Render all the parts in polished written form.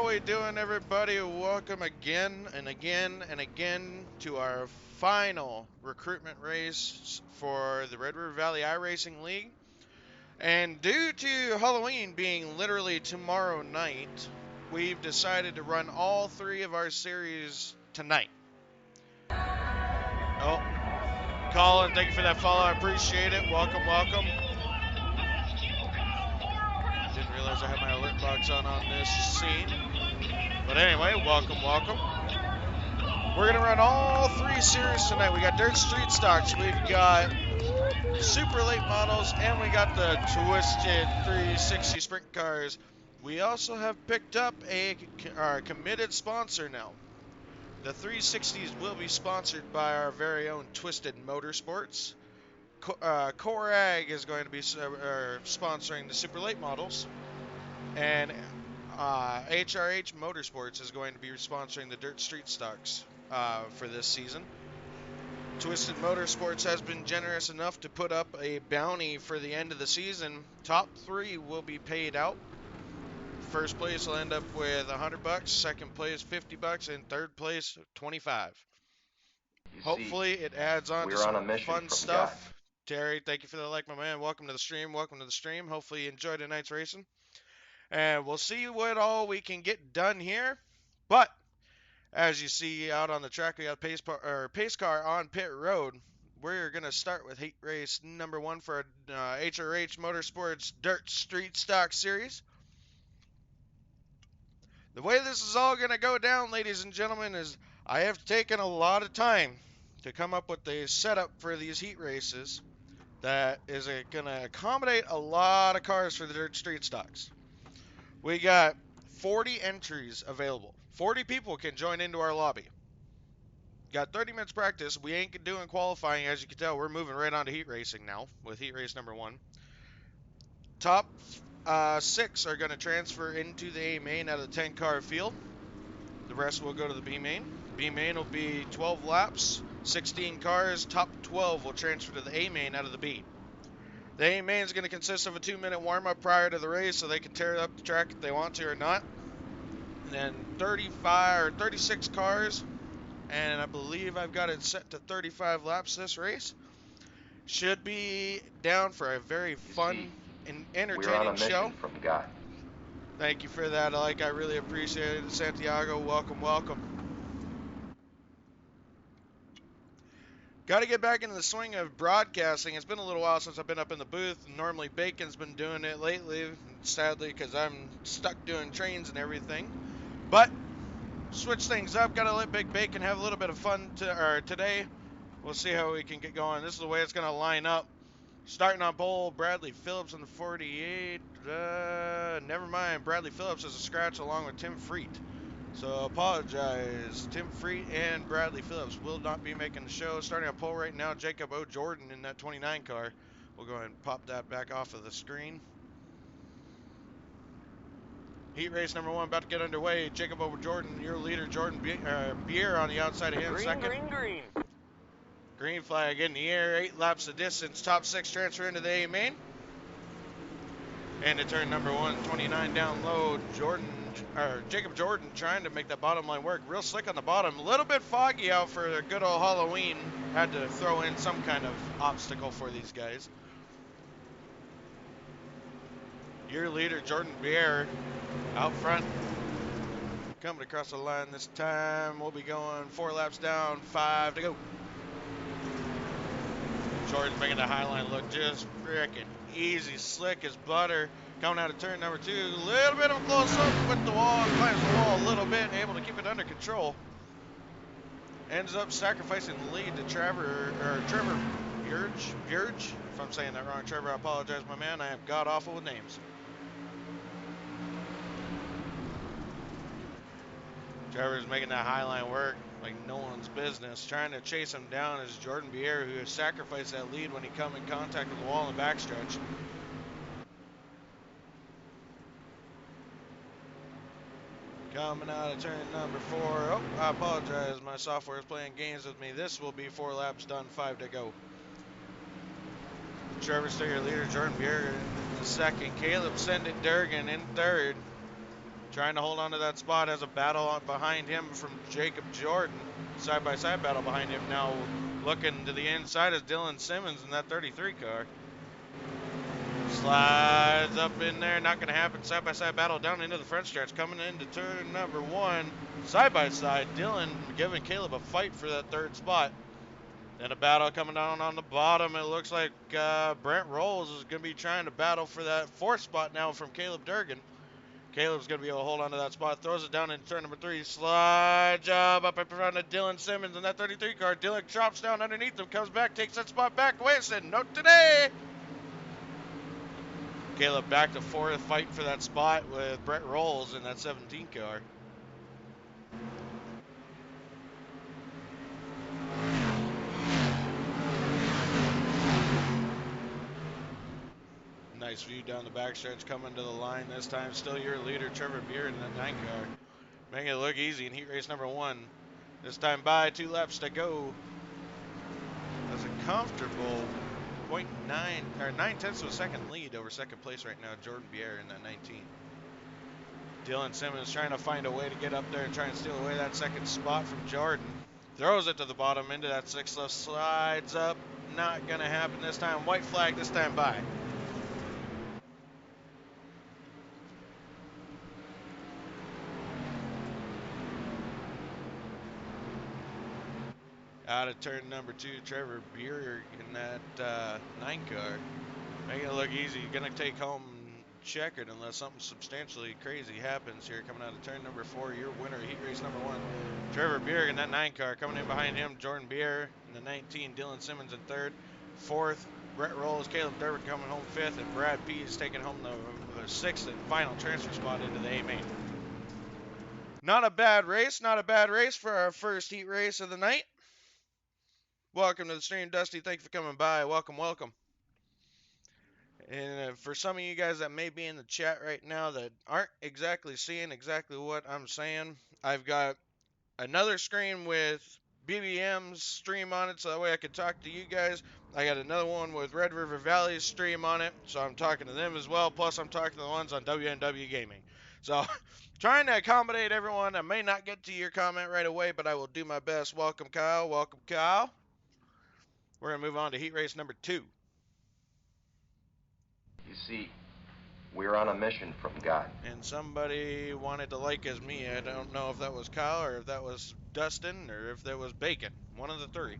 How we doing, everybody? Welcome again and again and again to our final recruitment race for the Red River Valley iRacing League. And due to Halloween being literally tomorrow night, we've decided to run all three of our series tonight. Oh, Colin, thank you for that follow. I appreciate it. Welcome, welcome. Didn't realize I had my alert box on this scene. But anyway, welcome, welcome. We're going to run all three series tonight. We got Dirt Street Stocks, we've got Super Late Models, and we got the Twisted 360 Sprint Cars. We also have picked up our committed sponsor now. The 360s will be sponsored by our very own Twisted Motorsports. Core Ag is going to be sponsoring the Super Late Models. And HRH Motorsports is going to be sponsoring the Dirt Street Stocks for this season. Twisted Motorsports has been generous enough to put up a bounty for the end of the season. Top three will be paid out. First place will end up with $100, second place $50, and third place $25. Hopefully it adds on to some fun stuff. Terry, thank you for the like, my man. Welcome to the stream. Welcome to the stream. Hopefully you enjoyed tonight's racing. And we'll see what all we can get done here. But as you see out on the track, we got pace car on pit road. We're going to start with heat race number 1 for HRH Motorsports Dirt Street Stock Series. The way this is all going to go down, ladies and gentlemen, is I have taken a lot of time to come up with a setup for these heat races that is going to accommodate a lot of cars for the Dirt Street Stocks. We got 40 entries available. 40 people can join into our lobby. Got 30 minutes practice. We ain't doing qualifying, as you can tell. We're moving right on to heat racing now with heat race number 1. Top 6 are going to transfer into the A main out of the 10-car field. The rest will go to the B main. B main will be 12 laps, 16 cars. Top 12 will transfer to the A main out of the B. The A main is going to consist of a 2-minute warm-up prior to the race, so they can tear up the track if they want to or not. And then 35 or 36 cars, and I believe I've got it set to 35 laps this race. Should be down for a very fun and entertaining show. From God. Thank you for that. I really appreciate it. Santiago, welcome, welcome. Got to get back into the swing of broadcasting. It's been a little while since I've been up in the booth. Normally Bacon's been doing it lately, sadly, because I'm stuck doing trains and everything. But switch things up. Got to let Big Bacon have a little bit of fun today. We'll see how we can get going. This is the way it's going to line up. Starting on pole, Bradley Phillips in the 48. Never mind. Bradley Phillips is a scratch along with Tim Freet. So apologize. Tim Freet and Bradley Phillips will not be making the show. Starting on pole right now, Jacob O'Jordan in that 29 car. We'll go ahead and pop that back off of the screen. Heat race number 1 about to get underway. Jacob O'Jordan, your leader, Jordan Beer on the outside of him. Second. Green. Green flag in the air. 8 laps of distance. Top 6 transfer into the A main. And to turn number 1, 29 down low. Jacob Jordan trying to make that bottom line work. Real slick on the bottom. A little bit foggy out for a good old Halloween. Had to throw in some kind of obstacle for these guys. Your leader, Jordan Beer, out front. Coming across the line this time. We'll be going 4 laps down, 5 to go. Jordan's making the highline look just freaking easy, slick as butter. Coming out of turn number 2, a little bit of a close up with the wall, climbs the wall a little bit, able to keep it under control. Ends up sacrificing the lead to Trevor Bjerge. If I'm saying that wrong, Trevor, I apologize, my man. I am god awful with names. Trevor's making that highline work like no one's business. Trying to chase him down is Jordan Bier, who has sacrificed that lead when he come in contact with the wall in the backstretch. Coming out of turn number 4. Oh, I apologize. My software is playing games with me. This will be 4 laps done, 5 to go. Trevor Stinger leader, Jordan Bier in the second. Caleb Sendit Durgan in third. trying to hold on to that spot as a battle behind him from Jacob Jordan. Side-by-side battle behind him now, looking to the inside is Dylan Simmons in that 33 car. Slides up in there, not going to happen. Side-by-side battle down into the front stretch, coming into turn number 1. Side-by-side, Dylan giving Caleb a fight for that 3rd spot. And a battle coming down on the bottom. It looks like Brent Rolls is going to be trying to battle for that 4th spot now from Caleb Durgan. Caleb's going to be able to hold on to that spot. Throws it down into turn number 3. Slide job up in front of Dylan Simmons in that 33 car. Dylan drops down underneath him, comes back, takes that spot back away, and said, "Not today." Caleb back to 4th, fighting for that spot with Brett Rolls in that 17 car. Nice view down the backstretch, coming to the line this time. Still your leader, Trevor Beard in that 9 car. Making it look easy in heat race number 1. This time by 2 laps to go. That's a comfortable 0.9 or 9/10 of a second lead over 2nd place right now, Jordan Bier in that 19. Dylan Simmons trying to find a way to get up there and try and steal away that 2nd spot from Jordan. Throws it to the bottom into that 6th left, slides up. Not gonna happen this time. White flag this time by. Out of turn number 2, Trevor Beer in that 9 car. Making it look easy. Gonna take home checkered unless something substantially crazy happens here. Coming out of turn number 4, your winner, heat race number 1. Trevor Beer in that 9 car. Coming in behind him, Jordan Beer in the 19. Dylan Simmons in 3rd. 4th, Brett Rolls. Caleb Durbin coming home 5th. And Brad Pease taking home the 6th and final transfer spot into the A main. Not a bad race. Not a bad race for our first heat race of the night. Welcome to the stream, Dusty. Thank you for coming by. Welcome, welcome. And for some of you guys that may be in the chat right now that aren't exactly seeing exactly what I'm saying, I've got another screen with BBM's stream on it so that way I can talk to you guys. I got another one with Red River Valley's stream on it, so I'm talking to them as well. Plus, I'm talking to the ones on WNW Gaming. So, trying to accommodate everyone. I may not get to your comment right away, but I will do my best. Welcome, Kyle. Welcome, Kyle. We're going to move on to heat race number 2. You see, we're on a mission from God. And somebody wanted to like as me. I don't know if that was Kyle or if that was Dustin or if that was Bacon. One of the 3.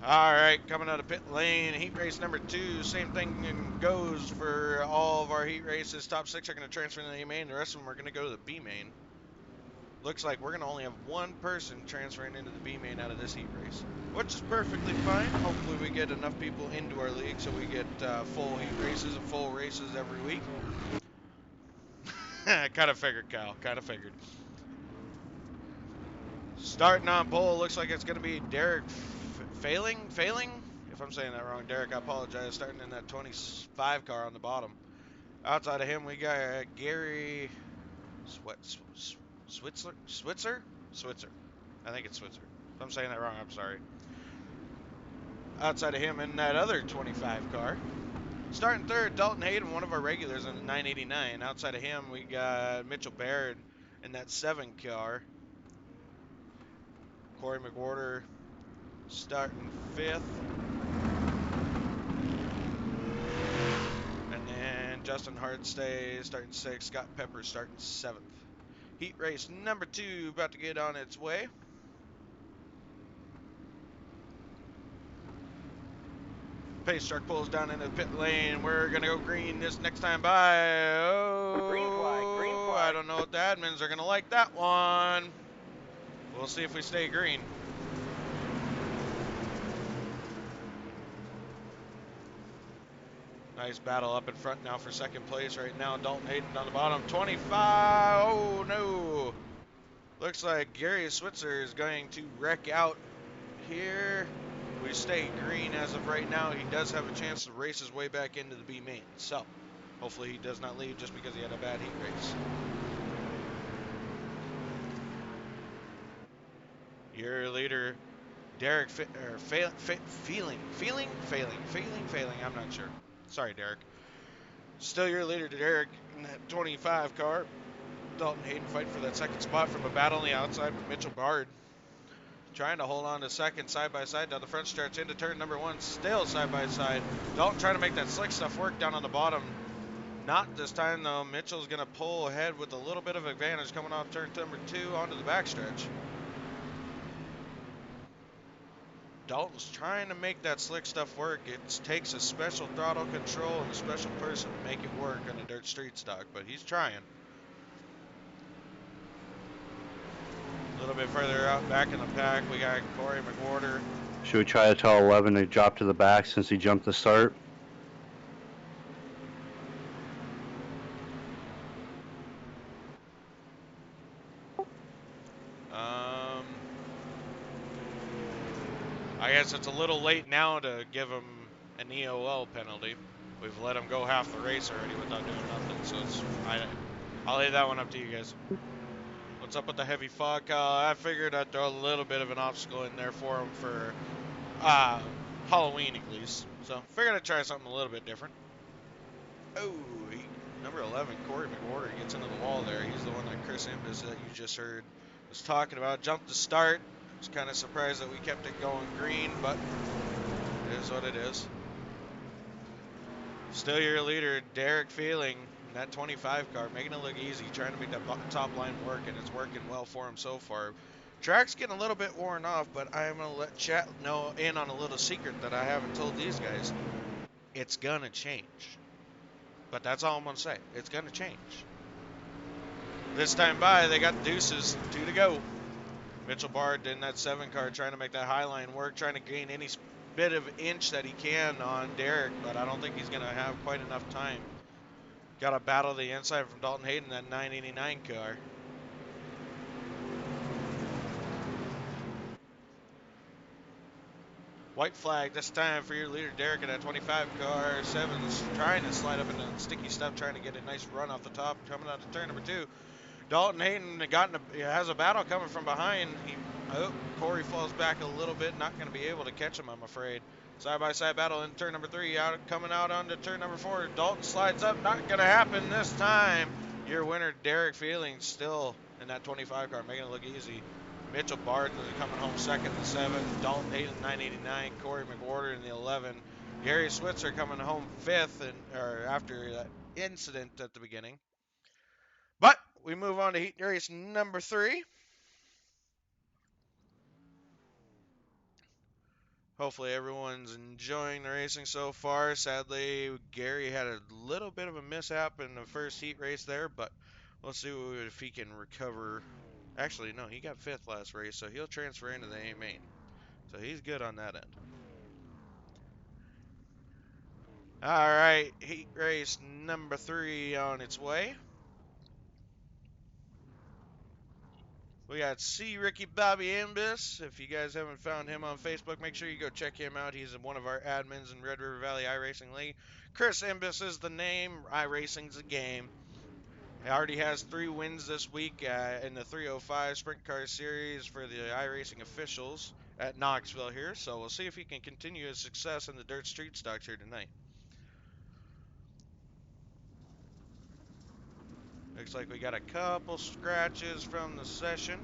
All right, coming out of pit lane, heat race number 2. Same thing goes for all of our heat races. Top 6 are going to transfer into the A main. The rest of them are going to go to the B main. Looks like we're going to only have one person transferring into the B main out of this heat race, which is perfectly fine. Hopefully we get enough people into our league so we get full heat races and full races every week. Kind of figured, Kyle. Kind of figured. Starting on pole, looks like it's going to be Derek Failing? If I'm saying that wrong, Derek, I apologize. Starting in that 25 car on the bottom. Outside of him, we got Gary Switzer? I think it's Switzer. If I'm saying that wrong, I'm sorry. Outside of him in that other 25 car. Starting 3rd, Dalton Hayden, one of our regulars in the 989. Outside of him, we got Mitchell Baird in that 7 car. Corey McWhorter starting 5th. And then Justin Hardstay starting 6th. Scott Pepper starting 7th. Heat race number 2 about to get on its way. Pace truck pulls down into the pit lane. We're going to go green this next time by. Oh, Green flag. I don't know what the admins are going to like that one. We'll see if we stay green. Nice battle up in front now for 2nd place right now. Dalton Hayden on the bottom. 25. Oh, no. Looks like Gary Switzer is going to wreck out here. We stay green as of right now. He does have a chance to race his way back into the B main. So, hopefully he does not leave just because he had a bad heat race. Your leader, Derek Failing. I'm not sure. Sorry, Derek. Still your leader, Derek, in that 25 car. Dalton Hayden fighting for that second spot from a battle on the outside with Mitchell Bard. Trying to hold on to second side by side down the front stretch into turn number one. Still side by side. Dalton trying to make that slick stuff work down on the bottom. Not this time, though. Mitchell's going to pull ahead with a little bit of advantage coming off turn number two onto the backstretch. Dalton's trying to make that slick stuff work. It takes a special throttle control and a special person to make it work on a dirt street stock, but he's trying. A little bit further out back in the pack, we got Corey McWhorter. Should we try to tell 11 to drop to the back since he jumped the start? I guess it's a little late now to give him an EOL penalty. We've let him go half the race already without doing nothing, so I'll leave that one up to you guys. What's up with the heavy fog? I figured I'd throw a little bit of an obstacle in there for him for Halloween at least. So figured I'd try something a little bit different. Oh, number 11, Corey McWhorter gets into the wall there. He's the one that Chris Imbis that you just heard was talking about. Jumped the start. Was kind of surprised that we kept it going green, but it is what it is. Still your leader, Derek Feeling, in that 25 car, making it look easy, trying to make that top line work, and it's working well for him so far. Track's getting a little bit worn off, but I'm going to let chat know in on a little secret that I haven't told these guys. It's going to change. But that's all I'm going to say. It's going to change. This time by, they got deuces, 2 to go. Mitchell Bard in that 7 car trying to make that high line work, trying to gain any bit of inch that he can on Derek, but I don't think he's going to have quite enough time. Got to battle the inside from Dalton Hayden, that 989 car. White flag this time for your leader, Derek, in that 25 car. 7's trying to slide up into sticky stuff, trying to get a nice run off the top, coming out to turn number 2. Dalton Hayden has a battle coming from behind. Corey falls back a little bit, not going to be able to catch him, I'm afraid. Side-by-side battle in turn number 3, coming out onto turn number 4. Dalton slides up, not going to happen this time. Your winner, Derek Feeling, still in that 25 car, making it look easy. Mitchell Barton is coming home second in the 7. Dalton Hayden, 989. Corey McWhorter in the 11. Gary Switzer coming home 5th after that incident at the beginning. But we move on to heat race number 3. Hopefully everyone's enjoying the racing so far. Sadly, Gary had a little bit of a mishap in the first heat race there, but we'll see if he can recover. Actually, no, he got 5th last race, so he'll transfer into the A main. So he's good on that end. All right, heat race number 3 on its way. We got C. Ricky Bobby Imbis. If you guys haven't found him on Facebook, make sure you go check him out. He's one of our admins in Red River Valley iRacing League. Chris Imbis is the name. iRacing's the game. He already has 3 wins this week in the 305 Sprint Car Series for the iRacing officials at Knoxville here. So we'll see if he can continue his success in the dirt street stocks here tonight. Looks like we got a couple scratches from the session.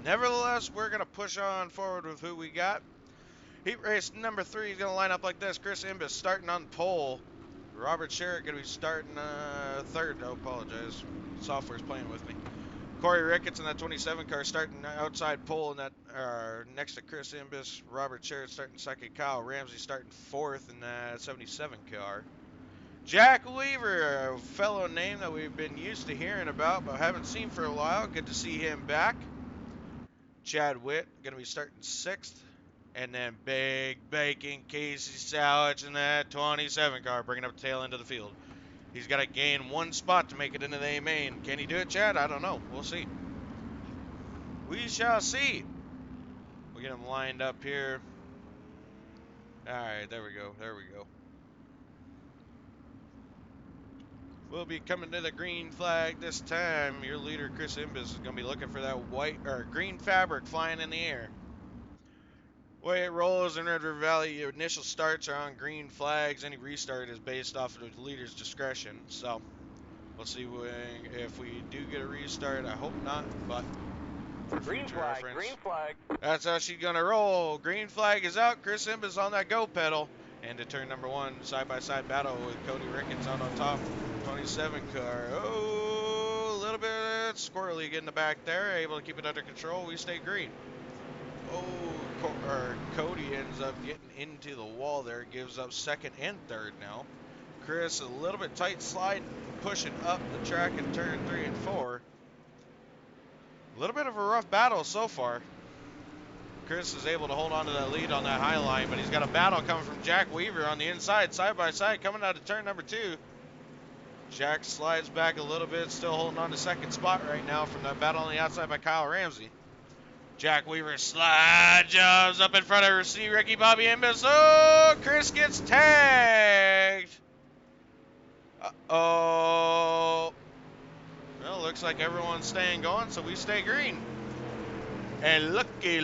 Nevertheless, we're going to push on forward with who we got. Heat race number 3 is going to line up like this. Chris Imbis starting on pole. Robert Sherritt going to be starting 3rd. I apologize. Software's playing with me. Corey Ricketts in that 27 car starting outside pole in that next to Chris Imbis. Robert Sherritt starting 2nd. Kyle Ramsey starting 4th in that 77 car. Jack Weaver, a fellow name that we've been used to hearing about but haven't seen for a while. Good to see him back. Chad Witt going to be starting 6th. And then big bacon Casey Sowich in that 27 car, bringing up the tail end of the field. He's got to gain 1 spot to make it into the A main. Can he do it, Chad? I don't know. We'll see. We shall see. We'll get him lined up here. All right, there we go. There we go. We'll be coming to the green flag this time. Your leader, Chris Imbis, is going to be looking for that white or green fabric flying in the air. way it rolls in Red River Valley, your initial starts are on green flags. Any restart is based off of the leader's discretion. So we'll see if we do get a restart. I hope not, but for future reference. Green flag. That's how she's going to roll. Green flag is out. Chris Imba's on that go pedal. And to turn number 1, side-by-side battle with Cody Ricketts out on top. 27 car. Oh, a little bit squirrely getting the back there. Able to keep it under control. We stay green. Oh, Cody ends up getting into the wall there. Gives up second and third now. Chris a little bit tight slide, pushing up the track in turn 3 and 4. A little bit of a rough battle so far. Chris is able to hold on to that lead on that high line, but he's got a battle coming from Jack Weaver on the inside, side by side, coming out of turn number 2. Jack slides back a little bit, still holding on to second spot right now from that battle on the outside by Kyle Ramsey. Jack Weaver slide jumps up in front of C. Ricky Bobby Imbis. Oh, Chris gets tagged. Uh-oh. Well, looks like everyone's staying going, so we stay green. And looky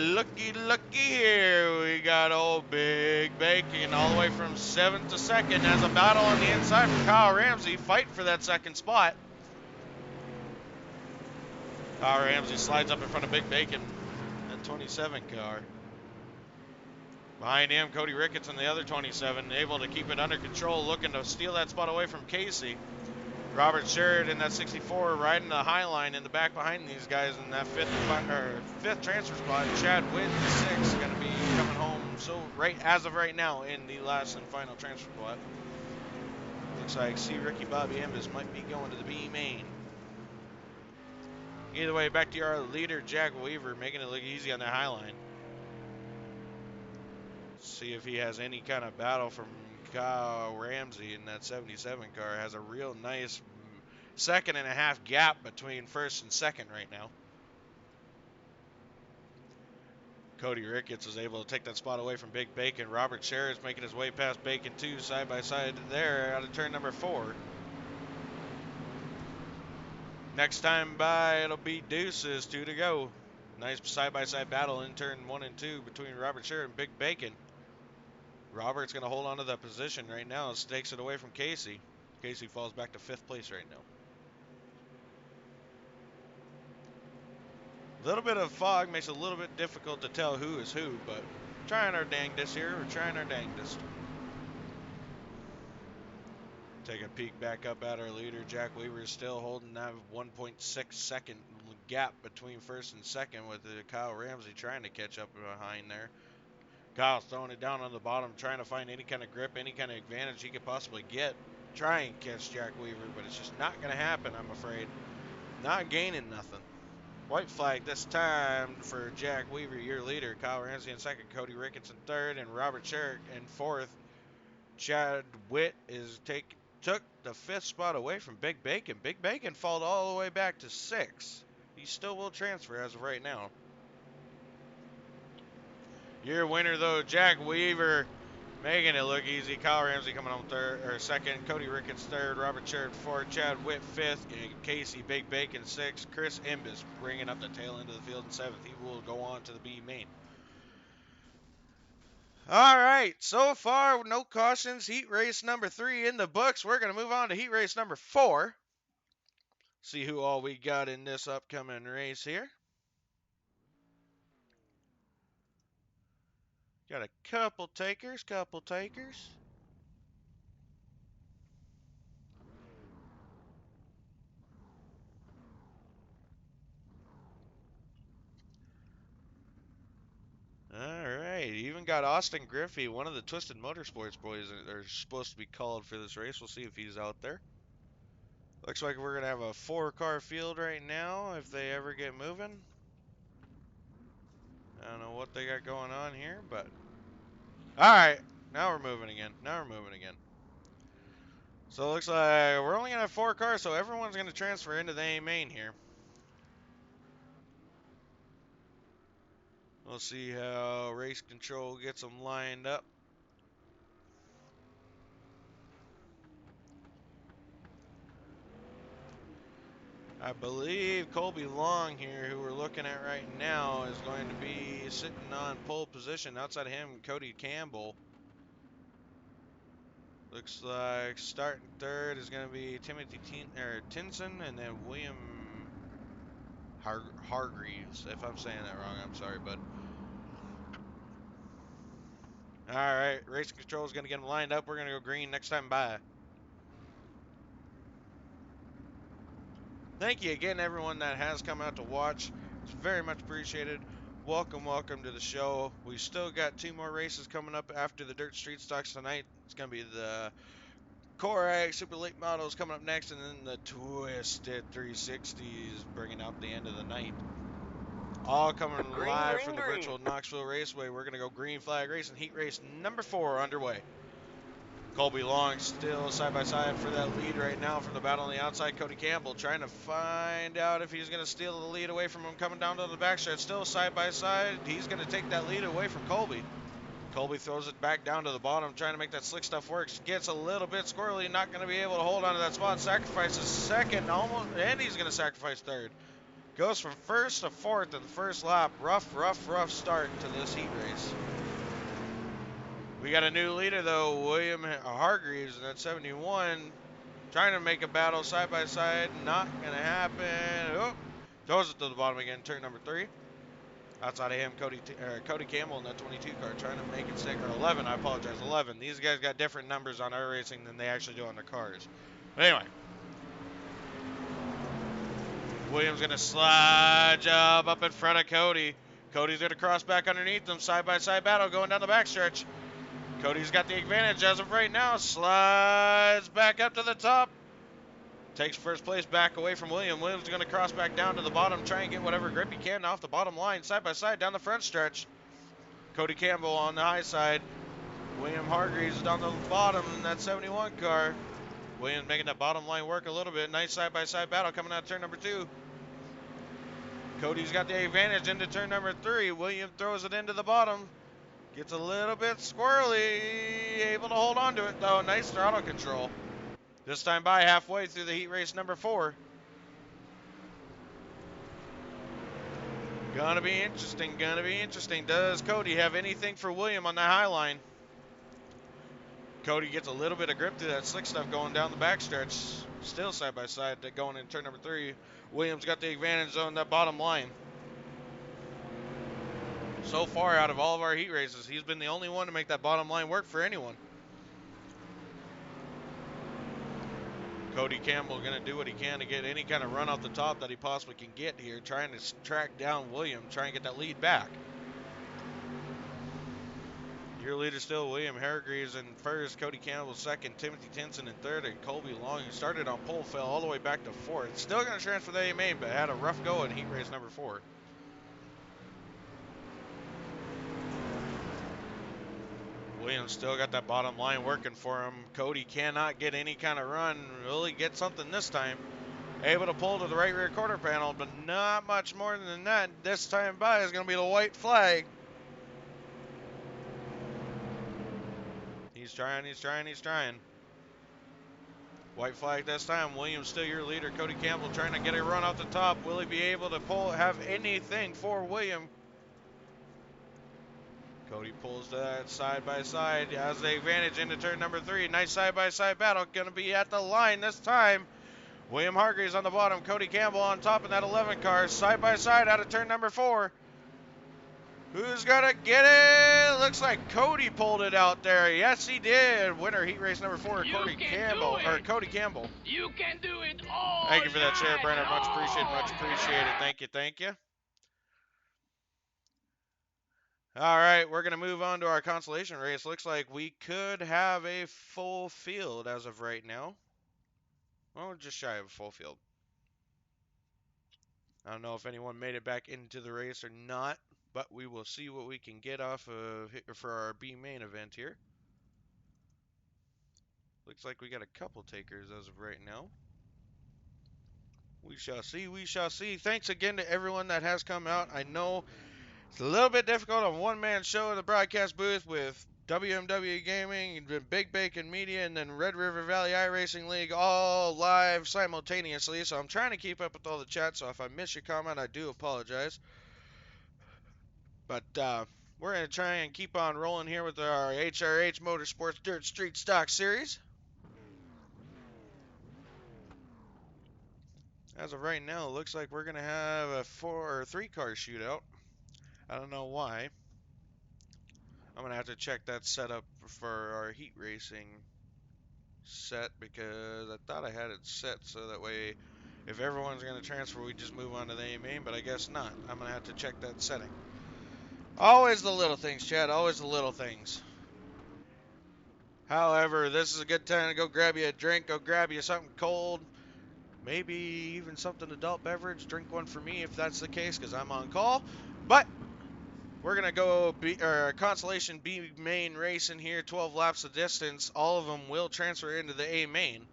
here, we got old Big Bacon all the way from 7th to 2nd as a battle on the inside for Kyle Ramsey, fighting for that second spot. Kyle Ramsey slides up in front of Big Bacon, that 27 car. Behind him, Cody Ricketts in the other 27, able to keep it under control, looking to steal that spot away from Casey. Robert Sheridan, that 64, riding the high line in the back behind these guys in that fifth transfer spot. Chad Witt, the 6, going to be coming home as of right now in the last and final transfer spot. Looks like C. Ricky Bobby Imbis might be going to the B main. Either way, back to our leader, Jack Weaver, making it look easy on the high line. See if he has any kind of battle from Kyle Ramsey in that 77 car. Has a real nice 2.5 gap between 1st and 2nd right now. Cody Ricketts is able to take that spot away from Big Bacon. Robert Sherritt's making his way past Bacon 2 side by side there out of turn number 4. Next time by, it'll be deuces, 2 to go. Nice side-by-side battle in turn 1 and 2 between Robert Sherritt and Big Bacon. Robert's going to hold on to that position right now. Stakes it away from Casey. Casey falls back to 5th place right now. A little bit of fog makes it a little bit difficult to tell who is who, but trying our dangdest here. We're trying our dangdest. Take a peek back up at our leader. Jack Weaver is still holding that 1.6 second gap between 1st and 2nd with Kyle Ramsey trying to catch up behind there. Kyle's throwing it down on the bottom, trying to find any kind of grip, any kind of advantage he could possibly get. Try and catch Jack Weaver, but it's just not going to happen, I'm afraid. Not gaining nothing. White flag this time for Jack Weaver, your leader. Kyle Ramsey in 2nd, Cody Ricketts in 3rd, and Robert Sherritt in 4th. Chad Witt took the 5th spot away from Big Bacon. Big Bacon fell all the way back to 6. He still will transfer as of right now. Your winner, though, Jack Weaver, making it look easy. Kyle Ramsey coming home 2nd. Cody Ricketts 3rd. Robert Sherritt 4th. Chad Witt 5th. Casey Big Bacon 6th. Chris Imbis bringing up the tail end of the field in 7th. He will go on to the B main. All right, so far, no cautions. Heat race number 3 in the books. We're going to move on to heat race number 4. See who all we got in this upcoming race here. Got a couple takers. All right, even got Austin Griffey, one of the Twisted Motorsports boys that are supposed to be called for this race. We'll see if he's out there. Looks like we're going to have a 4-car field right now if they ever get moving. I don't know what they got going on here, but... Alright, now we're moving again. So it looks like we're only going to have 4 cars, so everyone's going to transfer into the A main here. We'll see how race control gets them lined up. I believe Colby Long here, who we're looking at right now, is going to be sitting on pole position. Outside of him, Cody Campbell. Looks like starting third is going to be Timothy Tinson, and then William Hargreaves. If I'm saying that wrong, I'm sorry, bud. All right, race control is going to get them lined up. We're going to go green next time by. Thank you again, everyone that has come out to watch. It's very much appreciated. Welcome, welcome to the show. We still got 2 more races coming up after the Dirt Street Stocks tonight. It's going to be the Corag Super Late Models coming up next, and then the Twisted 360s bringing out the end of the night. All coming live from the virtual Knoxville Raceway. We're going to go green flag racing, heat race number 4 underway. Colby Long still side by side for that lead right now from the battle on the outside. Cody Campbell trying to find out if he's going to steal the lead away from him coming down to the backstretch. Still side by side. He's going to take that lead away from Colby. Colby throws it back down to the bottom, trying to make that slick stuff work. Gets a little bit squirrely, not going to be able to hold on to that spot. Sacrifices second, almost, and he's going to sacrifice third. Goes from first to fourth in the first lap. Rough start to this heat race. We got a new leader, though, William Hargreaves, and at 71, trying to make a battle side by side. Not going to happen. Oh, throws it to the bottom again, turn number 3. Outside of him, Cody Campbell in that 22 car, trying to make it stick, or 11, I apologize, 11. These guys got different numbers on iRacing than they actually do on their cars. But anyway. Williams going to slide job up in front of Cody. Cody's going to cross back underneath them, side-by-side battle going down the backstretch. Cody's got the advantage as of right now. Slides back up to the top. Takes first place back away from William. Williams is going to cross back down to the bottom, try and get whatever grip he can off the bottom line, side by side down the front stretch. Cody Campbell on the high side. William Hargreaves down the bottom in that 71 car. Williams making that bottom line work a little bit. Nice side by side battle coming out of turn number 2. Cody's got the advantage into turn number 3. William throws it into the bottom. Gets a little bit squirrely. Able to hold on to it, though. Nice throttle control. This time by halfway through the heat race number 4. Gonna be interesting. Does Cody have anything for William on that high line? Cody gets a little bit of grip through that slick stuff going down the backstretch. Still side by side going in turn number 3. Williams got the advantage on that bottom line. So far out of all of our heat races, he's been the only one to make that bottom line work for anyone. Cody Campbell going to do what he can to get any kind of run off the top that he possibly can get here, trying to track down William, trying to get that lead back. Your leader still William Hargreaves in first, Cody Campbell second, Timothy Tinson in third, and Colby Long, who started on pole, fell all the way back to fourth. Still going to transfer the AMA, but had a rough go in heat race number 4. Williams still got that bottom line working for him. Cody cannot get any kind of run. Really get something this time. Able to pull to the right rear quarter panel, but not much more than that. This time by is going to be the white flag. He's trying. White flag this time. Williams still your leader. Cody Campbell trying to get a run off the top. Will he be able to have anything for William? Cody pulls that side by side, has the advantage into turn number 3. Nice side by side battle. Going to be at the line this time. William Hargreaves on the bottom. Cody Campbell on top in that 11 car. Side by side out of turn number 4. Who's going to get it? Looks like Cody pulled it out there. Yes, he did. Winner heat race number 4, Cody Campbell. You can do it all. Thank you for that share, Brenner. Much appreciated. Thank you. All right, we're going to move on to our consolation race. Looks like we could have a full field as of right now. Well, just shy of a full field. I don't know if anyone made it back into the race or not, but we will see what we can get off of for our B main event here. Looks like we got a couple takers as of right now. We shall see. Thanks again to everyone that has come out. I know it's a little bit difficult on one-man show in the broadcast booth with WMW Gaming, Big Bacon Media, and then Red River Valley iRacing League all live simultaneously. So I'm trying to keep up with all the chat. So if I miss your comment, I do apologize. But we're going to try and keep on rolling here with our HRH Motorsports Dirt Street Stock Series. As of right now, it looks like we're going to have a 4 or 3 car shootout. I don't know why. I'm going to have to check that setup for our heat racing set because I thought I had it set so that way if everyone's going to transfer, we just move on to the A main, but I guess not. I'm going to have to check that setting. Always the little things, Chad. Always the little things. However, this is a good time to go grab you a drink, go grab you something cold, maybe even something adult beverage. Drink one for me if that's the case because I'm on call. But we're going to go Constellation B main racing here, 12 laps of distance. All of them will transfer into the A main.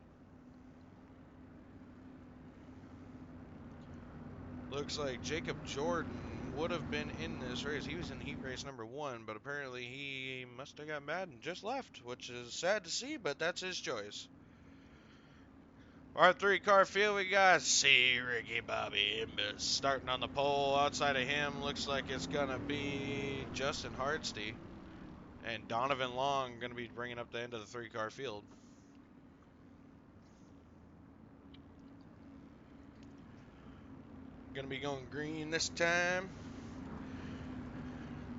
Looks like Jacob Jordan would have been in this race. He was in heat race number 1, but apparently he must have got mad and just left, which is sad to see, but that's his choice. Our 3-car field, we got C. Ricky Bobby Imbus starting on the pole. Outside of him, looks like it's going to be Justin Hardesty. And Donovan Long going to be bringing up the end of the 3-car field. Going to be going green this time.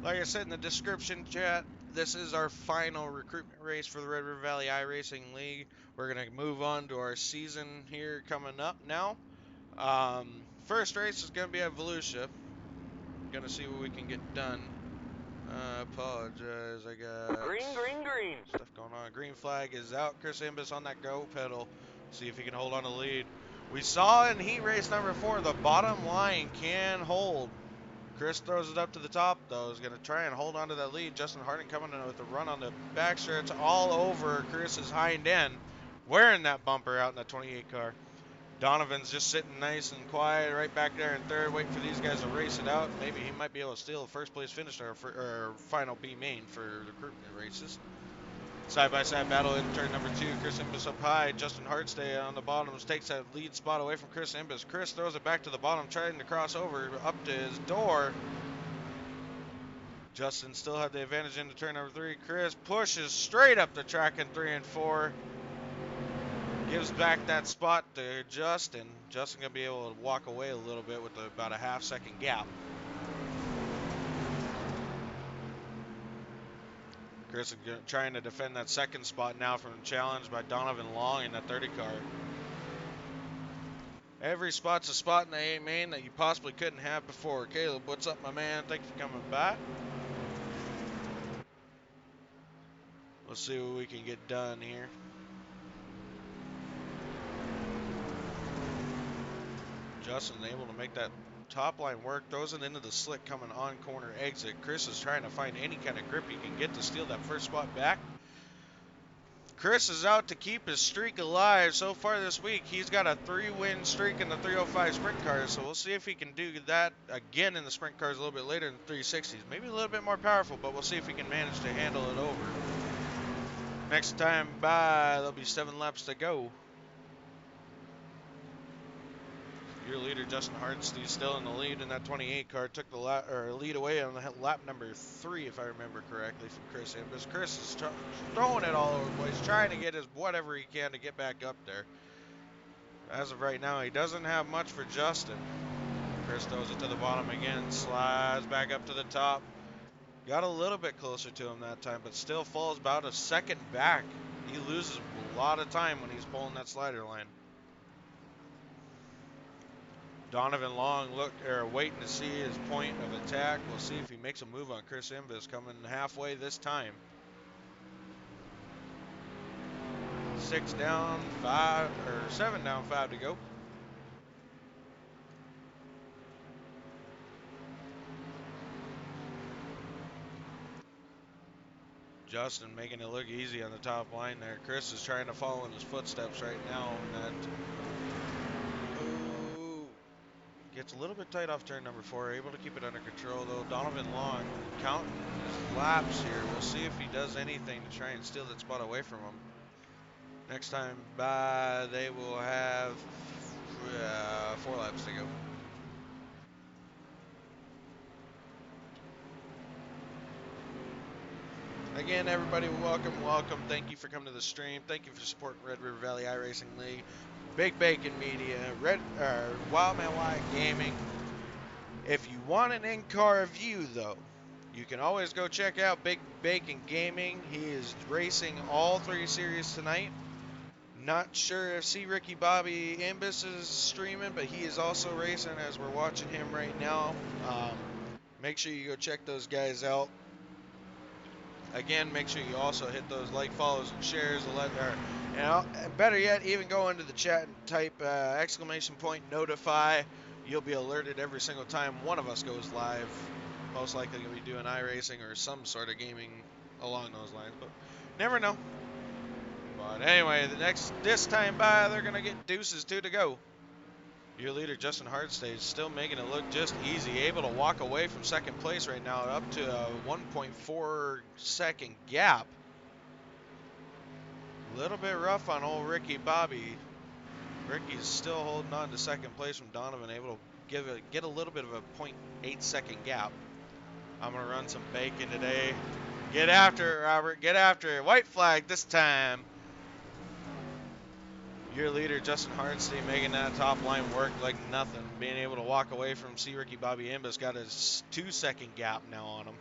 Like I said in the description chat, this is our final recruitment race for the Red River Valley iRacing League. We're going to move on to our season here coming up now. First race is going to be at Volusia. Going to see what we can get done. I apologize. I got green stuff going on. Green flag is out. Chris Imbus on that go pedal. See if he can hold on to the lead. We saw in heat race number 4, the bottom line can hold. Chris throws it up to the top, though. He's going to try and hold on to that lead. Justin Harding coming in with a run on the backstretch all over Chris's hind end, wearing that bumper out in the 28 car. Donovan's just sitting nice and quiet right back there in third, waiting for these guys to race it out. Maybe he might be able to steal a first place finish or final B main for recruitment races. Side-by-side battle in turn number 2. Chris Imbus up high. Justin Hardstay on the bottom takes that lead spot away from Chris Imbus. Chris throws it back to the bottom, trying to cross over up to his door. Justin still had the advantage into turn number 3. Chris pushes straight up the track in 3 and 4. Gives back that spot to Justin. Justin going to be able to walk away a little bit with about a half-second gap. Chris is trying to defend that second spot now from challenge by Donovan Long in that 30 car. Every spot's a spot in the A main that you possibly couldn't have before. Caleb, what's up, my man? Thanks for coming by. Let's see what we can get done here. Justin able to make that top line work, throws it into the slick coming on corner exit. Chris is trying to find any kind of grip he can get to steal that first spot back. Chris is out to keep his streak alive. So far this week, he's got a 3-win streak in the 305 sprint cars, so we'll see if he can do that again in the sprint cars a little bit later in the 360s. Maybe a little bit more powerful, but we'll see if he can manage to handle it over. Next time by, there'll be 7 laps to go. Your leader, Justin Hardstein, still in the lead in that 28 car. Took the lead away on the lap number 3, if I remember correctly, from Chris Imbus. Chris is throwing it all over the place, trying to get his whatever he can to get back up there. As of right now, he doesn't have much for Justin. Chris throws it to the bottom again, slides back up to the top. Got a little bit closer to him that time, but still falls about a second back. He loses a lot of time when he's pulling that slider line. Donovan Long waiting to see his point of attack. We'll see if he makes a move on Chris Imbus, coming halfway this time. 7 down, 5 to go. Justin making it look easy on the top line there. Chris is trying to follow in his footsteps right now. And that it's a little bit tight off turn number 4. Able to keep it under control, though. Donovan Long counting his laps here. We'll see if he does anything to try and steal that spot away from him. Next time by, they will have 4 laps to go. Again, everybody, welcome. Thank you for coming to the stream. Thank you for supporting Red River Valley iRacing League, Big Bacon Media, Wildman White Gaming. If you want an in-car view, though, you can always go check out Big Bacon Gaming. He is racing all 3 series tonight. Not sure if Ricky Bobby Imbus is streaming, but he is also racing as we're watching him right now. Make sure you go check those guys out. Again, make sure you also hit those like, follows, and shares. And better yet, even go into the chat and type !notify. You'll be alerted every single time one of us goes live. Most likely going to be doing iRacing or some sort of gaming along those lines, but never know. But anyway, this time by, they're going to get deuces 2 to go. Your leader, Justin Hardstage, still making it look just easy. Able to walk away from second place right now, up to a 1.4 second gap. A little bit rough on old Ricky Bobby. Ricky's still holding on to second place from Donovan, able to get a little bit of a 0.8 second gap. I'm going to run some bacon today. Get after it, Robert. Get after it. White flag this time. Your leader, Justin Hardenstein, making that top line work like nothing. Being able to walk away from Ricky Bobby Imbus, got a 2 second gap now on him.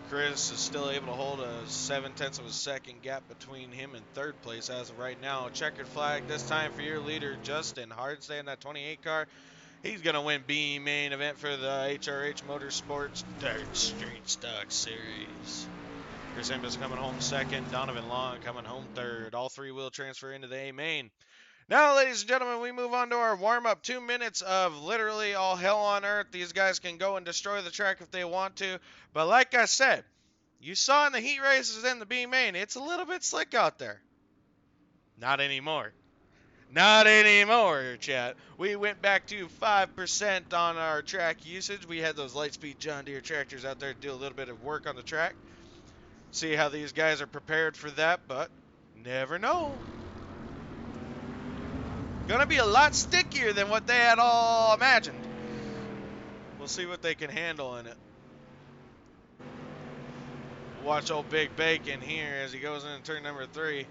Chris is still able to hold a 0.7 of a second gap between him and third place as of right now. Checkered flag this time for your leader, Justin Hardenstein, that 28 car. He's going to win B main event for the HRH Motorsports Dirt Street Stock Series. Chris Imbus coming home second. Donovan Long coming home third. All 3 will transfer into the A main. Now, ladies and gentlemen, we move on to our warm-up. 2 minutes of literally all hell on earth. These guys can go and destroy the track if they want to. But like I said, you saw in the heat races in the B main, it's a little bit slick out there. Not anymore. Not anymore, chat. We went back to 5% on our track usage. We had those Lightspeed John Deere tractors out there to do a little bit of work on the track. See how these guys are prepared for that, but never know. Gonna be a lot stickier than what they had all imagined. We'll see what they can handle in it. Watch old Big Bacon here as he goes into turn number 3.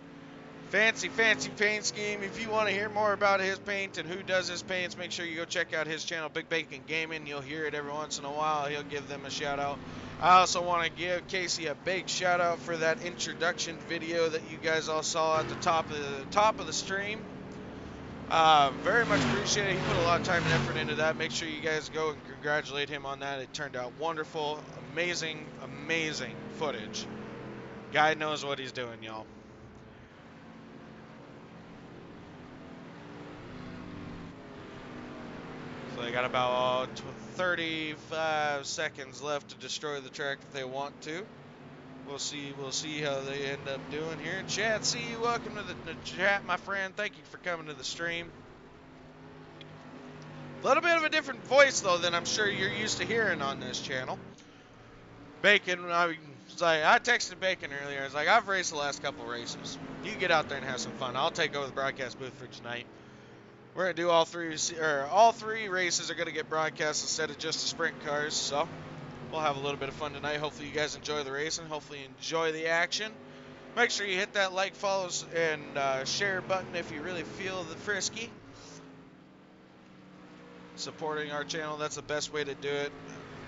Fancy paint scheme. If you want to hear more about his paint and who does his paints, make sure you go check out his channel, Big Bacon Gaming. You'll hear it every once in a while. He'll give them a shout out. I also want to give Casey a big shout out for that introduction video that you guys all saw at the top of the stream. Very much appreciated. He put a lot of time and effort into that. Make sure you guys go and congratulate him on that. It turned out wonderful. Amazing footage. Guy knows what he's doing, y'all. So they got about 35 seconds left to destroy the track if they want to. We'll see how they end up doing here. Chat, see you. Welcome to the chat, my friend. Thank you for coming to the stream. A little bit of a different voice, though, than I'm sure you're used to hearing on this channel. Bacon, I texted Bacon earlier. I was like, I've raced the last couple races. You get out there and have some fun. I'll take over the broadcast booth for tonight. We're going to do all three races are going to get broadcast instead of just the sprint cars, so we'll have a little bit of fun tonight. Hopefully you guys enjoy the racing. Hopefully you enjoy the action. Make sure you hit that like, follows, and share button if you really feel the frisky. Supporting our channel, that's the best way to do it.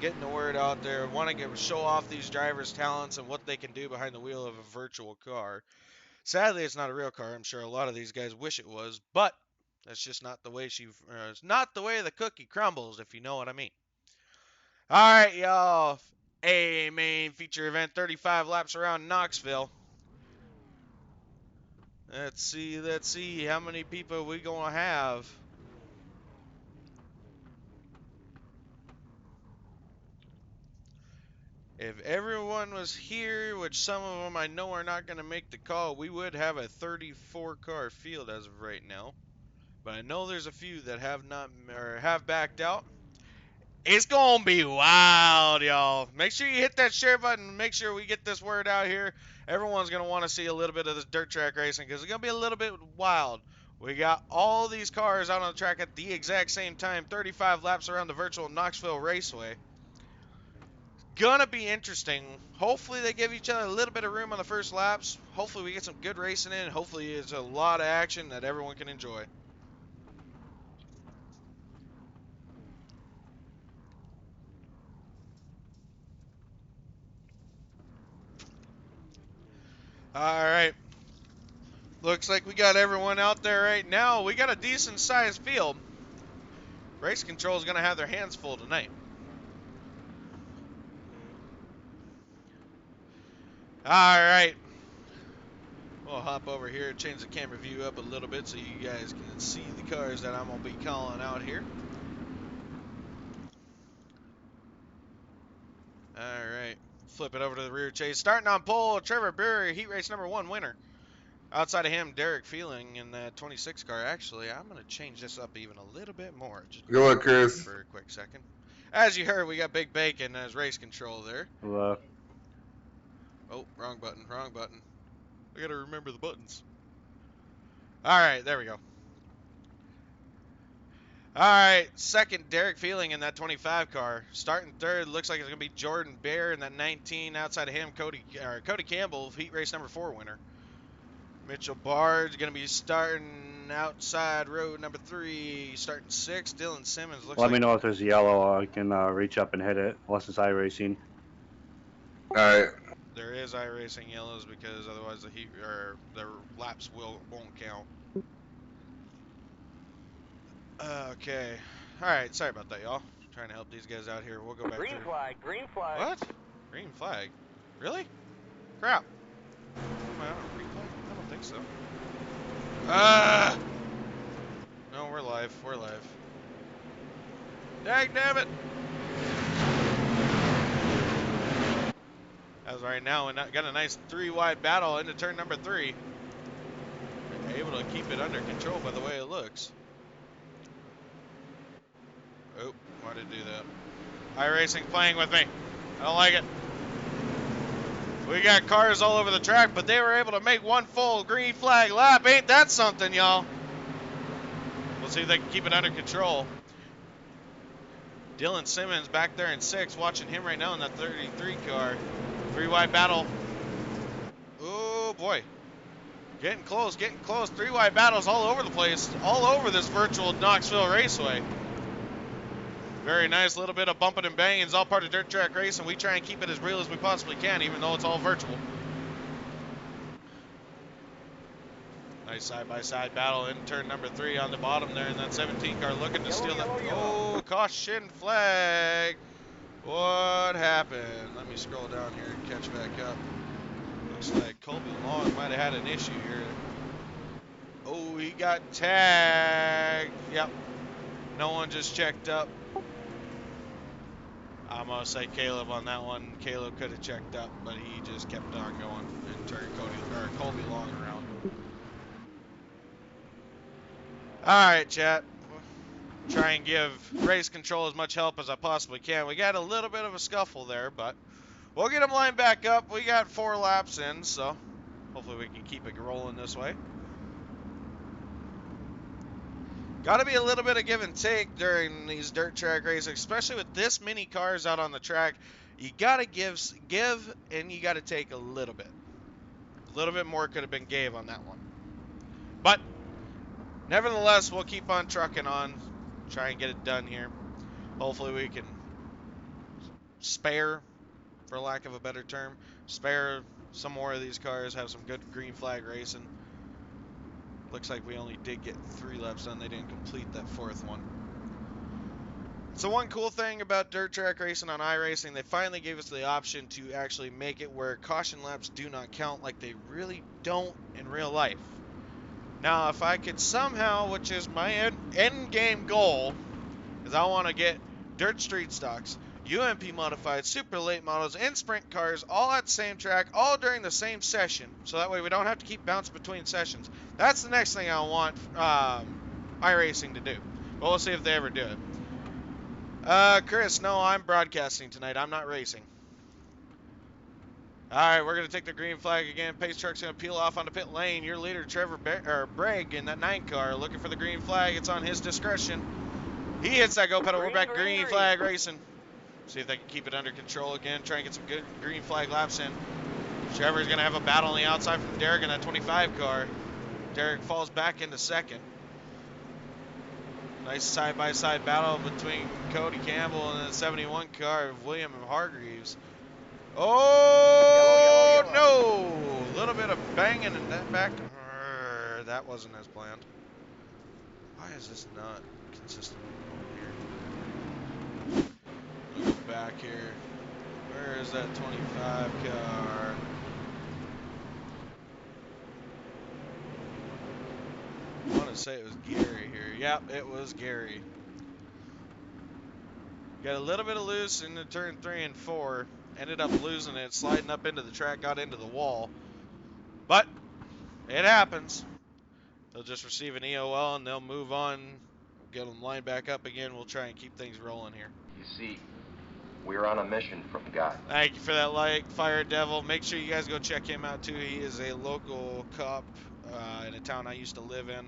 Getting the word out there. Want to show off these drivers' talents and what they can do behind the wheel of a virtual car. Sadly, it's not a real car. I'm sure a lot of these guys wish it was, but that's just not the way it's not the way the cookie crumbles, if you know what I mean. All right, y'all. A main feature event, 35 laps around Knoxville. Let's see how many people we gonna have. If everyone was here, which some of them I know are not going to make the call, we would have a 34 car field as of right now. but I know there's a few that have not or have backed out. It's gonna be wild, y'all. Make sure you hit that share button. Make sure we get this word out here. Everyone's gonna want to see a little bit of this dirt track racing because it's gonna be a little bit wild. We got all these cars out on the track at the exact same time, 35 laps around the virtual Knoxville Raceway. Gonna be interesting. Hopefully they give each other a little bit of room on the first laps. Hopefully we get some good racing in. Hopefully it's a lot of action that everyone can enjoy. All right. Looks like we got everyone out there right now. We got a decent sized field. Race Control is going to have their hands full tonight. All right. We'll hop over here, change the camera view up a little bit so you guys can see the cars that I'm going to be calling out here. All right. Flip it over to the rear chase. Starting on pole, Trevor Berry, heat race number 1 winner. Outside of him, Derek Feeling in that 26 car. Actually, I'm going to change this up even a little bit more. Just Go on, Chris. for a quick second. As you heard, we got Big Bacon as race control there. Hello. Oh, wrong button, wrong button. I got to remember the buttons. All right, there we go. All right, second, Derek Feeling in that 25 car. Starting third, looks like it's going to be Jordan Bear in that 19. Outside of him, Cody Campbell, heat race number 4 winner. Mitchell Bard's going to be starting outside road number 3, starting 6. Dylan Simmons looks Let like... me know if there's yellow. I can reach up and hit it, unless it's iRacing. All right. There is iRacing yellows because otherwise the heat or the laps won't count. Okay. All right. Sorry about that, y'all. Trying to help these guys out here. We'll go back. Green flag, green flag. What? Green flag? Really? Crap. Am I on a green flag? I don't think so. Ah! No, we're live. We're live. Dag damn it! As right now, we got a nice 3-wide battle into turn number 3. They're able to keep it under control by the way it looks. Oh, why did it do that? iRacing playing with me. I don't like it. We got cars all over the track, but they were able to make one full green flag lap. Ain't that something, y'all? We'll see if they can keep it under control. Dylan Simmons back there in 6, watching him right now in that 33 car. 3-wide battle. Oh, boy. Getting close, getting close. 3-wide battles all over the place, all over this virtual Knoxville Raceway. Very nice, little bit of bumping and banging. It's all part of dirt track racing. We try and keep it as real as we possibly can, even though it's all virtual. Nice side-by-side battle in turn number 3 on the bottom there in that 17 car, looking to steal that. Oh, caution flag. What happened? Let me scroll down here and catch back up. Looks like Colby Long might have had an issue here. Oh, he got tagged. Yep. No one just checked up. I'm going to say Caleb on that one. Caleb could have checked up, but he just kept on going and turned Colby Long around. All right, chat. Try and give race control as much help as I possibly can. We got a little bit of a scuffle there, but we'll get them lined back up. We got 4 laps in, so hopefully we can keep it rolling this way. Got to be a little bit of give and take during these dirt track races, especially with this many cars out on the track. You got to give, and you got to take a little bit. A little bit more could have been gave on that one. But nevertheless, we'll keep on trucking on. Try and get it done here. Hopefully we can spare, for lack of a better term, spare some more of these cars, have some good green flag racing. Looks like we only did get 3 laps done. They didn't complete that 4th one. So one cool thing about dirt track racing on iRacing, they finally gave us the option to actually make it where caution laps do not count like they really don't in real life. Now, if I could somehow, which is my end game goal, is I want to get dirt street stocks, UMP modified, super late models, and sprint cars all at the same track, all during the same session, so that way we don't have to keep bouncing between sessions. That's the next thing I want iRacing to do. But we'll see if they ever do it. Chris, no, I'm broadcasting tonight. I'm not racing. All right, we're going to take the green flag again. Pace truck's going to peel off onto pit lane. Your leader, Trevor Bragg, in that 9 car, looking for the green flag. It's on his discretion. He hits that go pedal. We're back green flag racing. See if they can keep it under control again. Try and get some good green flag laps in. Trevor's going to have a battle on the outside from Derek in that 25 car. Derek falls back into second. Nice side-by-side battle between Cody Campbell and the 71 car of William Hargreaves. Oh, no! A little bit of banging in that back. That wasn't as planned. Why is this not consistent here? Go back here. Where is that 25 car? I want to say it was Gary here. Yep, it was Gary. Got a little bit of loose in the turn 3 and 4. Ended up losing it, sliding up into the track, got into the wall. But it happens. They'll just receive an EOL and they'll move on. Get them lined back up again. We'll try and keep things rolling here. You see, we're on a mission from God. Thank you for that like, Fire Devil. Make sure you guys go check him out too. He is a local cop in a town I used to live in.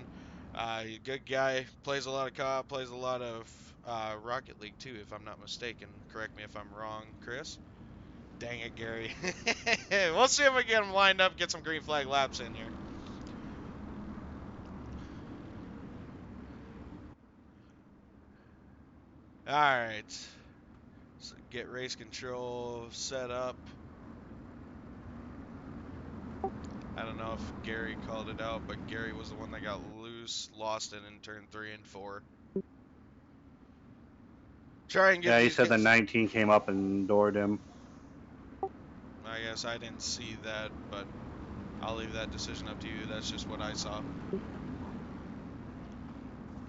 Good guy. Plays a lot of cop. Plays a lot of Rocket League too, if I'm not mistaken. Correct me if I'm wrong, Chris. Dang it, Gary. We'll see if we get him lined up, get some green flag laps in here. Alright. So get race control set up. I don't know if Gary called it out, but Gary was the one that got loose, lost it in turn 3 and 4. Try and get Yeah, he said the 19 came up and doored him. I guess I didn't see that, but I'll leave that decision up to you. That's just what I saw.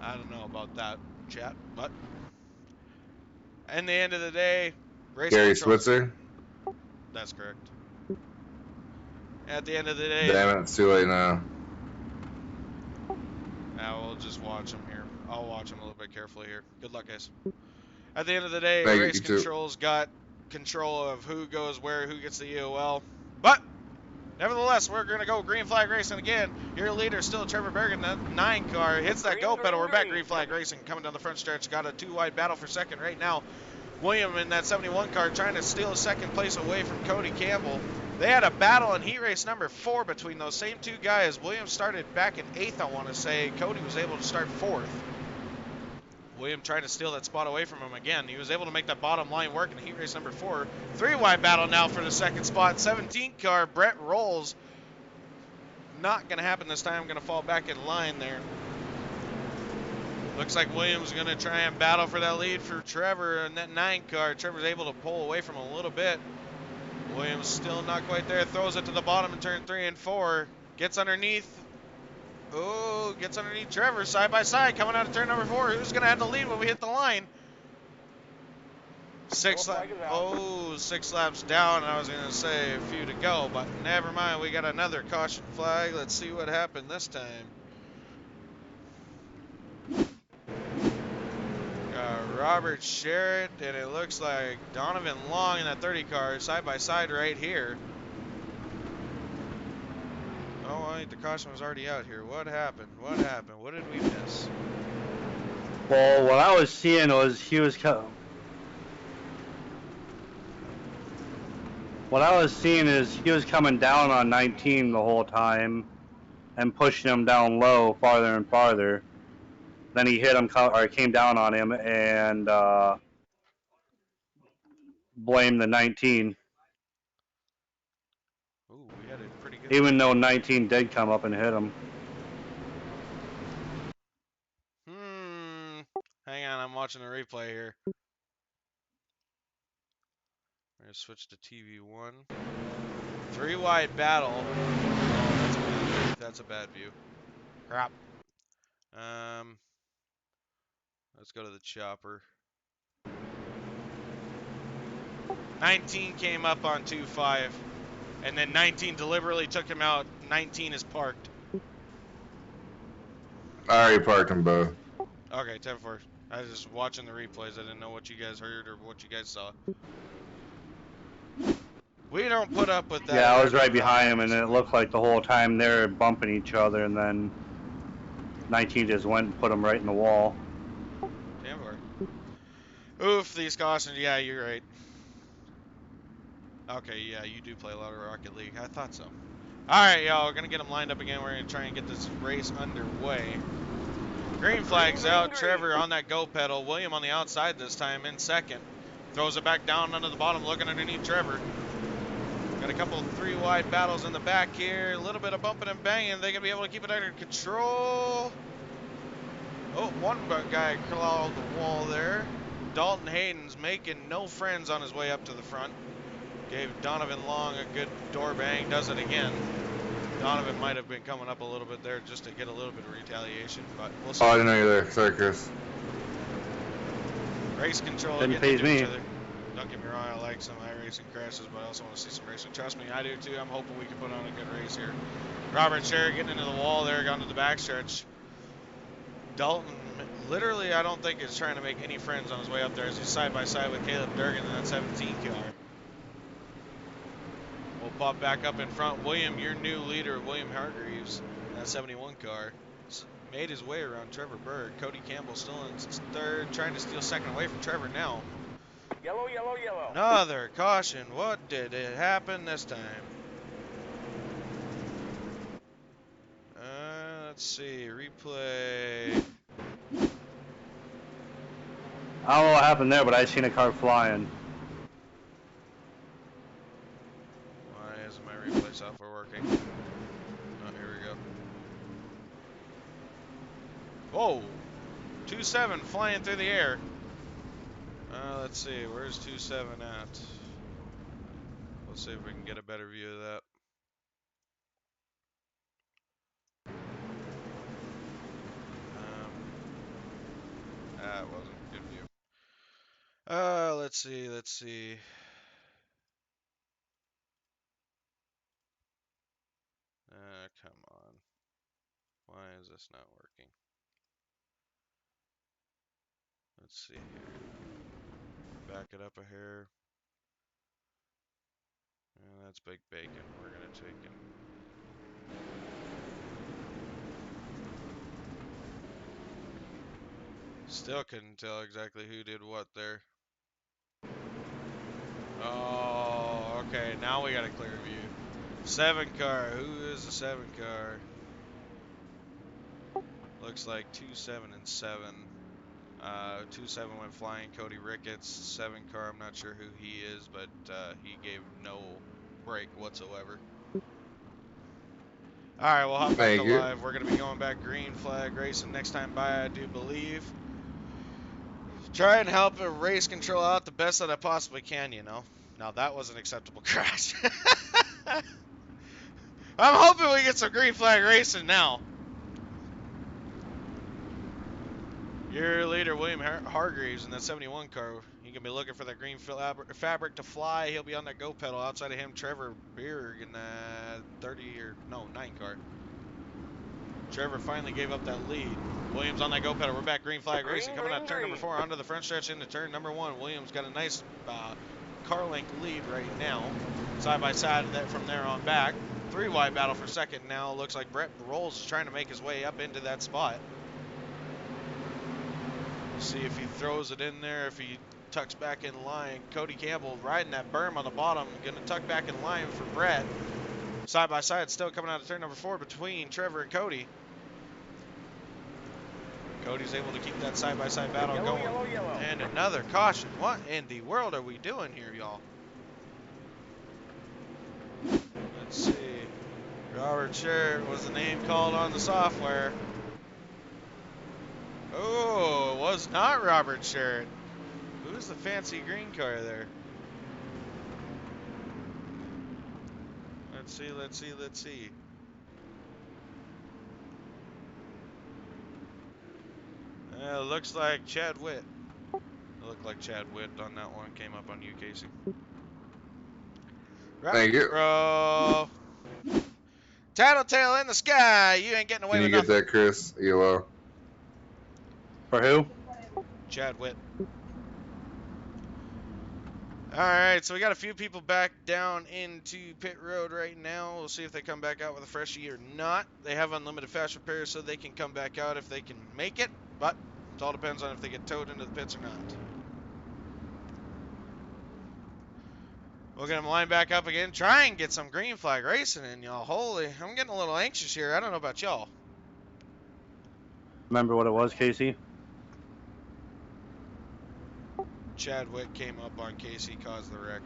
I don't know about that, chat, but in the end of the day, race Gary control. Switzer. That's correct. At the end of the day, Damn it, it's too late now. we'll just watch him here. I'll watch him a little bit carefully here. Good luck, guys. At the end of the day, Thank you, race you too. control's got control of who goes where, who gets the EOL. But nevertheless, we're going to go green flag racing again. Your leader still Trevor Bergen, that 9 car. Hits that go pedal. We're back green flag racing. Coming down the front stretch. Got a 2-wide battle for second right now. William in that 71 car trying to steal a second place away from Cody Campbell. They had a battle in heat race number 4 between those same 2 guys. William started back in 8th, I want to say. Cody was able to start 4th. William trying to steal that spot away from him again. He was able to make that bottom line work in heat race number 4. 3-wide battle now for the second spot. 17 car, Brett Rolls. Not going to happen this time. Going to fall back in line there. Looks like Williams going to try and battle for that lead for Trevor in that 9 car. Trevor's able to pull away from him a little bit. Williams still not quite there. Throws it to the bottom in turn 3 and 4. Gets underneath. Oh, gets underneath Trevor, side by side, coming out of turn number 4. Who's going to have the lead when we hit the line? 6 laps down. I was going to say a few to go, but never mind. We got another caution flag. Let's see what happened this time. Robert Sherritt, and it looks like Donovan Long in that 30 car, side by side right here. Oh, wait, the caution was already out here. What happened? What happened? What did we miss? Well, what I was seeing was what I was seeing is he was coming down on 19 the whole time and pushing him down low farther and farther. Then he hit him, or came down on him, and blamed the 19. Ooh, we had a pretty good. Even though 19 did come up and hit him. Hang on, I'm watching the replay here. We're gonna switch to TV1. 3-wide battle. Oh, that's a bad view. Crap. Let's go to the chopper. 19 came up on 2-5, and then 19 deliberately took him out. 19 is parked. I already parked them both. Okay, 10-4. I was just watching the replays. I didn't know what you guys heard or what you guys saw. We don't put up with that. Yeah, at I was right Recruitment behind him, and iRacing. it looked like the whole time they were bumping each other, and then 19 just went and put him right in the wall. 10-4. Oof, these cautions. Yeah, you're right. Okay, yeah, you do play a lot of Rocket League. I thought so. Alright, y'all, we're going to get them lined up again. We're going to try and get this race underway. Green flag's out. Trevor on that go pedal. William on the outside this time in second. Throws it back down under the bottom, looking underneath Trevor. Got a couple 3-wide battles in the back here. A little bit of bumping and banging. They're going to be able to keep it under control. Oh, one guy clawed the wall there. Dalton Hayden's making no friends on his way up to the front. Gave Donovan Long a good door bang. Does it again. Donovan might have been coming up a little bit there just to get a little bit of retaliation, but we'll see. Oh, I didn't know you were there. Sorry, Chris. Race control. Didn't faze me. Don't get me wrong, I like some iRacing crashes, but I also want to see some racing. Trust me, I do too. I'm hoping we can put on a good race here. Robert Sherry getting into the wall there, gone to the backstretch. Dalton, literally, I don't think is trying to make any friends on his way up there as he's side by side with Caleb Durgan in that 17 car. We'll pop back up in front. William, your new leader, William Hargreaves, in that 71 car, made his way around Trevor Berg. Cody Campbell still in third, trying to steal second away from Trevor now. Yellow, yellow, yellow. Another caution. What did it happen this time? Let's see. Replay. I don't know what happened there, but I seen a car flying. Why isn't my replay software working? Oh, here we go. Whoa! 2.7 flying through the air. Let's see. Where's 2.7 at? Let's see if we can get a better view of that. That wasn't a good view. Let's see. Let's see. Come on. Why is this not working? Let's see here. Back it up a hair. That's Big Bacon. We're going to take him. Still couldn't tell exactly who did what there. Oh, okay. Now we got a clear view. 7 car. Who is the 7 car? Looks like 2.7 and 7. 2.7 went flying. Cody Ricketts. 7 car. I'm not sure who he is, but he gave no break whatsoever. Alright, we'll hop back to live. We're going to be going back green flag racing next time by, I do believe. Try and help a race control out the best that I possibly can, you know. Now, that was an acceptable crash. I'm hoping we get some green flag racing now. Your leader, William Hargreaves, in that 71 car. You can be looking for that green fabric to fly. He'll be on that go pedal. Outside of him, Trevor Berg in that 9 car. Trevor finally gave up that lead. Williams on that go pedal. We're back green flag racing. Coming out turn number 4 onto the front stretch into turn number 1. Williams got a nice car length lead right now. Side by side from there on back. 3-wide battle for second now. Looks like Brett Rolls is trying to make his way up into that spot. See if he throws it in there, if he tucks back in line. Cody Campbell riding that berm on the bottom, going to tuck back in line for Brett. Side by side, still coming out of turn number 4 between Trevor and Cody. Cody's able to keep that side by side battle going. Yellow. And another caution. What in the world are we doing here, y'all? Let's see. Robert Sherritt was the name called on the software. Oh, it was not Robert Sherritt. Who's the fancy green car there? Let's see. Looks like Chad Witt. It looked like Chad Witt on that one. Came up on you, Casey. Thank you. Tattletale in the sky. You ain't getting away Can with you get nothing. that, Chris? ELO. For who? Chad Witt. Alright, so we got a few people back down into pit road right now. We'll see if they come back out with a freshie or not. They have unlimited fast repairs, so they can come back out if they can make it. But it all depends on if they get towed into the pits or not. We'll get them lined back up again. Try and get some green flag racing in, y'all. Holy, I'm getting a little anxious here. I don't know about y'all. Remember what it was, Casey? Chad Witt came up on Casey, caused the wreck.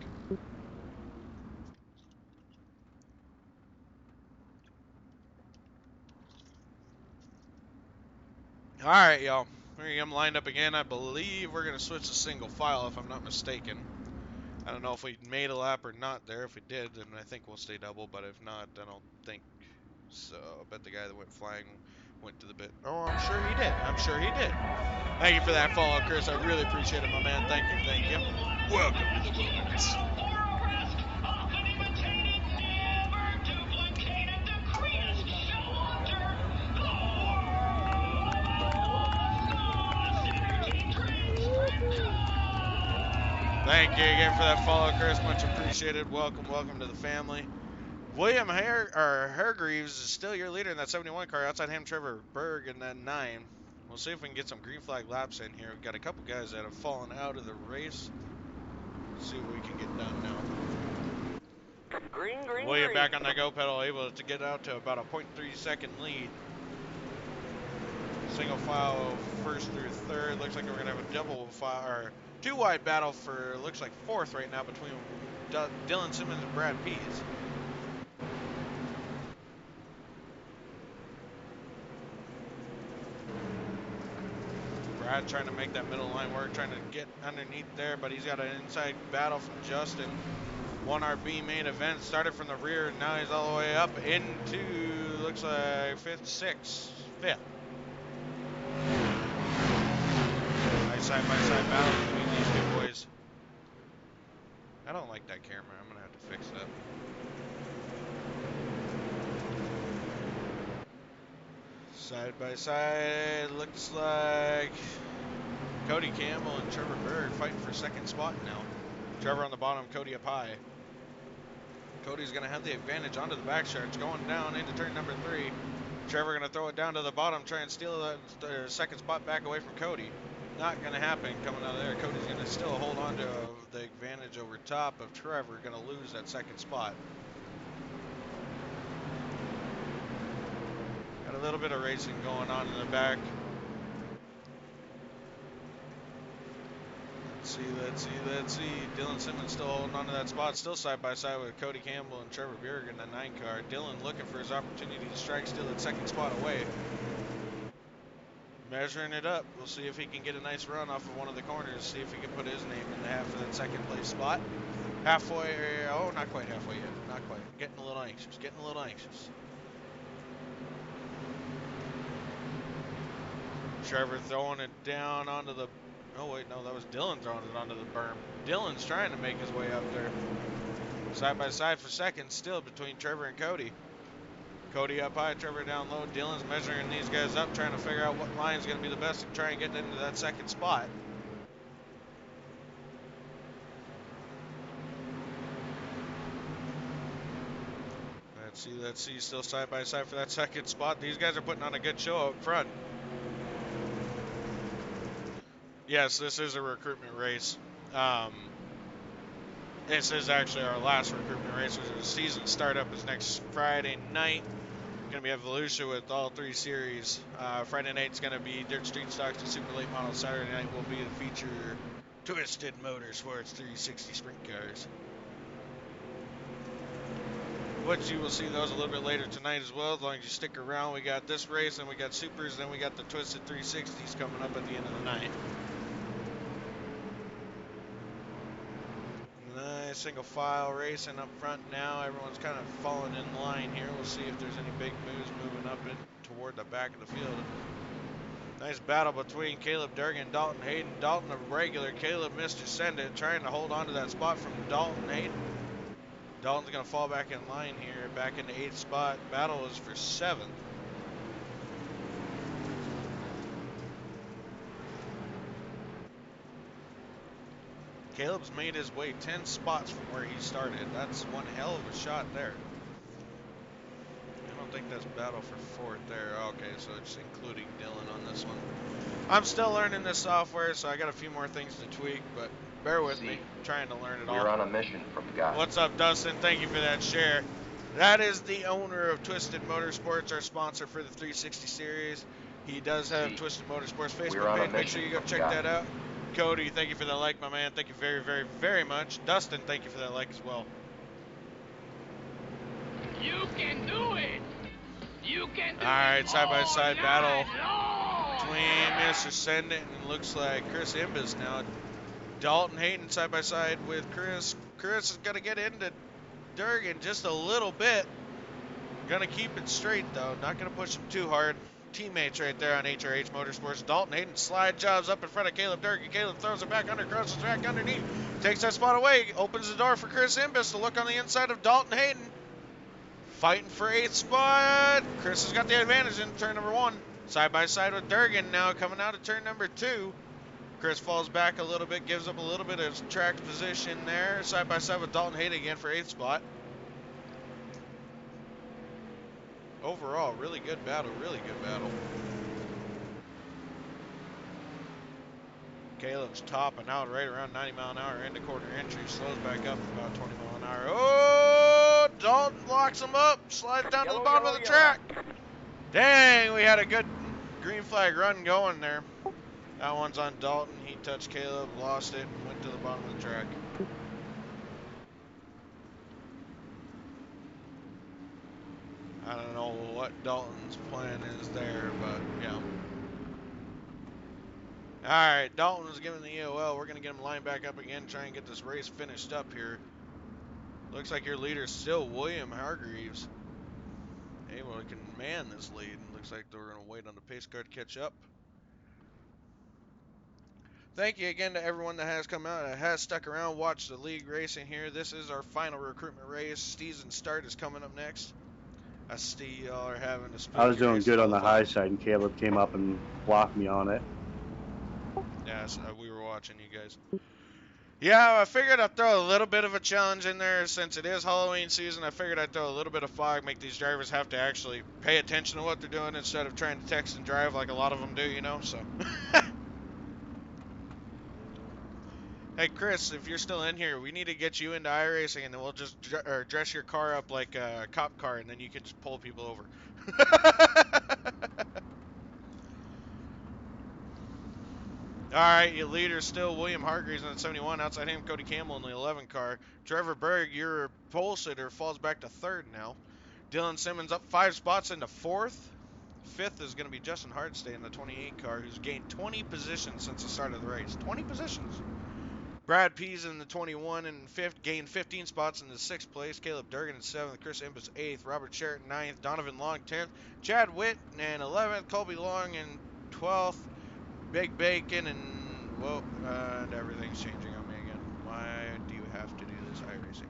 All right, y'all. We're gonna get them lined up again. I believe we're gonna switch to single file, if I'm not mistaken. I don't know if we made a lap or not there. If we did, then I think we'll stay double. But if not, I don't think so. I bet the guy that went flying went to the bit. Oh, I'm sure he did. I'm sure he did. Thank you for that follow, Chris. I really appreciate it, my man. Thank you. Thank you. Welcome to the wilderness. Thank you again for that follow, Chris. Much appreciated. Welcome, welcome to the family. William Hargreaves is still your leader in that 71 car. Outside him, Trevor Berg in that 9. We'll see if we can get some green flag laps in here. We've got a couple guys that have fallen out of the race. Let's see what we can get done now. Green. William back on the go pedal, able to get out to about a 0.3 second lead. Single file first through third. Looks like we're going to have a double file, or two wide battle for, looks like fourth right now between Dylan Simmons and Brad Pease. Brad trying to make that middle line work, trying to get underneath there, but he's got an inside battle from Justin. 1RB main event, started from the rear, and now he's all the way up into, looks like fifth. Nice side-by-side battle between these two boys. I don't like that camera. I'm going to have to fix that. Side by side, looks like Cody Campbell and Trevor Berg fighting for second spot now. Trevor on the bottom, Cody up high. Cody's going to have the advantage onto the backstretch, going down into turn number 3. Trevor going to throw it down to the bottom, try and steal the second spot back away from Cody. Not going to happen coming out of there. Cody's going to still hold on to the advantage over top of Trevor, going to lose that second spot. Got a little bit of racing going on in the back. Let's see. Dylan Simmons still holding on to that spot. Still side by side with Cody Campbell and Trevor Berg in the 9 car. Dylan looking for his opportunity to strike, steal that second spot away. Measuring it up. We'll see if he can get a nice run off of one of the corners. See if he can put his name in the half for that second place spot. Halfway, oh, not quite halfway yet. Not quite. Getting a little anxious. Trevor throwing it down onto the, oh wait, no, that was Dylan throwing it onto the berm. Dylan's trying to make his way up there. Side by side for second, still between Trevor and Cody. Cody up high, Trevor down low. Dylan's measuring these guys up, trying to figure out what line is going to be the best to try and get into that second spot. Let's see, still side by side for that second spot. These guys are putting on a good show up front. Yes, this is a recruitment race. This is actually our last recruitment race. The season startup is next Friday night. Going to be at Volusia with all 3 series. Friday night's going to be Dirt Street Stocks and Super Late Model. Saturday night will be the feature Twisted Motorsports 360 sprint cars. Which you will see those a little bit later tonight as well, as long as you stick around. We got this race, and we got Supers, then we got the Twisted 360s coming up at the end of the night. Nice single file racing up front now. Everyone's kind of falling in line here. We'll see if there's any big moves moving up in toward the back of the field. Nice battle between Caleb Durgan and Dalton Hayden. Dalton a regular. Caleb missed to send it, trying to hold on to that spot from Dalton Hayden. Dalton's going to fall back in line here, back into 8th spot. Battle is for 7th. Caleb's made his way 10 spots from where he started. That's one hell of a shot there. I don't think that's battle for fourth there. Okay, so it's including Dylan on this one. I'm still learning this software, so I got a few more things to tweak, but bear with me. I'm trying to learn it all. We're on a mission from God. What's up, Dustin? Thank you for that share. That is the owner of Twisted Motorsports, our sponsor for the 360 series. He does have Twisted Motorsports Facebook page. Make sure you go check that out. Cody, thank you for that like, my man. Thank you very, very, very much. Dustin, thank you for that like as well. You can do it. You can do it. All right, side-by-side battle long. between Mr. Sendit and looks like Chris Imbus now. Dalton Hayden side-by-side with Chris. Chris is going to get into Durgan just a little bit. Going to keep it straight, though. Not going to push him too hard. Teammates right there on HRH Motorsports. Dalton Hayden slide jobs up in front of Caleb Durgan. Caleb throws it back under, crosses back underneath. Takes that spot away. Opens the door for Chris Imbus to look on the inside of Dalton Hayden. Fighting for 8th spot. Chris has got the advantage in turn number 1. Side by side with Durgan now coming out of turn number 2. Chris falls back a little bit, gives up a little bit of track position there. Side by side with Dalton Hayden again for 8th spot. Overall, really good battle, really good battle. Caleb's topping out right around 90 mile an hour into quarter entry. Slows back up about 20 mile an hour. Oh, Dalton locks him up. Slides down to the bottom of the track. Dang, we had a good green flag run going there. That one's on Dalton. He touched Caleb, lost it, and went to the bottom of the track. I don't know what Dalton's plan is there, but yeah. Alright, Dalton was given the EOL. We're going to get him lined back up again, try and get this race finished up here. Looks like your leader's still William Hargreaves. Able to command this lead. Looks like they're going to wait on the pace car to catch up. Thank you again to everyone that has come out, that has stuck around, watched the league racing here. This is our final recruitment race. Season start is coming up next. I see y'all are having a spooky I was doing race good on the high qualifying. side, and Caleb came up and blocked me on it. Yeah, so we were watching you guys. Yeah, I figured I'd throw a little bit of a challenge in there since it is Halloween season. I figured I'd throw a little bit of fog, make these drivers have to actually pay attention to what they're doing instead of trying to text and drive like a lot of them do, you know, so. Hey, Chris, if you're still in here, we need to get you into iRacing, and then we'll just dress your car up like a cop car, and then you can just pull people over. All right, your leader's still William Hargreaves in the 71. Outside him, Cody Campbell in the 11 car. Trevor Berg, your pole sitter, falls back to 3rd now. Dylan Simmons up 5 spots into 4th. 5th is going to be Justin Hardstay in the 28 car, who's gained 20 positions since the start of the race. 20 positions. Brad Pease in the 21 and gained 15 spots in the 6th place. Caleb Durgan in 7th. Chris Imbus 8th. Robert Sheridan 9th. Donovan Long 10th. Chad Witt in 11th. Colby Long in 12th. Big Bacon and, well, and everything's changing on me again. Why do you have to do this iRacing?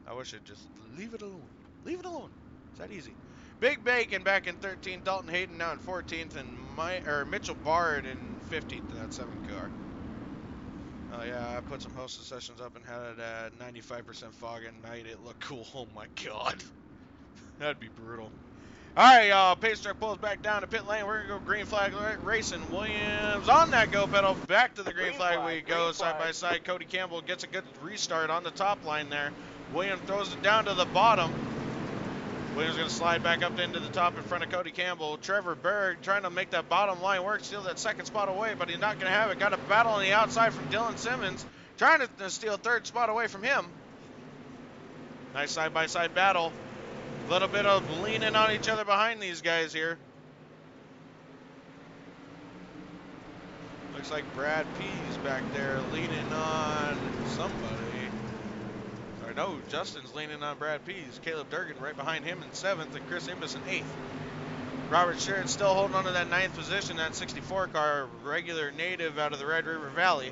I wish I'd just leave it alone. Leave it alone. It's that easy. Big Bacon back in 13th. Dalton Hayden now in 14th. And Mitchell Bard in 15th in that 7 car. Oh, yeah, I put some hosted sessions up and had it at 95% fog at night. It looked cool. Oh, my God. That'd be brutal. All right, y'all. Pace truck pulls back down to pit lane. We're going to go green flag racing. Williams on that go pedal. Back to the green flag we go. Side by side. Cody Campbell gets a good restart on the top line there. Williams throws it down to the bottom. Williams going to slide back up into the top in front of Cody Campbell. Trevor Berg trying to make that bottom line work. Steal that 2nd spot away, but he's not going to have it. Got a battle on the outside from Dylan Simmons. Trying to steal 3rd spot away from him. Nice side-by-side battle. A little bit of leaning on each other behind these guys here. Looks like Brad Pease back there leaning on somebody. Or no, Justin's leaning on Brad Pease. Caleb Durgan right behind him in 7th, and Chris Imbus in 8th. Robert Sheridan still holding on to that 9th position, that 64 car, regular native out of the Red River Valley.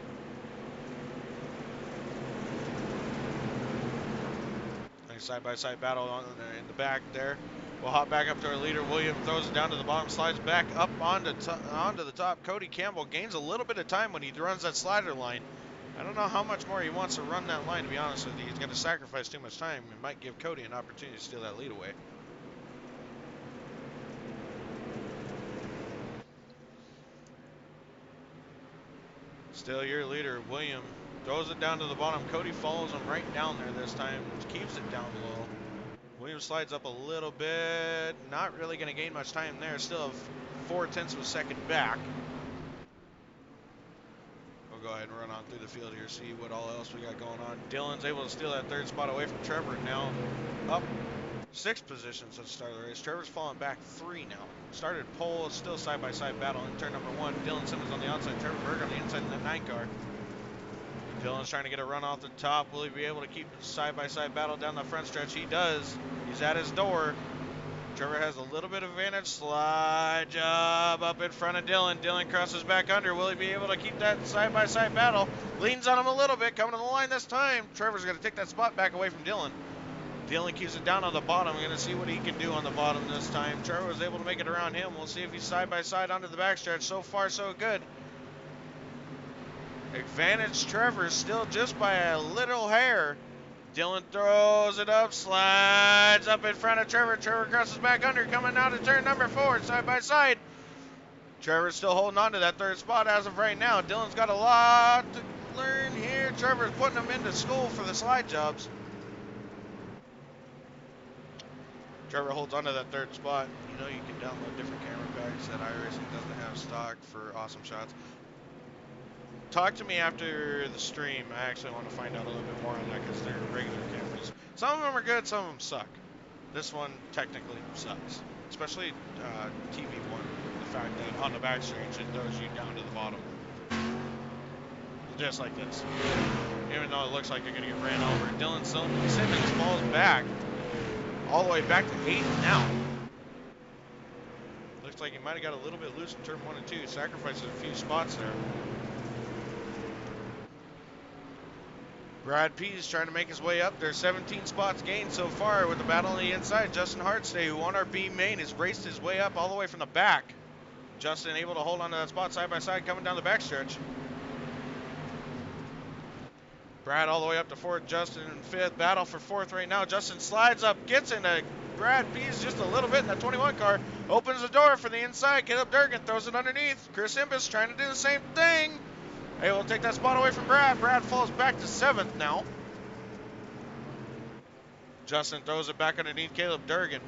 Nice side-by-side battle in the back there. We'll hop back up to our leader. William throws it down to the bottom, slides back up onto the top. Cody Campbell gains a little bit of time when he runs that slider line. I don't know how much more he wants to run that line, to be honest with you. He's going to sacrifice too much time and might give Cody an opportunity to steal that lead away. Still your leader, William, throws it down to the bottom. Cody follows him right down there this time, keeps it down low. William slides up a little bit, not really going to gain much time there. Still 0.4 of a second back. We'll go ahead and run on through the field here, see what all else we got going on. Dylan's able to steal that third spot away from Trevor, now up 6 positions at the start of the race. Trevor's falling back 3 now. Started pole, still side-by-side battle in turn number 1. Dylan Simmons on the outside, Trevor Berg on the inside in that 9 car. Dylan's trying to get a run off the top. Will he be able to keep the side-by-side battle down the front stretch? He does. He's at his door. Trevor has a little bit of advantage. Slide job up in front of Dylan. Dylan crosses back under. Will he be able to keep that side-by-side battle? Leans on him a little bit. Coming to the line this time. Trevor's going to take that spot back away from Dylan. Dylan keeps it down on the bottom. We're going to see what he can do on the bottom this time. Trevor was able to make it around him. We'll see if he's side-by-side onto the backstretch. So far, so good. Advantage Trevor still just by a little hair. Dylan throws it up, slides up in front of Trevor. Trevor crosses back under, coming out of turn number 4, side by side. Trevor's still holding on to that third spot as of right now. Dylan's got a lot to learn here. Trevor's putting him into school for the slide jobs. Trevor holds on to that third spot. You know you can download different camera packs that iRacing doesn't have stock for awesome shots. Talk to me after the stream. I actually want to find out a little bit more on that because they're regular cameras. Some of them are good, some of them suck. This one technically sucks, especially TV1. The fact that on the backstretch it throws you down to the bottom, just like this. Even though it looks like you're gonna get ran over. Dylan Simmons falls back all the way back to 8th now. Looks like he might have got a little bit loose in turn 1 and 2. Sacrifices a few spots there. Brad Pease trying to make his way up there. 17 spots gained so far with the battle on the inside. Justin Hartstay, who won our B main, has raced his way up all the way from the back. Justin able to hold on to that spot side by side coming down the backstretch. Brad all the way up to 4th. Justin in 5th. Battle for 4th right now. Justin slides up, gets into Brad Pease just a little bit in that 21 car. Opens the door for the inside. Caleb Durgan throws it underneath. Chris Imbus trying to do the same thing. Able to take that spot away from Brad. Brad falls back to 7th now. Justin throws it back underneath Caleb Durgan.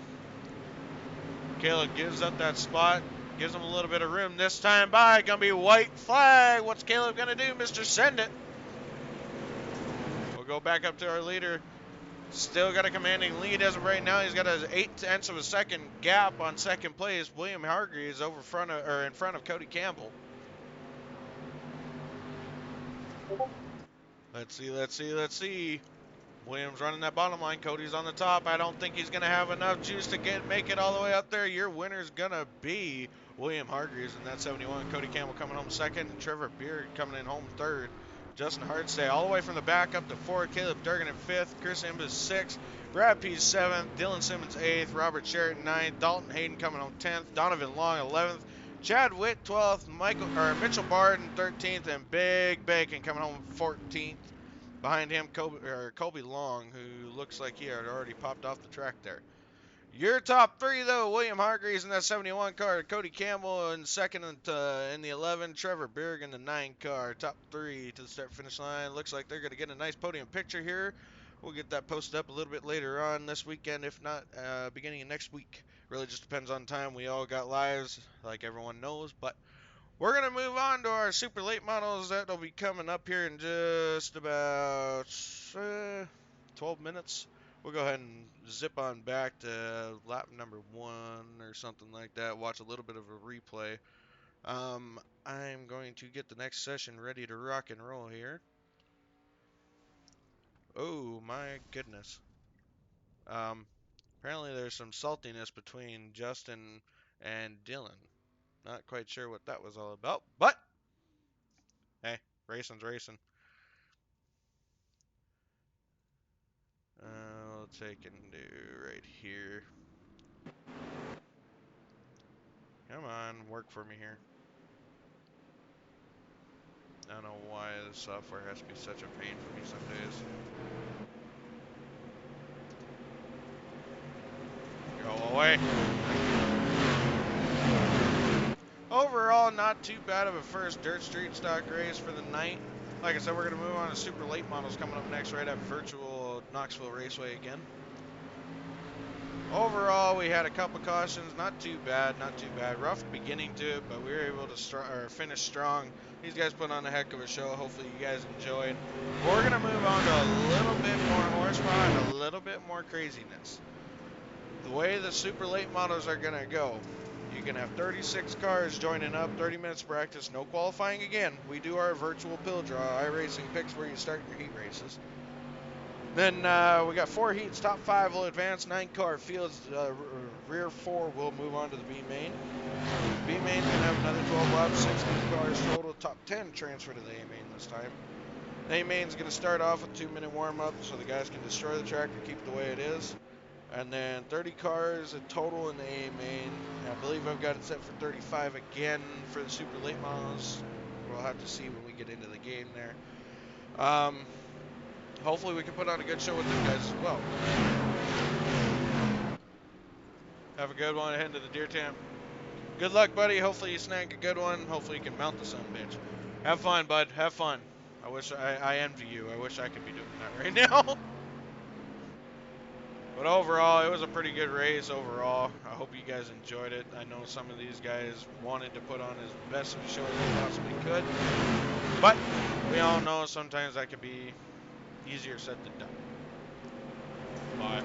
Caleb gives up that spot. Gives him a little bit of room this time by. Gonna be white flag. What's Caleb gonna do, Mr. Send It? We'll go back up to our leader. Still got a commanding lead as of right now. He's got an 0.8 of a second gap on second place. William Hargreaves over in front of Cody Campbell. Let's see. Williams running that bottom line. Cody's on the top. I don't think he's going to have enough juice to make it all the way up there. Your winner's going to be William Hargreaves in that 71. Cody Campbell coming home 2nd. And Trevor Beard coming in home 3rd. Justin Hartstay all the way from the back up to 4th. Caleb Durgan in 5th. Chris Imbus 6th. Brad Pease 7th. Dylan Simmons 8th. Robert Sheridan 9th. Dalton Hayden coming home 10th. Donovan Long 11th. Chad Witt 12th, Mitchell Barden 13th, and Big Bacon coming home 14th. Behind him, Colby Long, who looks like he had already popped off the track there. Your top 3, though, William Hargreaves in that 71 car, Cody Campbell in 2nd in the 11, Trevor Berg in the 9 car. Top 3 to the start-finish line. Looks like they're going to get a nice podium picture here. We'll get that posted up a little bit later on this weekend, if not beginning of next week. Really just depends on time. We all got lives, like everyone knows, but we're going to move on to our super late models. That'll be coming up here in just about 12 minutes. We'll go ahead and zip on back to lap number 1 or something like that. Watch a little bit of a replay. I'm going to get the next session ready to rock and roll here. Oh my goodness. Apparently there's some saltiness between Justin and Dylan. Not quite sure what that was all about, but hey, racing's racing. We'll take and do right here. Come on, work for me here. I don't know why the software has to be such a pain for me some days. Go away. Overall, not too bad of a first dirt street stock race for the night. Like I said, we're going to move on to super late models coming up next right at virtual Knoxville Raceway again. Overall, we had a couple cautions, not too bad, not too bad. Rough beginning to it, but we were able to finish strong. These guys put on a heck of a show. Hopefully you guys enjoyed. We're going to move on to a little bit more horsepower and a little bit more craziness. The way the super late models are going to go, you can have 36 cars joining up, 30 minutes of practice, no qualifying again. We do our virtual pill draw, iRacing picks where you start your heat races. Then we got 4 heats, top 5 will advance, 9 car fields, rear 4 will move on to the B main. B main's going to have another 12 laps, 16 cars total, top 10 transfer to the A main this time. A main's going to start off with 2-minute warm up so the guys can destroy the track or keep it the way it is. And then 30 cars in total in the A main. I believe I've got it set for 35 again for the super late models. We'll have to see when we get into the game there. Hopefully we can put on a good show with them guys as well. Have a good one heading to the deer camp. Good luck, buddy. Hopefully you snag a good one. Hopefully you can mount the son bitch. Have fun, bud. Have fun. I envy you. I wish I could be doing that right now. But overall, it was a pretty good race overall. I hope you guys enjoyed it. I know some of these guys wanted to put on as best of a show as they possibly could. But we all know sometimes that can be easier said than done. But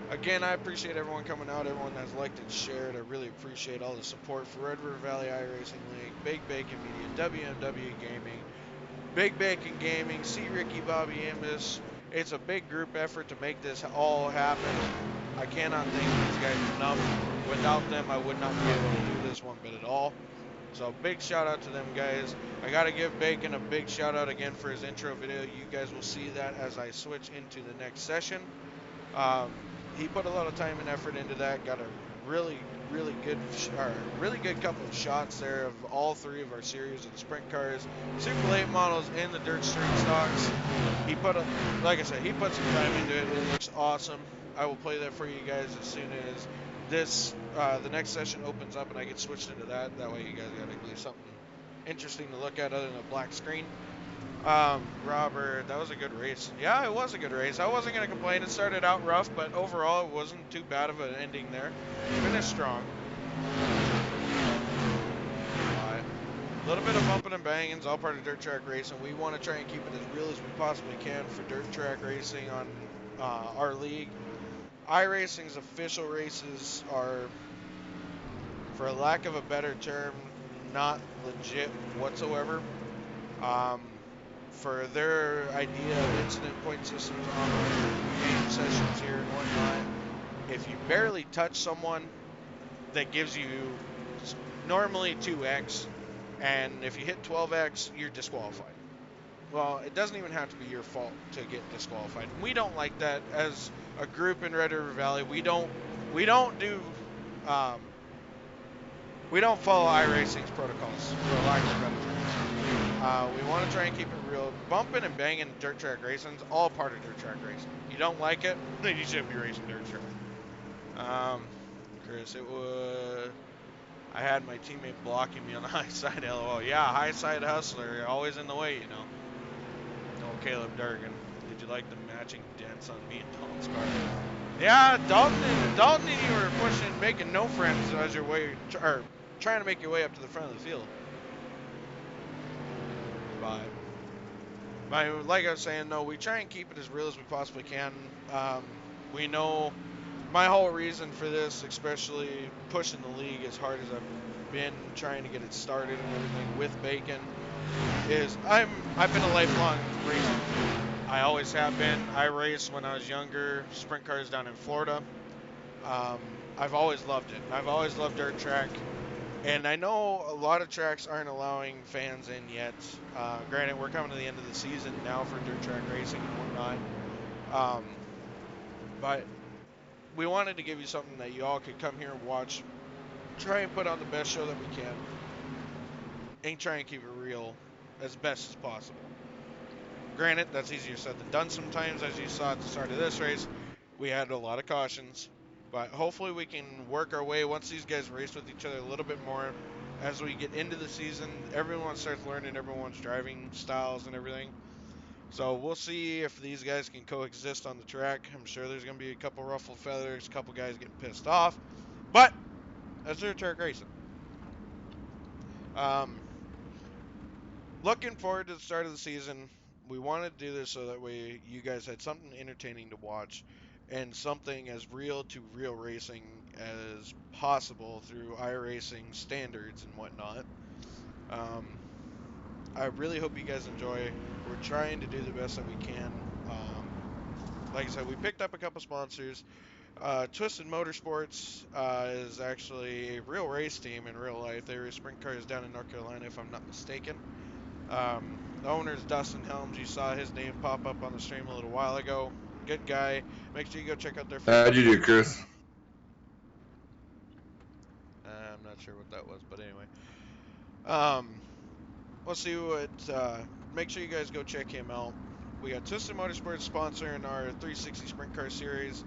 again, I appreciate everyone coming out, everyone that's liked and shared. I really appreciate all the support for Red River Valley iRacing League, Big Bacon Media, WMW Gaming, Big Bacon Gaming, C. Ricky Bobby Imbus. It's a big group effort to make this all happen. I cannot thank these guys enough. Without them, I would not be able to do this one bit at all. So big shout out to them guys. I got to give Bacon a big shout out again for his intro video. You guys will see that as I switch into the next session. He put a lot of time and effort into that. Got a really good couple of shots there of all 3 of our series of the sprint cars, super late models, and the dirt street stocks. He put like I said, he put some time into it. It looks awesome. I will play that for you guys as soon as this the next session opens up and I get switched into that. That way you guys got at least something interesting to look at other than a black screen. Robert, that was a good race. Yeah, it was a good race. I wasn't going to complain. It started out rough, but overall it wasn't too bad of an ending there. Finished strong. A little bit of bumping and banging is all part of dirt track racing. We want to try and keep it as real as we possibly can for dirt track racing on our league. iRacing's official races are, for a lack of a better term, not legit whatsoever. For their idea of incident point systems on game sessions here and whatnot, if you barely touch someone, that gives you normally 2x, and if you hit 12x, you're disqualified. Well, it doesn't even have to be your fault to get disqualified. We don't like that as a group in Red River Valley. We don't follow iRacing's protocols, for lack of a better term. We want to try and keep it real. Bumping and banging dirt track racing is all part of dirt track racing. You don't like it, then you shouldn't be racing dirt track. Chris, it was... I had my teammate blocking me on the high side, LOL. Yeah, high side hustler, always in the way, you know. Oh, Caleb Durgan. Did you like the matching dents on me and Dalton's car? Yeah, Dalton and you were pushing, making no friends as your way, or trying to make your way up to the front of the field. But like I was saying, no, we try and keep it as real as we possibly can. We know my whole reason for this, especially pushing the league as hard as I've been trying to get it started and everything with Bacon, is I've been a lifelong racer. I always have been. I raced when I was younger, sprint cars down in Florida. I've always loved it. I've always loved dirt track. And I know a lot of tracks aren't allowing fans in yet. Granted, we're coming to the end of the season now for dirt track racing and whatnot. But we wanted to give you something that you all could come here and watch try and put on the best show that we can, and try and keep it real as best as possible. Granted, that's easier said than done sometimes, as you saw at the start of this race. We had a lot of cautions, but hopefully we can work our way once these guys race with each other a little bit more. As we get into the season, everyone starts learning everyone's driving styles and everything. So we'll see if these guys can coexist on the track. I'm sure there's going to be a couple ruffled feathers, a couple guys getting pissed off, but that's their track racing. Looking forward to the start of the season. We wanted to do this so that way you guys had something entertaining to watch and something as real to real racing as possible through iRacing standards and whatnot. I really hope you guys enjoy. We're trying to do the best that we can. Like I said, we picked up a couple sponsors. Twisted Motorsports is actually a real race team in real life. They race sprint cars down in North Carolina, if I'm not mistaken. The owner's Dustin Helms. You saw his name pop up on the stream a little while ago. Good guy. Make sure you go check out their Facebook How'd you do, page. Chris? I'm not sure what that was, but anyway. We'll see what. Make sure you guys go check him out. We got Twisted Motorsports sponsoring our 360 Sprint Car Series.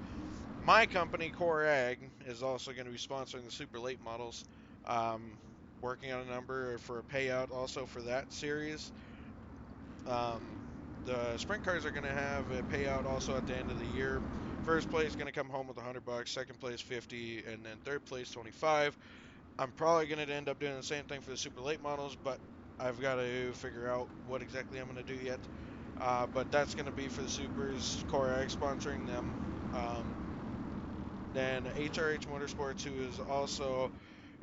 My company, Core Ag, is also going to be sponsoring the super late models. Working on a number for a payout also for that series. The sprint cars are going to have a payout also at the end of the year. First place is going to come home with $100, second place 50, and then third place 25. I'm probably going to end up doing the same thing for the super late models, but I've got to figure out what exactly I'm going to do yet. But that's going to be for the supers, Core Ag sponsoring them. Then HRH Motorsports, who is also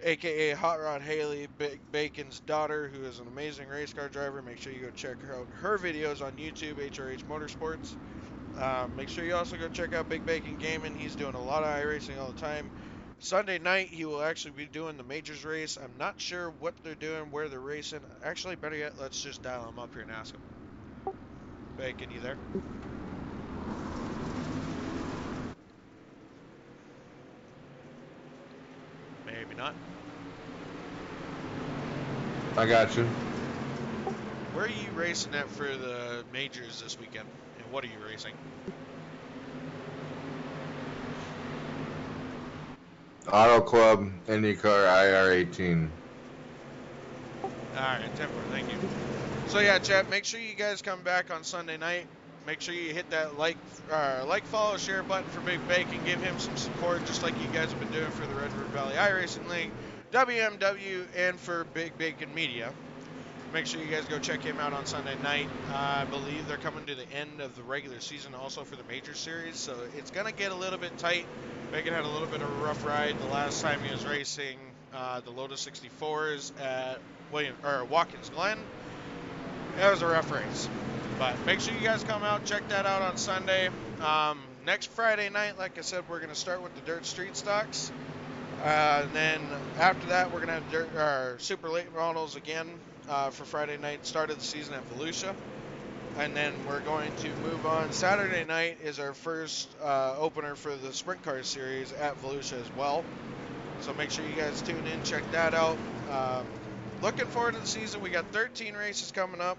aka Hot Rod Haley, Big Bacon's daughter, who is an amazing race car driver. Make sure you go check out her videos on YouTube, HRH Motorsports. Make sure you also go check out Big Bacon Gaming. He's doing a lot of iRacing all the time. Sunday night, he will actually be doing the Majors race. I'm not sure what they're doing, where they're racing. Actually, better yet, let's just dial him up here and ask him. Bacon, you there? Maybe not. I got you. Where are you racing at for the Majors this weekend? And what are you racing? Auto Club, IndyCar, IR18. Alright, 10-4, thank you. So yeah, chat, make sure you guys come back on Sunday night. Make sure you hit that like, follow, share button for Big Bacon. Give him some support, just like you guys have been doing for the Red River Valley iRacing League, WMW, and for Big Bacon Media. Make sure you guys go check him out on Sunday night. I believe they're coming to the end of the regular season also for the Major Series, so it's going to get a little bit tight. Bacon had a little bit of a rough ride the last time he was racing the Lotus 64s at Watkins Glen. It was a rough race. But make sure you guys come out, check that out on Sunday. Next Friday night, like I said, we're going to start with the dirt street stocks. And then after that, we're going to have super late models again for Friday night, start of the season at Volusia. And then we're going to move on. Saturday night is our first opener for the Sprint Car Series at Volusia as well. So make sure you guys tune in, check that out. Looking forward to the season. We got 13 races coming up.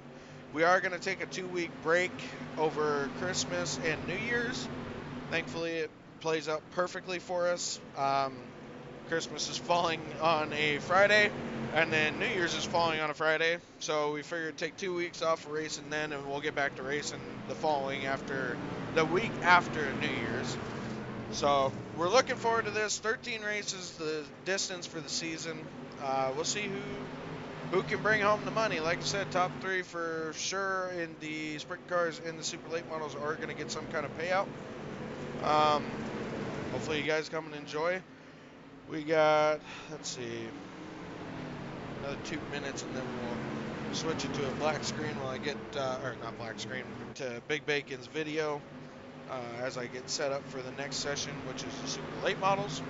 We are going to take a 2-week break over Christmas and New Year's. Thankfully, it plays out perfectly for us. Christmas is falling on a Friday, and then New Year's is falling on a Friday. So we figured take 2 weeks off of racing then, and we'll get back to racing the week after New Year's. So we're looking forward to this. 13 races, the distance for the season. We'll see who can bring home the money. Like I said, top 3 for sure in the sprint cars and the super late models are going to get some kind of payout. Hopefully you guys come and enjoy. We got, let's see, another 2 minutes and then we'll switch it to a black screen while I get, or not black screen, to Big Bacon's video as I get set up for the next session, which is the super late models.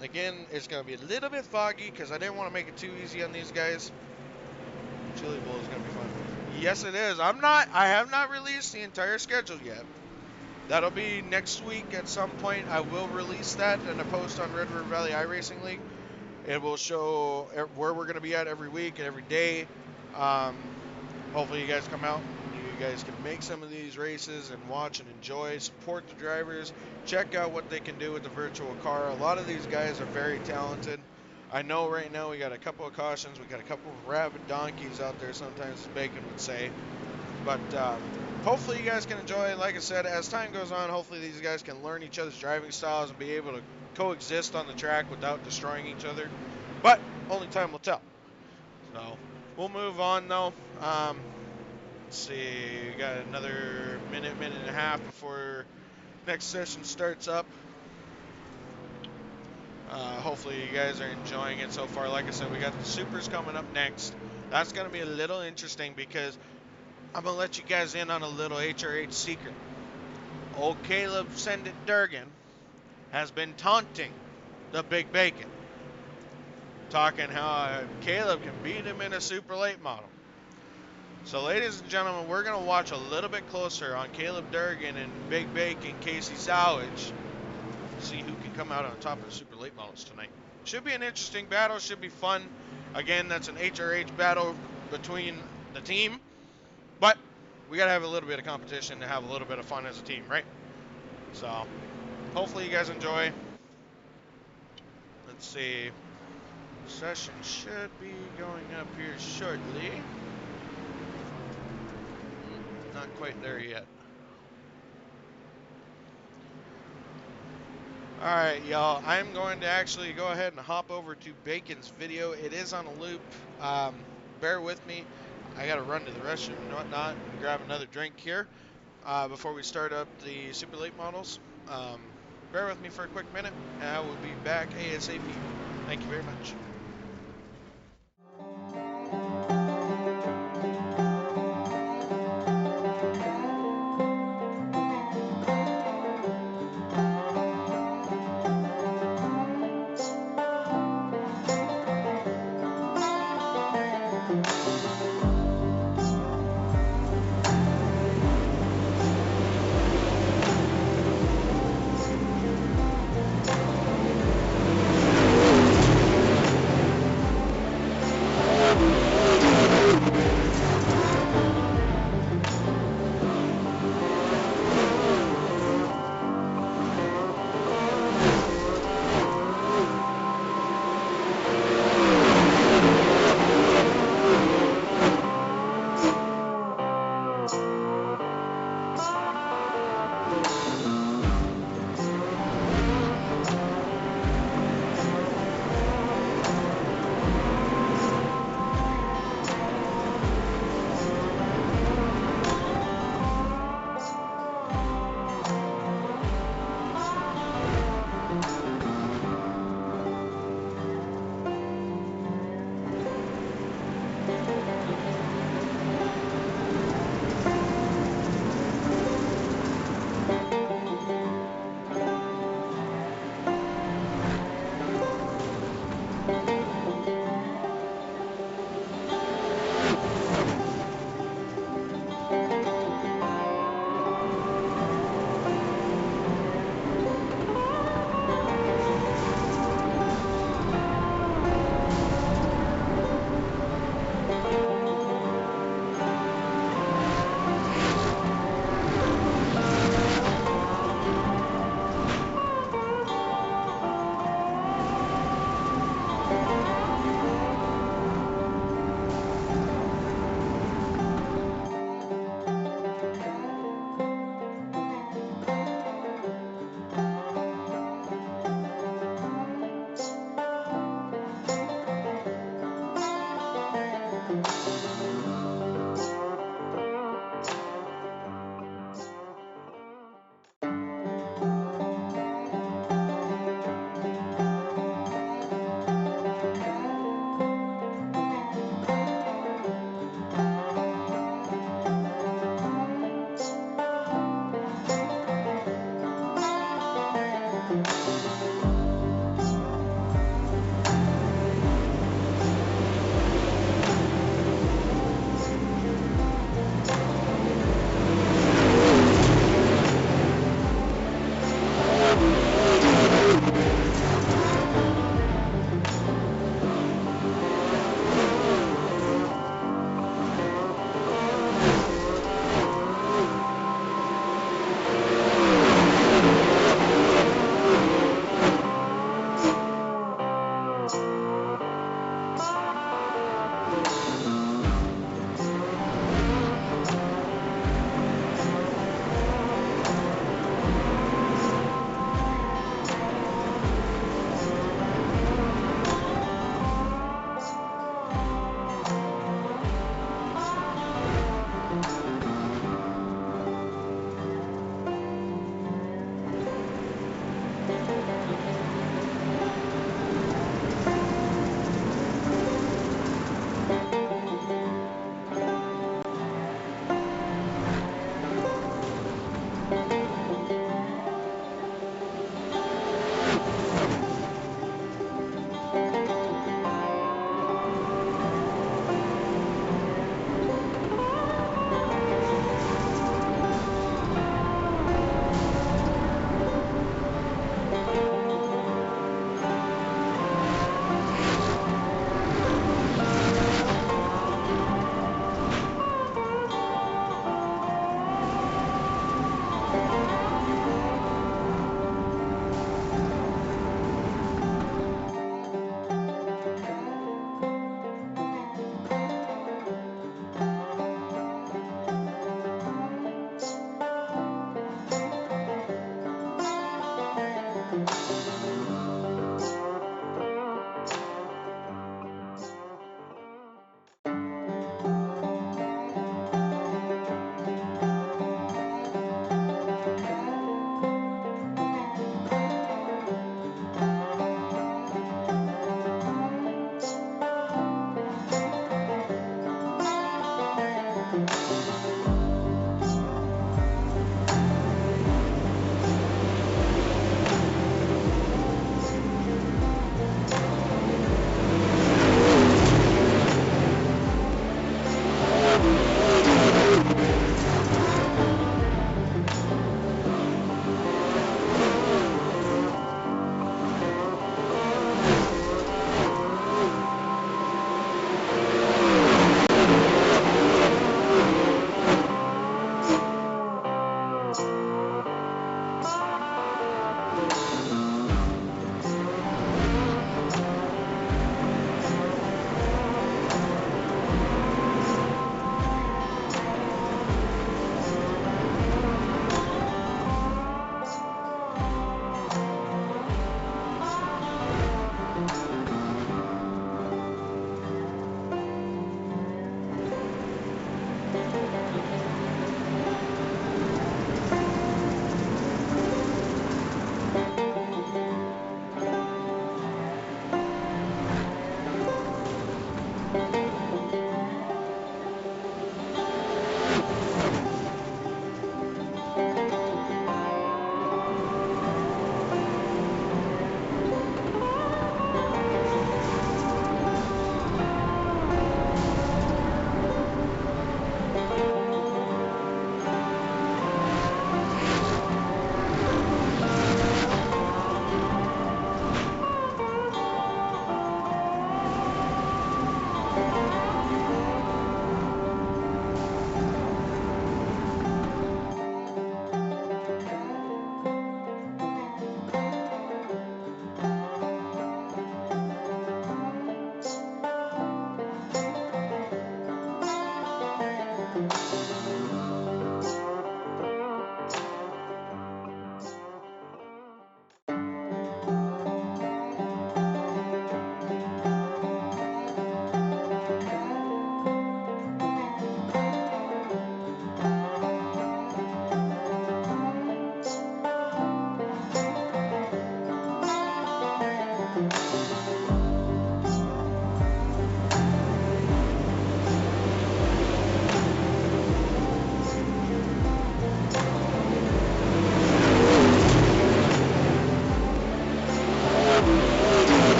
Again, it's going to be a little bit foggy because I didn't want to make it too easy on these guys. Chili Bowl is going to be fun. Yes, it is. I have not released the entire schedule yet. That'll be next week at some point. I will release that in a post on Red River Valley iRacing League. It will show where we're going to be at every week and every day. Hopefully you guys come out. You guys can make some of these races and watch and enjoy. Support the drivers. Check out what they can do with the virtual car. A lot of these guys are very talented. I know right now we got a couple of cautions. We got a couple of rabid donkeys out there, sometimes as Bacon would say. But hopefully you guys can enjoy. Like I said, as time goes on, hopefully these guys can learn each other's driving styles and be able to coexist on the track without destroying each other. But only time will tell. So we'll move on though. Let's see, we got another minute and a half before next session starts up. Hopefully you guys are enjoying it so far. Like I said, we got the supers coming up next. That's going to be a little interesting because I'm going to let you guys in on a little HRH secret. Old Caleb Send It Durgan has been taunting the Big Bacon, talking how Caleb can beat him in a super late model. So ladies and gentlemen, we're going to watch a little bit closer on Caleb Durgan and Big Bacon Casey Sowage. See who can come out on top of the super late models tonight. Should be an interesting battle, should be fun. Again, that's an HRH battle between the team, but we got to have a little bit of competition to have a little bit of fun as a team, right? So hopefully you guys enjoy. Let's see. Session should be going up here shortly. Not quite there yet. Alright, y'all. I'm going to actually go ahead and hop over to Bacon's video. It is on a loop. Bear with me. I got to run to the restroom and whatnot and grab another drink here before we start up the super late models. Bear with me for a quick minute, and I will be back ASAP. Thank you very much.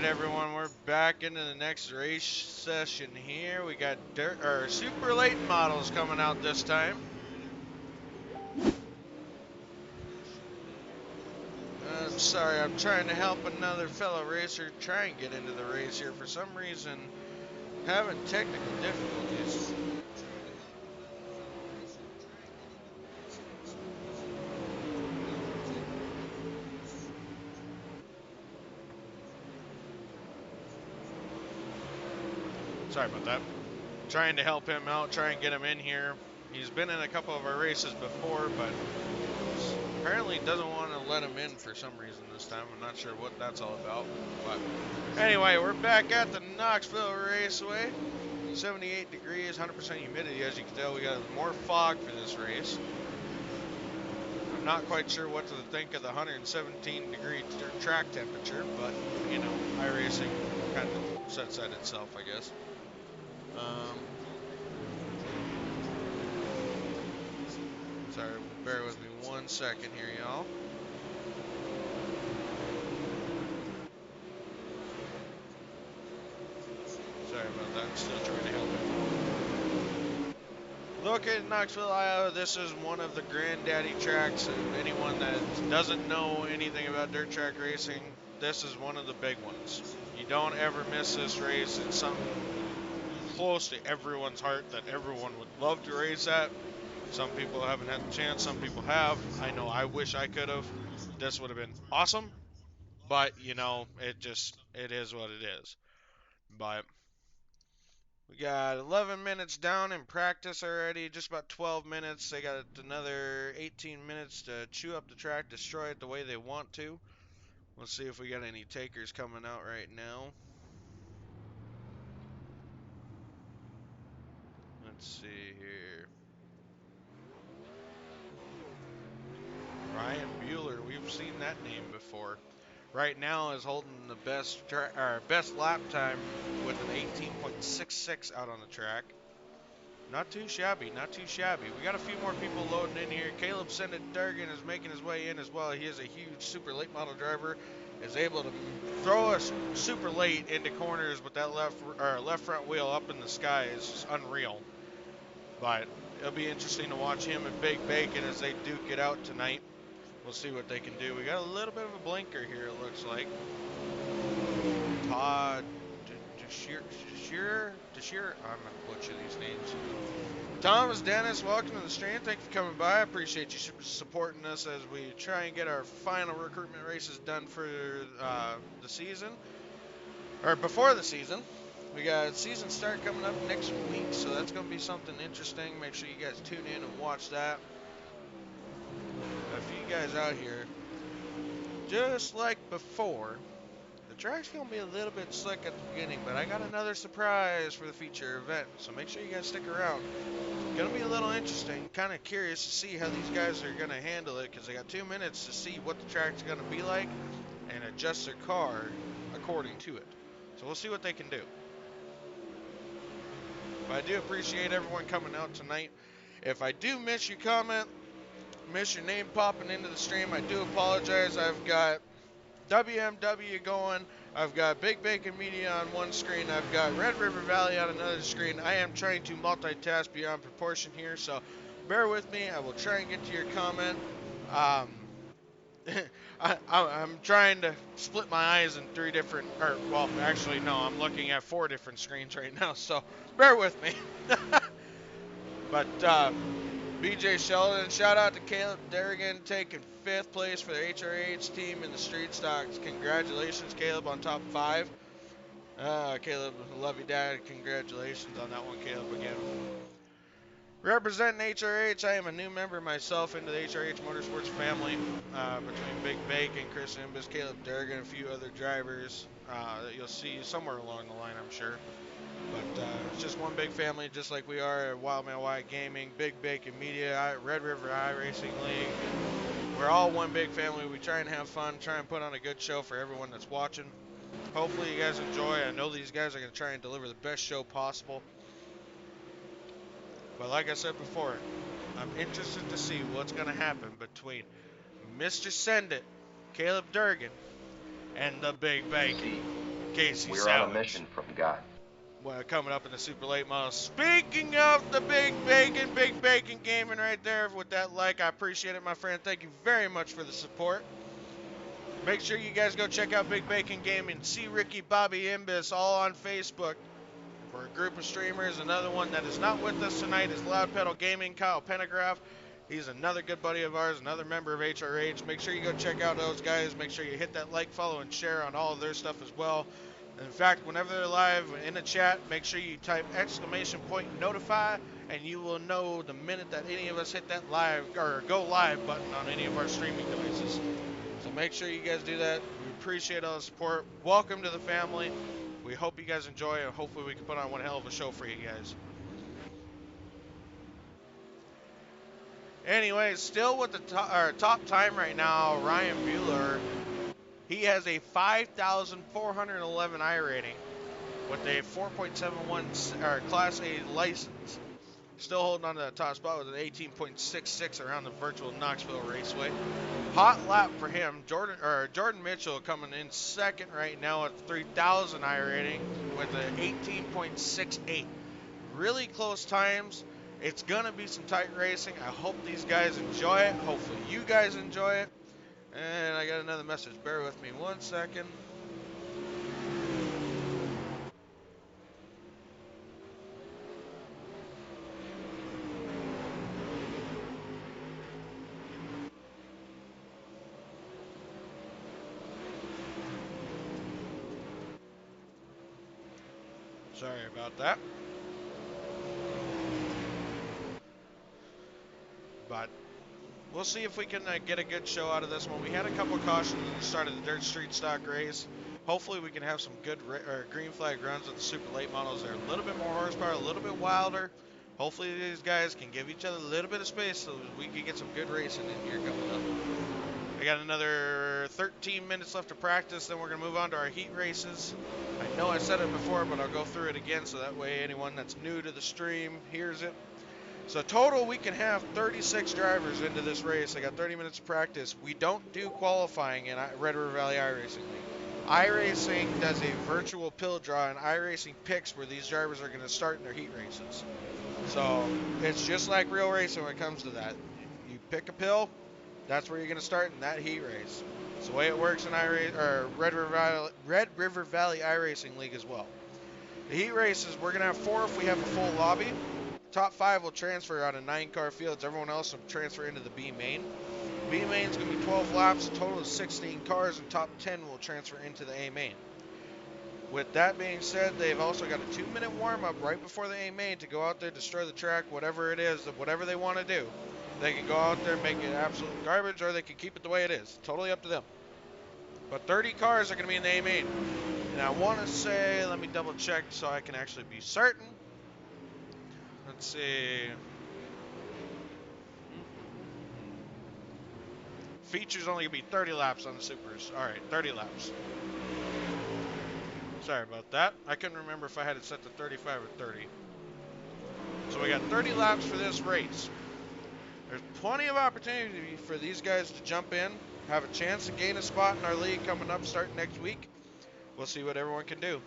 right, everyone, we're back into the next race session here. We got super late models coming out this time. I'm sorry, I'm trying to help another fellow racer try and get into the race here. For some reason, having technical difficulties. Sorry about that. Trying to help him out, try and get him in here. He's been in a couple of our races before, but apparently doesn't want to let him in for some reason this time. I'm not sure what that's all about. But anyway, we're back at the Knoxville Raceway. 78 degrees, 100% humidity. As you can tell, we got more fog for this race. I'm not quite sure what to think of the 117 degree track temperature, but you know, iRacing kind of sets that itself, I guess. Sorry, bear with me 1 second here, y'all. Sorry about that, I'm still trying to help him. Located in Knoxville, Iowa, this is one of the granddaddy tracks. And anyone that doesn't know anything about dirt track racing, this is one of the big ones. You don't ever miss this race. It's something close to everyone's heart that everyone would love to race at. Some people haven't had the chance, some people have. I know I wish I could have. This would have been awesome. But, you know, it is what it is. But we got 11 minutes down in practice already, just about 12 minutes. They got another 18 minutes to chew up the track, destroy it the way they want to. Let's see if we got any takers coming out right now. Let's see here. Ryan Bueller, we've seen that name before. Right now is holding the best lap time with an 18.66 out on the track. Not too shabby, not too shabby. We got a few more people loading in here. Caleb Durgan is making his way in as well. He is a huge super late model driver. Is able to throw us super late into corners with that left front wheel up in the sky is just unreal. But it'll be interesting to watch him and Big Bacon as they duke it out tonight. We'll see what they can do. We got a little bit of a blinker here, it looks like. Todd Deshier, I'm going to butcher these names. Thomas Dennis, welcome to the stream. Thank you for coming by. I appreciate you supporting us as we try and get our final recruitment races done for the season. Or before the season. We got season start coming up next week, so that's going to be something interesting. Make sure you guys tune in and watch that. A few guys out here, just like before, the track's going to be a little bit slick at the beginning, but I got another surprise for the feature event, so make sure you guys stick around. It's going to be a little interesting, kind of curious to see how these guys are going to handle it, because they got 2 minutes to see what the track's going to be like and adjust their car according to it. So we'll see what they can do. But I do appreciate everyone coming out tonight. If I do miss your comment, miss your name popping into the stream, I do apologize. I've got WMW going, I've got Big Bacon Media on one screen, I've got Red River Valley on another screen. I am trying to multitask beyond proportion here, so bear with me. I will try and get to your comment. I'm trying to split my eyes in 3 different, or well, actually no, I'm looking at 4 different screens right now, so bear with me. But BJ Sheldon, shout out to Caleb Durgan taking 5th place for the HRH team in the street stocks. Congratulations, Caleb, on top 5. Caleb, love you, Dad. Congratulations on that one, Caleb, again. Representing HRH, I am a new member myself into the HRH Motorsports family. Between Big Bacon, Chris Imbus, Caleb Durgan, a few other drivers that you'll see somewhere along the line, I'm sure. But it's just one big family, just like we are at Wild Man White Gaming, Big Bacon Media, Red River iRacing League. We're all one big family. We try and have fun, try and put on a good show for everyone that's watching. Hopefully you guys enjoy. I know these guys are going to try and deliver the best show possible. But like I said before, I'm interested to see what's going to happen between Mr. Send It, Caleb Durgan, and the Big Bacon. Casey We're on a Sandwich. mission from God. Well, coming up in the super late model. Speaking of the Big Bacon Gaming right there with that like. I appreciate it, my friend. Thank you very much for the support. Make sure you guys go check out Big Bacon Gaming. See Ricky, Bobby, Imbis all on Facebook. For a group of streamers. Another one that is not with us tonight is Loud Pedal Gaming, Kyle Pennegraph. He's another good buddy of ours, another member of HRH. Make sure you go check out those guys. Make sure you hit that like, follow, and share on all of their stuff as well. In fact, whenever they're live in the chat, make sure you type !notify, and you will know the minute that any of us hit that live or go live button on any of our streaming devices. So make sure you guys do that. We appreciate all the support. Welcome to the family. We hope you guys enjoy, and hopefully we can put on one hell of a show for you guys. Anyways, still with the top time right now, Ryan Bueller. He has a 5,411 iRating with a 4.71 Class A license. Still holding on to that top spot with an 18.66 around the virtual Knoxville Raceway. Hot lap for him. Jordan Mitchell coming in second right now at 3,000 iRating with an 18.68. Really close times. It's gonna be some tight racing. I hope these guys enjoy it. Hopefully you guys enjoy it. And I got another message. Bear with me 1 second. Sorry about that. But we'll see if we can get a good show out of this one. We had a couple cautions at the start of the Dirt Street Stock race. Hopefully we can have some good green flag runs with the super late models. They're a little bit more horsepower, a little bit wilder. Hopefully these guys can give each other a little bit of space so we can get some good racing in here coming up. We got another 13 minutes left to practice, then we're going to move on to our heat races. I know I said it before, but I'll go through it again so that way anyone that's new to the stream hears it. So total, we can have 36 drivers into this race. I got 30 minutes of practice. We don't do qualifying in Red River Valley iRacing League. iRacing does a virtual pill draw, and iRacing picks where these drivers are going to start in their heat races. So it's just like real racing when it comes to that. You pick a pill, that's where you're going to start in that heat race. It's the way it works in Red River Valley iRacing League as well. The heat races, we're going to have 4 if we have a full lobby. Top 5 will transfer out of 9-car fields. Everyone else will transfer into the B main. B main is going to be 12 laps, a total of 16 cars, and top 10 will transfer into the A main. With that being said, they've also got a 2-minute warm-up right before the A main to go out there, destroy the track, whatever it is, whatever they want to do. They can go out there, make it absolute garbage, or they can keep it the way it is. Totally up to them. But 30 cars are going to be in the A main. And I want to say, let me double check so I can actually be certain. Let's see. Feature's only going to be 30 laps on the Supers. All right, 30 laps. Sorry about that. I couldn't remember if I had it set to 35 or 30. So we got 30 laps for this race. There's plenty of opportunity for these guys to jump in, have a chance to gain a spot in our league coming up starting next week. We'll see what everyone can do.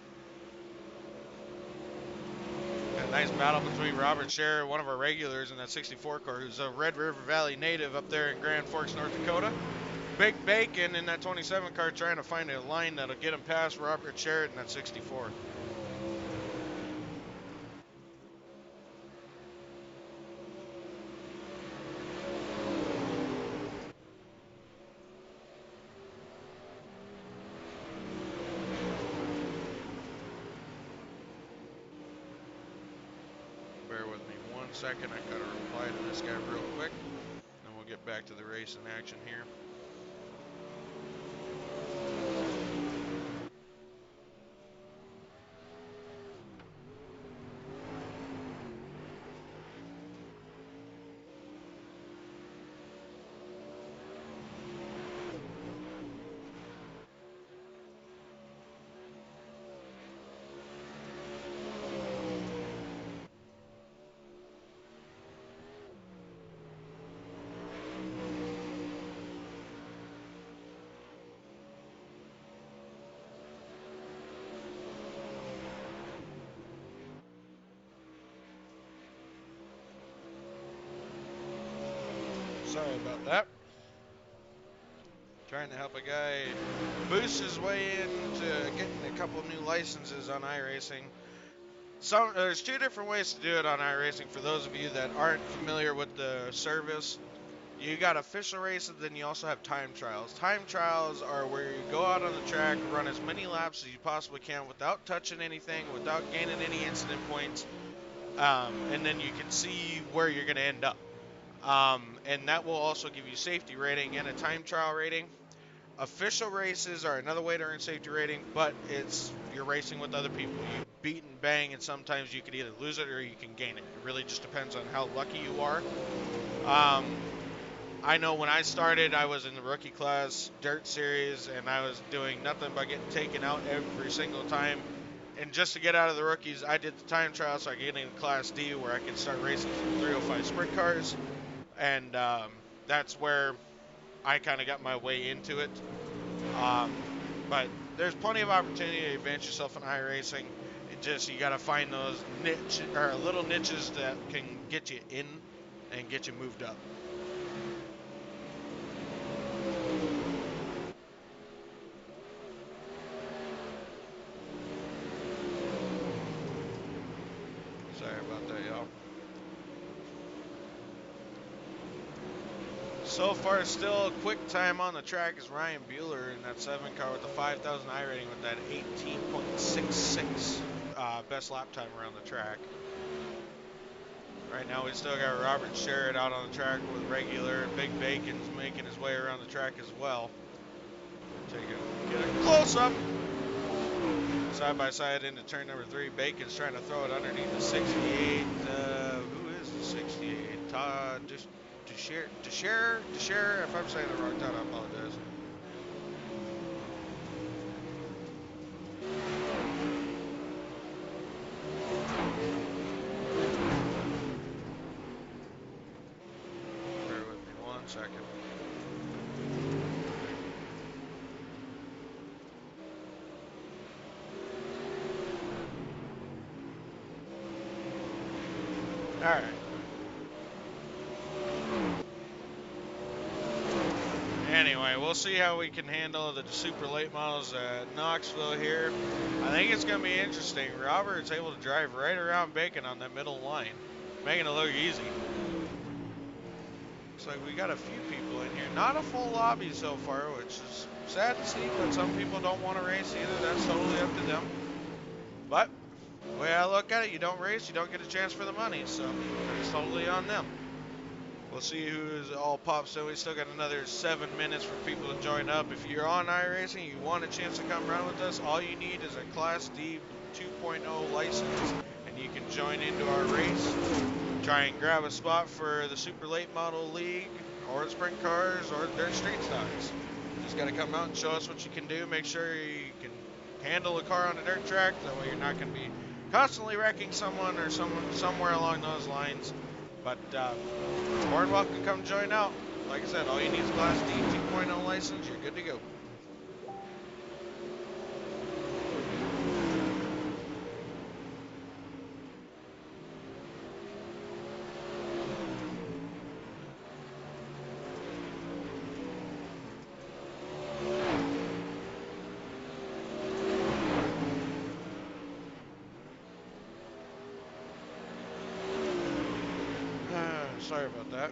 A nice battle between Robert Scher, one of our regulars in that 64 car, who's a Red River Valley native up there in Grand Forks, North Dakota. Big Bacon in that 27 car trying to find a line that'll get him past Robert Scher in that 64. Bear with me 1 second. I gotta reply to this guy real quick, and we'll get back to the race in action here. Sorry about that. Trying to help a guy boost his way into getting a couple new licenses on iRacing. There's two different ways to do it on iRacing for those of you that aren't familiar with the service. You got official races, then you also have time trials. Time trials are where you go out on the track, run as many laps as you possibly can without touching anything, without gaining any incident points, and then you can see where you're going to end up. And that will also give you safety rating and a time trial rating. Official races are another way to earn safety rating, but you're racing with other people. You beat and bang, and sometimes you can either lose it or you can gain it. It really just depends on how lucky you are. I know when I started, I was in the rookie class, dirt series, and I was doing nothing but getting taken out every single time. And just to get out of the rookies, I did the time trial, so I get into Class D, where I can start racing some 305 sprint cars. And that's where I kind of got my way into it. But there's plenty of opportunity to advance yourself in iRacing. You got to find those little niches that can get you in and get you moved up. Sorry about that, y'all. So far, still a quick time on the track is Ryan Bueller in that 7 car with the 5,000 I rating with that 18.66 best lap time around the track. Right now, we still got Robert Sherritt out on the track with regular, and Big Bacon's making his way around the track as well. Get a close up. Side by side into turn number 3. Bacon's trying to throw it underneath the 68. Who is the 68? Todd Desher. If I'm saying the wrong, Todd, I apologize. Bear with me 1 second. All right. Anyway, we'll see how we can handle the super late models at Knoxville here. I think it's going to be interesting. Robert's able to drive right around Bacon on that middle line, making it look easy. Looks like we got a few people in here. Not a full lobby so far, which is sad to see, but some people don't want to race either. That's totally up to them. But the way I look at it, you don't race, you don't get a chance for the money, so it's totally on them. We'll see who's all pops. So we still got another 7 minutes for people to join up. If you're on iRacing, you want a chance to come run with us, all you need is a Class D 2.0 license, and you can join into our race. Try and grab a spot for the Super Late Model League, or the Sprint Cars, or the Dirt Street Stocks. Just got to come out and show us what you can do. Make sure you can handle a car on a dirt track. That way you're not going to be constantly wrecking someone or somewhere along those lines. But more than welcome to come join out. Like I said, all you need is a Class D 2.0 license. You're good to go. Sorry about that.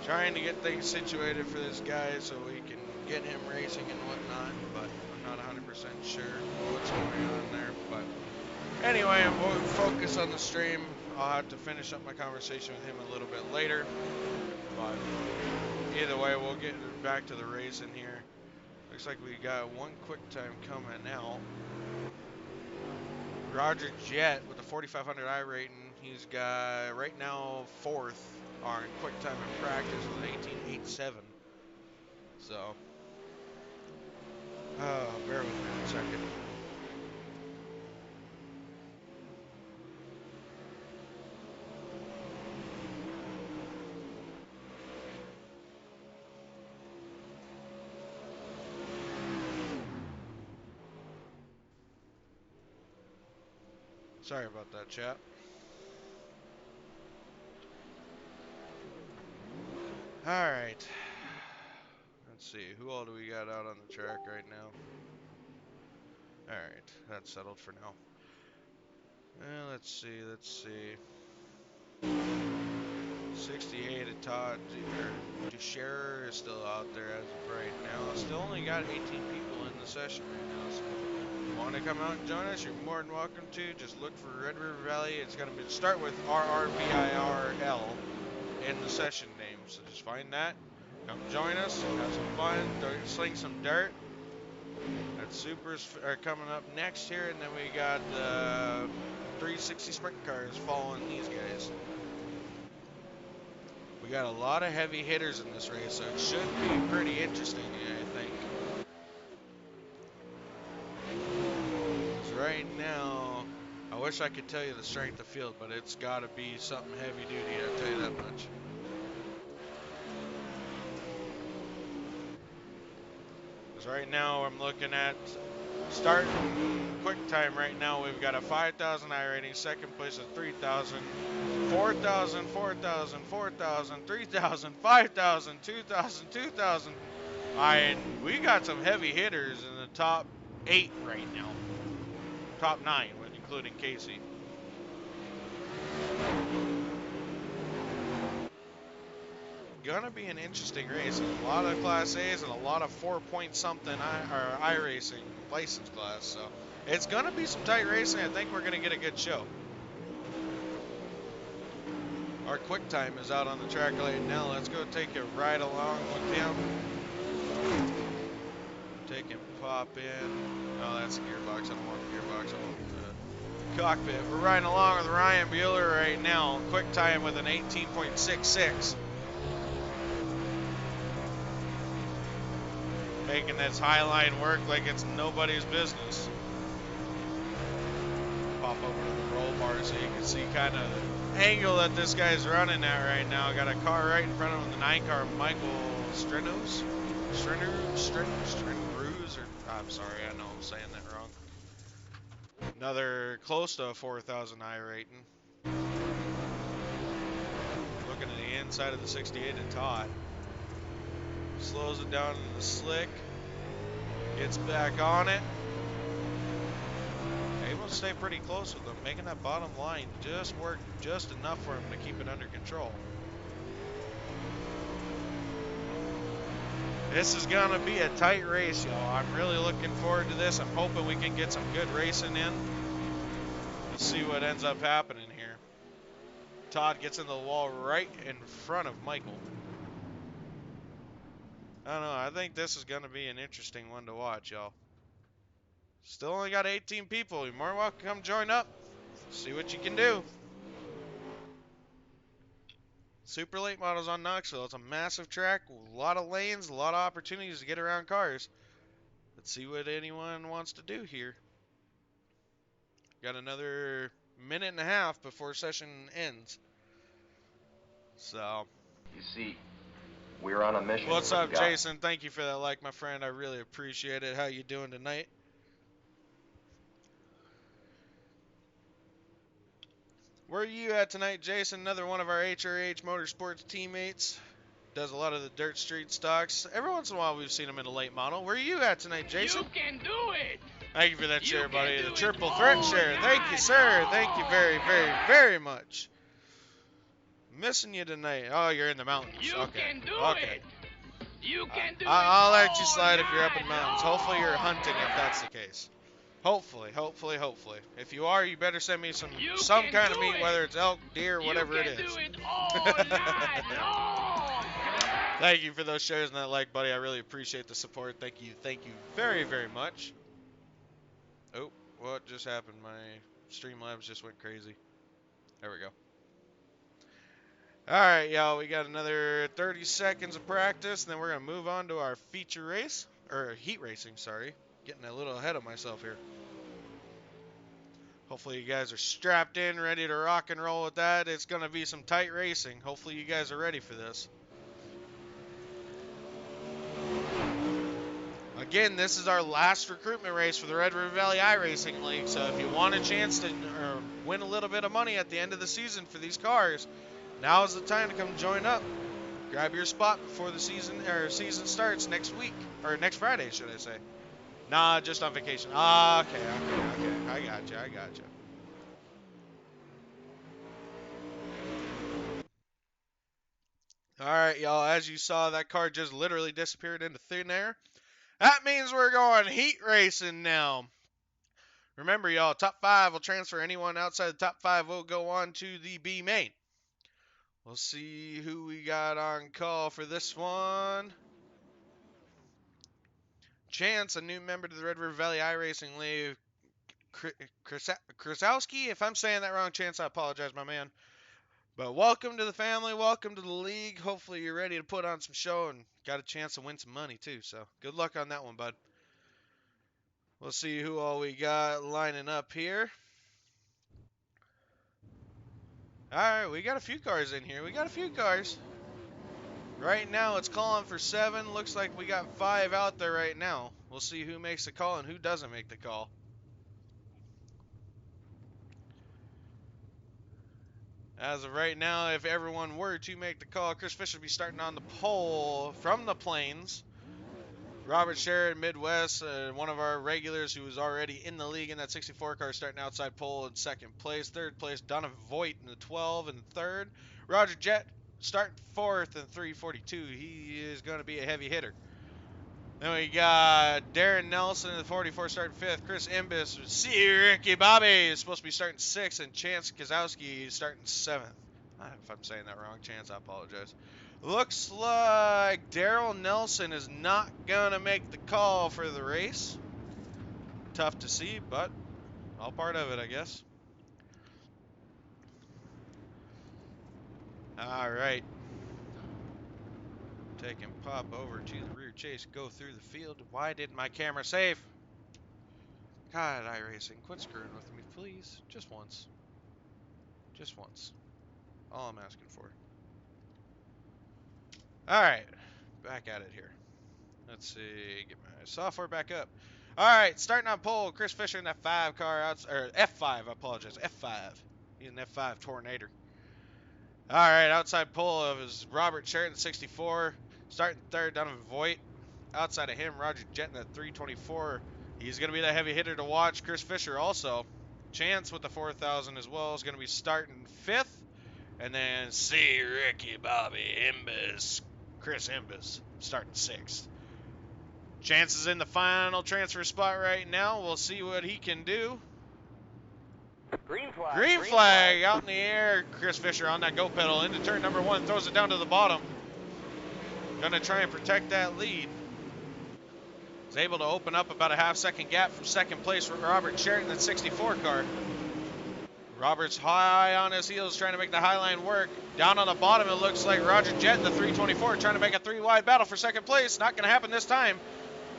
Trying to get things situated for this guy so we can get him racing and whatnot, but I'm not 100% sure what's going on there. But anyway, I'm going to focus on the stream. I'll have to finish up my conversation with him a little bit later. But either way, we'll get back to the racing here. Looks like we got one quick time coming out. Roger Jett with a 4,500 I rating. He's got right now 4th on quick time in practice with an 18.87. So, bear with me 1 second. Sorry about that, chat. All right. Let's see. Who all do we got out on the track right now? All right. That's settled for now. Let's see. Let's see. 68 at Todd Ducherer is still out there as of right now. Still only got 18 people in the session right now. So if you want to come out and join us, you're more than welcome to. Just look for Red River Valley. It's going to start with RRVIRL in the session name. So just find that. Come join us. Have some fun. Sling some dirt. That Supers are coming up next here. And then we got the 360 sprint cars following these guys. We got a lot of heavy hitters in this race, so it should be pretty interesting, I think. 'Cause right now, I wish I could tell you the strength of field, but it's got to be something heavy duty, I'll tell you that much. Because right now, I'm looking at starting quick time right now. We've got a 5,000 I rating, second place at 3,000. 4,000, 4,000, 4,000, 3,000, 5,000, 2,000, 2,000. We got some heavy hitters in the top 8 right now. Top 9, including Casey. Gonna be an interesting race. A lot of Class A's and a lot of 4-point-something iRacing license class. So it's gonna be some tight racing. I think we're gonna get a good show. Our quick time is out on the track right now. Let's go take a ride along with him. Take him, pop in. Oh, that's a gearbox. I don't want the gearbox. I want the cockpit. We're riding along with Ryan Bueller right now. Quick time with an 18.66. Making this high line work like it's nobody's business. Pop over to the roll bar so you can see kind of angle that this guy's running at right now. Got a car right in front of him, the 9 car, Michael Strenos, or I'm sorry, I know I'm saying that wrong. Another close to a 4,000 I rating. Looking at the inside of the 68 at Todd. Slows it down in the slick. Gets back on it. Able to stay pretty close with him, making that bottom line just work just enough for him to keep it under control. This is gonna be a tight race, y'all. I'm really looking forward to this. I'm hoping we can get some good racing in. Let's see what ends up happening here. Todd gets in the wall right in front of Michael. I don't know. I think this is gonna be an interesting one to watch, y'all. Still only got 18 people. You're more than welcome to come join up. See what you can do. Super late models on Knoxville. It's a massive track, a lot of lanes, a lot of opportunities to get around cars. Let's see what anyone wants to do here. Got another minute and a half before session ends. So. You see, we're on a mission. What's from up, God. Jason? Thank you for that like, my friend. I really appreciate it. How you doing tonight? Where are you at tonight, Jason? Another one of our HRH Motorsports teammates. Does a lot of the dirt street stocks. Every once in a while we've seen him in a late model. Where are you at tonight, Jason? You can do it. Thank you for that share, buddy. The triple all threat share. Thank you, sir. Thank you very, very, very much. Missing you tonight. Oh, you're in the mountains. You Okay. can do Okay. it. You can do it. I'll let you all slide if you're up in the night mountains. Hopefully you're long. hunting if that's the case. Hopefully. If you are, you better send me some You kind can of do meat, it. whether it's elk, deer, whatever you it can is. do it all night long. Thank you for those shares and that like, buddy. I really appreciate the support. Thank you very, very much. Oh, what just happened? My Streamlabs just went crazy. There we go. All right, y'all. We got another 30 seconds of practice, and then we're going to move on to our feature race. Or heat racing, sorry. Getting a little ahead of myself here. Hopefully you guys are strapped in, ready to rock and roll with that. It's going to be some tight racing. Hopefully you guys are ready for this. Again, this is our last recruitment race for the Red River Valley iRacing League, so if you want a chance to win a little bit of money at the end of the season for these cars, now is the time to come join up. Grab your spot before the season starts next week, or next Friday, should I say? Nah, just on vacation. Ah, okay. I got you. All right, y'all. As you saw, that car just literally disappeared into thin air. That means we're going heat racing now. Remember, y'all, top 5 will transfer. Anyone outside the top 5 will go on to the B main. We'll see who we got on call for this one. Chance, a new member to the Red River Valley iRacing League. Krasowski, if I'm saying that wrong, Chance, I apologize, my man. But welcome to the family, welcome to the league. Hopefully you're ready to put on some show and got a chance to win some money too. So good luck on that one, bud. We'll see who all we got lining up here. All right, we got a few cars in here. Right now it's calling for 7. Looks like we got 5 out there right now. We'll see who makes the call and who doesn't make the call. As of right now, if everyone were to make the call, Chris Fisher will be starting on the pole from the Plains. Robert Sherrod, Midwest, one of our regulars who was already in the league in that 64 car, starting outside pole in 2nd place. 3rd place, Donovan Voigt in the 12 and 3rd. Roger Jett starting 4th in 342. He is going to be a heavy hitter. Then we got Darren Nelson in the 44 starting 5th. Chris Imbis, C. Ricky Bobby is supposed to be starting 6th, and Chance Kozowski is starting 7th. If I'm saying that wrong, Chance, I apologize. Looks like Daryl Nelson is not going to make the call for the race. Tough to see, but all part of it, I guess. All right. Taking Pop over to the rear chase, go through the field. Why didn't my camera save? God, iRacing, quit screwing with me, please. Just once. Just once. All I'm asking for. All right, back at it here. Let's see, get my software back up. All right, starting on pole, Chris Fisher in that 5 car, or F5, I apologize, F5. He's an F5 Tornado. All right, outside pole of is Robert Sheridan, 64. Starting 3rd, Donovan Voigt. Outside of him, Roger Jett in that 324. He's going to be the heavy hitter to watch. Chris Fisher also. Chance with the 4,000 as well is going to be starting 5th. And then C. Ricky Bobby Imbis. Chris Imbis starting 6th. Chance is in the final transfer spot right now. We'll see what he can do. Green flag. Green flag out in the air. Chris Fisher on that go pedal into turn number 1. Throws it down to the bottom. Going to try and protect that lead. He's able to open up about a half-second gap from 2nd place for Robert Sheridan, that 64 car. Robert's high on his heels trying to make the high line work. Down on the bottom, it looks like Roger Jett in the 324 trying to make a 3-wide battle for 2nd place. Not going to happen this time.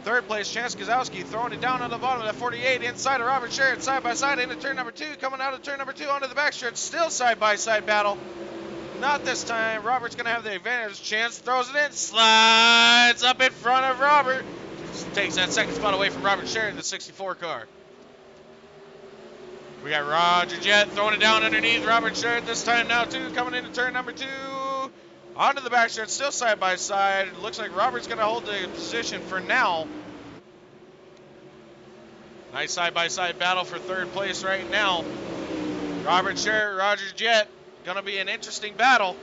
3rd place, Chance Kozowski throwing it down on the bottom of that 48 inside of Robert Sheridan, side by side into turn number 2. Coming out of turn number 2 onto the backstretch. Still side by side battle. Not this time. Robert's going to have the advantage. Chance throws it in. Slides up in front of Robert. Takes that 2nd spot away from Robert Sheridan, the 64 car. We got Roger Jett throwing it down underneath Robert Sheridan this time now too. Coming into turn number 2. Onto the backstretch, still side by side. It looks like Robert's going to hold the position for now. Nice side by side battle for 3rd place right now. Robert Sheridan, Roger Jett. Going to be an interesting battle.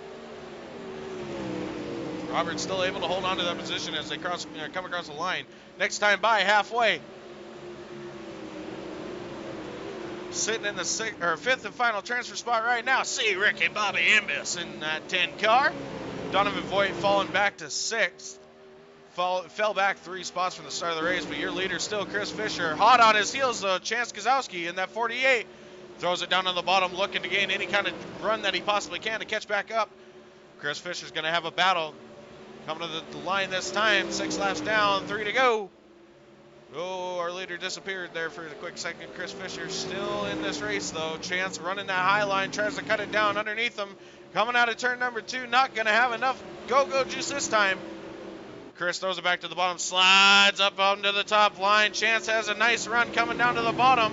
Robert's still able to hold on to that position as they come across the line. Next time by, halfway. Sitting in the 5th and final transfer spot right now. See Ricky Bobby Imbis in that 10 car. Donovan Voigt falling back to 6th. Fell back 3 spots from the start of the race, but your leader still Chris Fisher. Hot on his heels though, Chance Kozowski in that 48. Throws it down on the bottom, looking to gain any kind of run that he possibly can to catch back up. Chris Fisher's going to have a battle. Coming to the line this time. 6 laps down, 3 to go. Oh, our leader disappeared there for a quick second. Chris Fisher still in this race, though. Chance running that high line, tries to cut it down underneath him. Coming out of turn number 2, not going to have enough go-go juice this time. Chris throws it back to the bottom, slides up onto the top line. Chance has a nice run coming down to the bottom.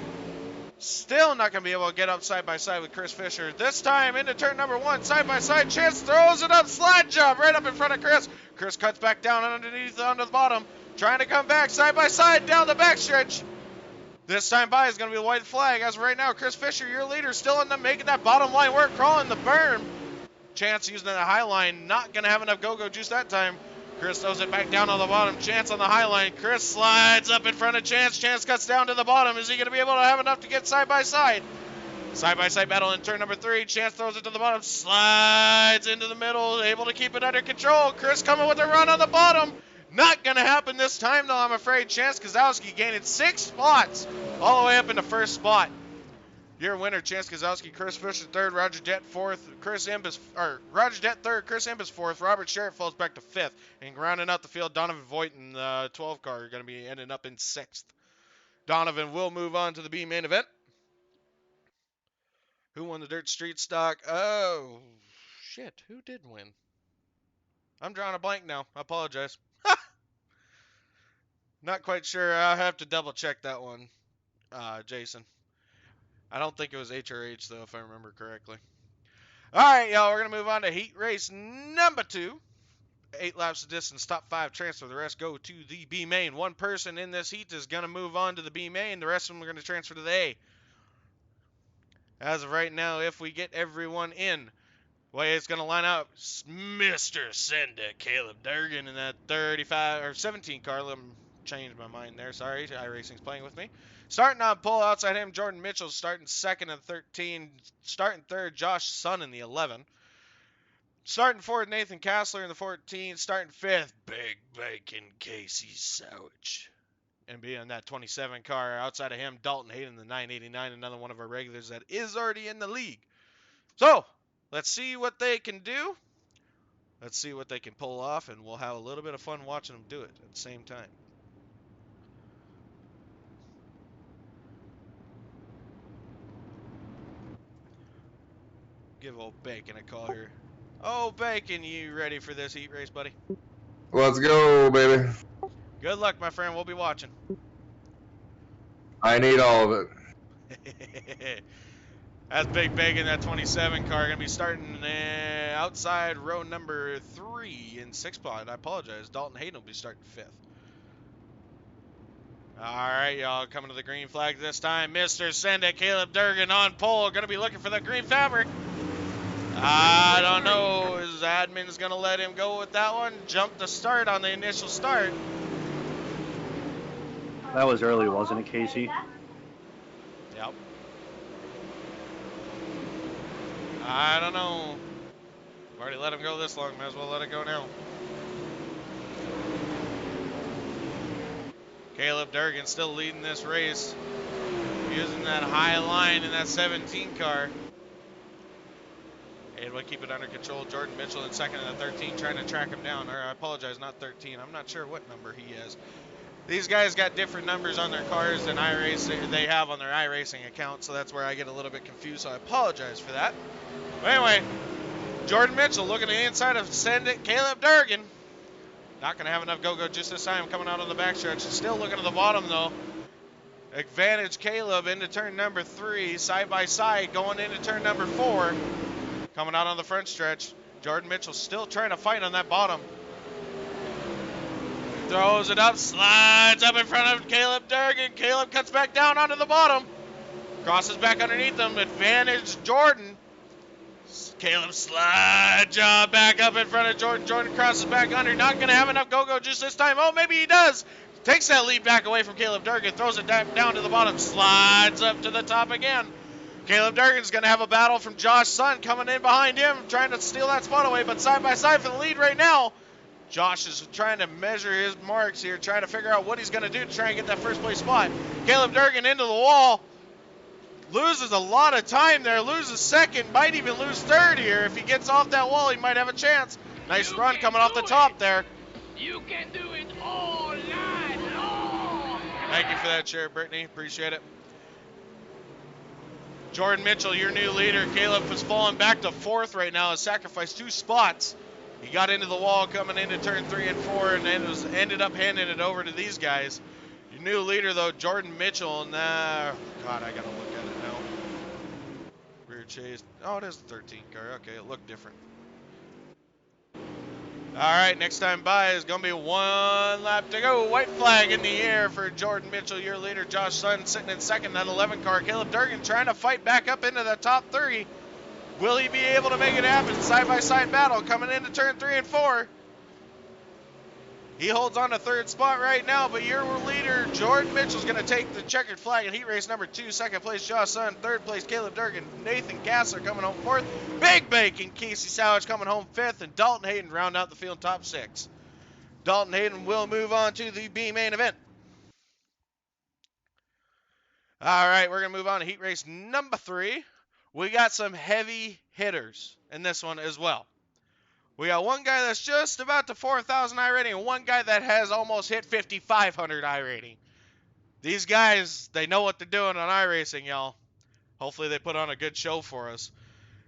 Still not going to be able to get up side by side with Chris Fisher. This time into turn number 1, side by side. Chance throws it up, slide job right up in front of Chris. Chris cuts back down underneath onto the bottom. Trying to come back side by side down the backstretch. This time by is going to be the white flag. As of right now, Chris Fisher, your leader, still in the making that bottom line work, crawling the berm. Chance using the high line, not going to have enough go-go juice that time. Chris throws it back down on the bottom. Chance on the high line. Chris slides up in front of Chance. Chance cuts down to the bottom. Is he going to be able to have enough to get side by side? Side by side battle in turn number 3. Chance throws it to the bottom. Slides into the middle. Able to keep it under control. Chris coming with a run on the bottom. Not going to happen this time, though, I'm afraid. Chance Kozowski gaining 6 spots all the way up in the first spot. Your winner, Chance Kozowski, Chris Fisher third, Roger Dett fourth, Roger Dett third, Chris Imbus fourth, Robert Sherritt falls back to fifth, and rounding out the field, Donovan Voigt in the 12 car are going to be ending up in 6th. Donovan will move on to the B main event. Who won the Dirt Street Stock? Oh, shit, who did win? I'm drawing a blank now. I apologize. Not quite sure. I'll have to double check that one, Jason. I don't think it was HRH, though, if I remember correctly. All right, y'all, we're going to move on to heat race number 2. 8 laps of distance, top 5 transfer. The rest go to the B main. One person in this heat is going to move on to the B main. The rest of them are going to transfer to the A. As of right now, if we get everyone in, way it's going to line up, Mr. Send It, Caleb Durgan in that 17 car. Let me change my mind there. Sorry, iRacing's playing with me. Starting on pole outside him, Jordan Mitchell starting 2nd and 13. Starting 3rd, Josh Sun in the 11. Starting 4th, Nathan Kassler in the 14. Starting 5th, Big Bacon Casey Sowich. And being that 27 car outside of him, Dalton Hayden, the 989, another one of our regulars that is already in the league. So, let's see what they can do. Let's see what they can pull off, and we'll have a little bit of fun watching them do it at the same time. Give old Bacon a call here. Oh, Bacon, you ready for this heat race, buddy? Let's go, baby. Good luck, my friend. We'll be watching. I need all of it. That's Big Bacon, that 27 car. Going to be starting outside row number 3 in 6th spot. I apologize. Dalton Hayden will be starting 5th. All right, y'all. Coming to the green flag this time. Mr. Send It, Caleb Durgan on pole. Going to be looking for that green fabric. I don't know. His admin's going to let him go with that one. Jump the start on the initial start. That was early, wasn't it, Casey? Yep. I don't know. I've already let him go this long. Might as well let it go now. Caleb Durgan still leading this race. Using that high line in that 17 car. Able to keep it under control. Jordan Mitchell in 2nd and 13 trying to track him down. Or I apologize, not 13. I'm not sure what number he has. These guys got different numbers on their cars than they have on their iRacing account, so that's where I get a little bit confused, so I apologize for that. But anyway, Jordan Mitchell looking at the inside of Send It, Caleb Durgan. Not going to have enough go-go just this time coming out on the backstretch. Still looking at the bottom, though. Advantage Caleb into turn number 3, side by side, going into turn number 4. Coming out on the front stretch. Jordan Mitchell still trying to fight on that bottom. Throws it up, slides up in front of Caleb Durgan. Caleb cuts back down onto the bottom. Crosses back underneath them. Advantage Jordan. Caleb slide job back up in front of Jordan. Jordan crosses back under. Not going to have enough go-go just this time. Oh, maybe he does. Takes that lead back away from Caleb Durgan. Throws it down to the bottom. Slides up to the top again. Caleb Durgan's going to have a battle from Josh Sun coming in behind him, trying to steal that spot away, but side by side for the lead right now. Josh is trying to measure his marks here, trying to figure out what he's going to do to try and get that first place spot. Caleb Durgan into the wall. Loses a lot of time there, loses 2nd, might even lose 3rd here. If he gets off that wall, he might have a chance. Nice run coming off the top there. You can do it all night long. Thank you for that share, Brittany. Appreciate it. Jordan Mitchell, your new leader. Caleb has fallen back to 4th right now. Has sacrificed 2 spots. He got into the wall coming into turn 3 and 4 and ended up handing it over to these guys. Your new leader, though, Jordan Mitchell. And, God, I got to look at it now. Rear chase. Oh, it is the 13 car. Okay, it looked different. All right, next time by is going to be 1 lap to go. White flag in the air for Jordan Mitchell, your leader. Josh Sutton sitting in second, that 11 car. Caleb Durgan trying to fight back up into the top 30. Will he be able to make it happen? Side-by-side battle coming into turn 3 and 4. He holds on to third spot right now, but your leader, Jordan Mitchell, is going to take the checkered flag in heat race number 2. Second place, Josh Sutton. Third place, Caleb Durgan. Nathan Gassler coming home fourth. Big Bacon, Casey Savage coming home fifth. And Dalton Hayden round out the field top 6. Dalton Hayden will move on to the B main event. All right, we're going to move on to heat race number 3. We got some heavy hitters in this one as well. We got one guy that's just about to 4,000 iRating and one guy that has almost hit 5,500 iRating. These guys, they know what they're doing on iRacing, y'all. Hopefully they put on a good show for us.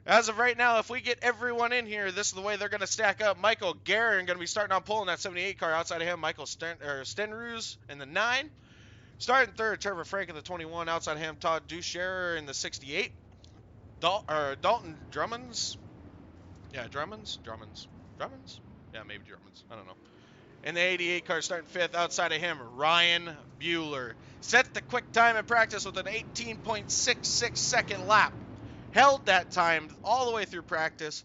As of right now, if we get everyone in here, this is the way they're going to stack up. Michael Guerin going to be starting on pole in that 78 car. Outside of him, Michael Stenruse in the 9. Starting third, Trevor Frank in the 21. Outside of him, Todd Ducherer in the 68. Dalton Drummonds. Yeah, Drummonds? Yeah, maybe Drummonds. I don't know. In the 88 car, starting fifth. Outside of him, Ryan Bueller. Set the quick time in practice with an 18.66 second lap. Held that time all the way through practice.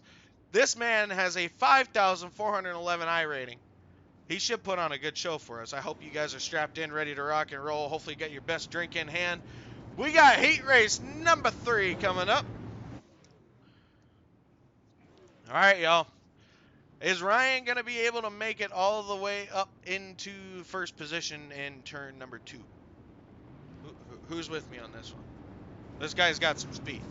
This man has a 5,411 iRating. He should put on a good show for us. I hope you guys are strapped in, ready to rock and roll. Hopefully get your best drink in hand. We got heat race number 3 coming up. All right, y'all. Is Ryan going to be able to make it all the way up into first position in turn number 2? Who's with me on this one? This guy's got some speed.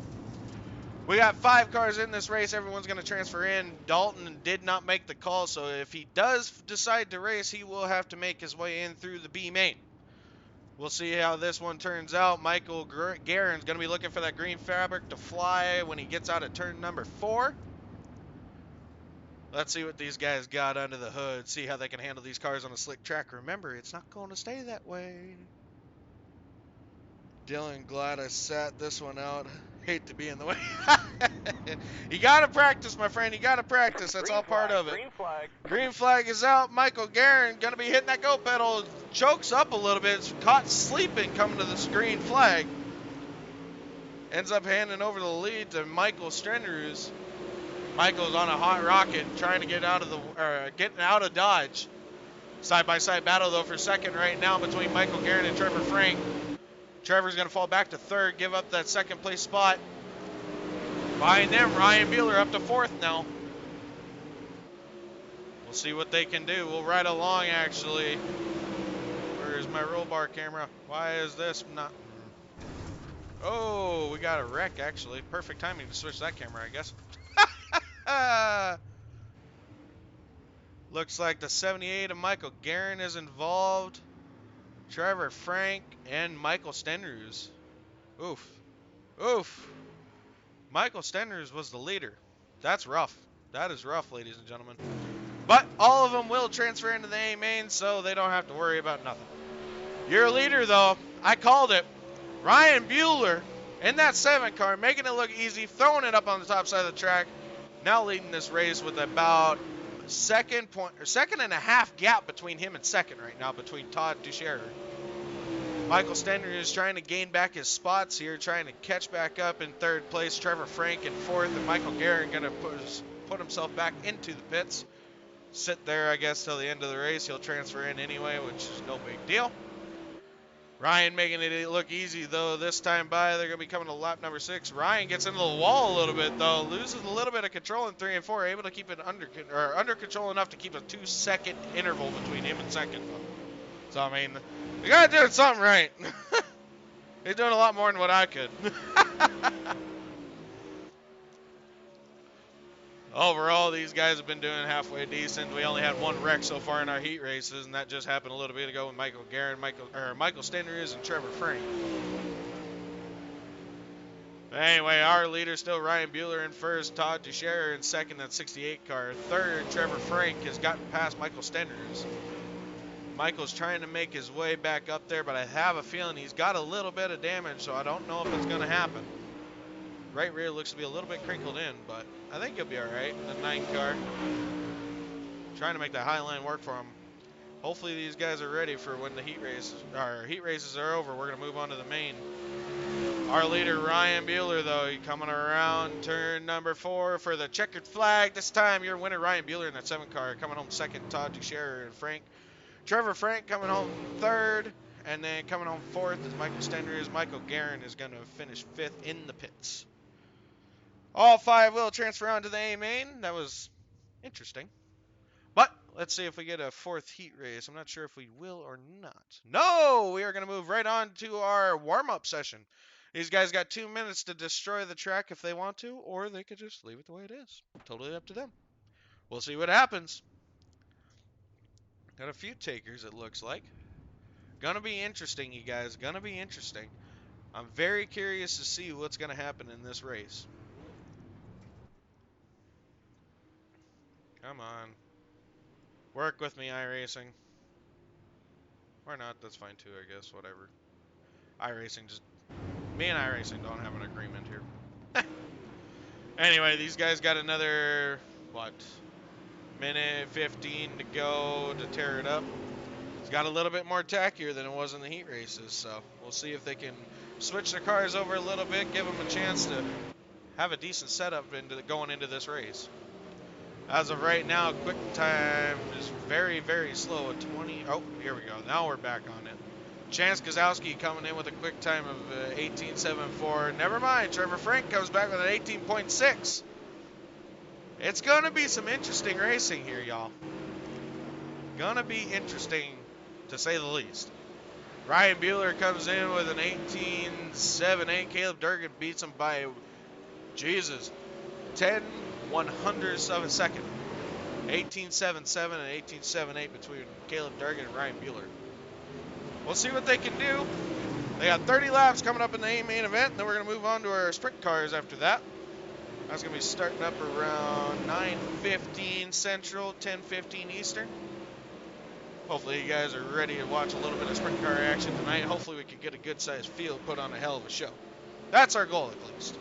We got 5 cars in this race. Everyone's going to transfer in. Dalton did not make the call, so if he does decide to race, he will have to make his way in through the B main. We'll see how this one turns out. Michael Guerin's going to be looking for that green fabric to fly when he gets out at turn number 4. Let's see what these guys got under the hood. See how they can handle these cars on a slick track. Remember, it's not going to stay that way. Dylan, glad I sat this one out. Hate to be in the way. You got to practice, my friend. You got to practice. That's all part of it. Green flag. Green flag is out. Michael Guerin going to be hitting that go pedal. Chokes up a little bit. It's caught sleeping coming to this green flag. Ends up handing over the lead to Michael Stenruse. Michael's on a hot rocket trying to get out of getting out of Dodge. Side-by-side battle, though, for second right now between Michael Guerin and Trevor Frank. Trevor's going to fall back to third, give up that second place spot. Behind them, Ryan Bueller up to fourth now. We'll see what they can do. We'll ride along, actually. Where's my roll bar camera? Why is this not... Oh, we got a wreck, actually. Perfect timing to switch that camera, I guess. Looks like the 78 of Michael Guerin is involved. Trevor Frank and Michael Stenruse. Oof. Oof. Michael Stenruse was the leader. That's rough. That is rough, ladies and gentlemen. But all of them will transfer into the A main, so they don't have to worry about nothing. Your leader, though, I called it. Ryan Bueller in that 7 car, making it look easy, throwing it up on the top side of the track. Now leading this race with about second and a half gap between him and second right now, between Todd Ducherer. Michael Stenruse is trying to gain back his spots here, trying to catch back up in third place. Trevor Frank in fourth, and Michael Guerin going to put himself back into the pits. Sit there, I guess, till the end of the race. He'll transfer in anyway, which is no big deal. Ryan making it look easy, though. This time by, they're going to be coming to lap number 6. Ryan gets into the wall a little bit, though. Loses a little bit of control in 3 and 4. Able to keep it under control enough to keep a 2-second interval between him and second. So, I mean, the guy doing something right. He's doing a lot more than what I could. Overall, these guys have been doing halfway decent. We only had 1 wreck so far in our heat races, and that just happened a little bit ago with Michael Guerin, Michael Stenruse, and Trevor Frank. Anyway, our leader still Ryan Bueller in first, Todd Ducherer in second at 68 car. Third, Trevor Frank has gotten past Michael Stenruse. Michael's trying to make his way back up there, but I have a feeling he's got a little bit of damage, so I don't know if it's going to happen. Right rear looks to be a little bit crinkled in, but I think he'll be all right. The 9 car. Trying to make that high line work for him. Hopefully these guys are ready for when the heat races are over. We're going to move on to the main. Our leader, Ryan Bueller, though, he coming around turn number 4 for the checkered flag. This time, your winner, Ryan Bueller, in that 7 car. Coming home second, Todd Ducherer and Frank. Trevor Frank coming home third. And then coming home fourth is Michael Stenders. Michael Guerin is going to finish 5th in the pits. All 5 will transfer on to the A main. That was interesting. But let's see if we get a 4th heat race. I'm not sure if we will or not. No! We are going to move right on to our warm-up session. These guys got 2 minutes to destroy the track if they want to, or they could just leave it the way it is. Totally up to them. We'll see what happens. Got a few takers, it looks like. Gonna be interesting, you guys. Gonna be interesting. I'm very curious to see what's going to happen in this race. Come on. Work with me, iRacing. Or not, that's fine too, I guess. Whatever. iRacing just... Me and iRacing don't have an agreement here. Anyway, these guys got another, what, minute 15 to go to tear it up. It's got a little bit more tackier than it was in the heat races, so we'll see if they can switch their cars over a little bit, give them a chance to have a decent setup going into this race. As of right now, quick time is very, very slow at 20. Oh, here we go. Now we're back on it. Chance Kozowski coming in with a quick time of 18.74. Never mind. Trevor Frank comes back with an 18.6. It's going to be some interesting racing here, y'all. Gonna be interesting, to say the least. Ryan Bueller comes in with an 18.78. Caleb Durgan beats him by, Jesus, 10/100ths of a second. 18.77 and 18.78 between Caleb Durgan and Ryan Bueller. We'll see what they can do. They got 30 laps coming up in the A main event, and then we're going to move on to our sprint cars after that. That's going to be starting up around 9:15 Central, 10:15 Eastern. Hopefully you guys are ready to watch a little bit of sprint car action tonight. Hopefully we can get a good-sized field, put on a hell of a show. That's our goal, at least.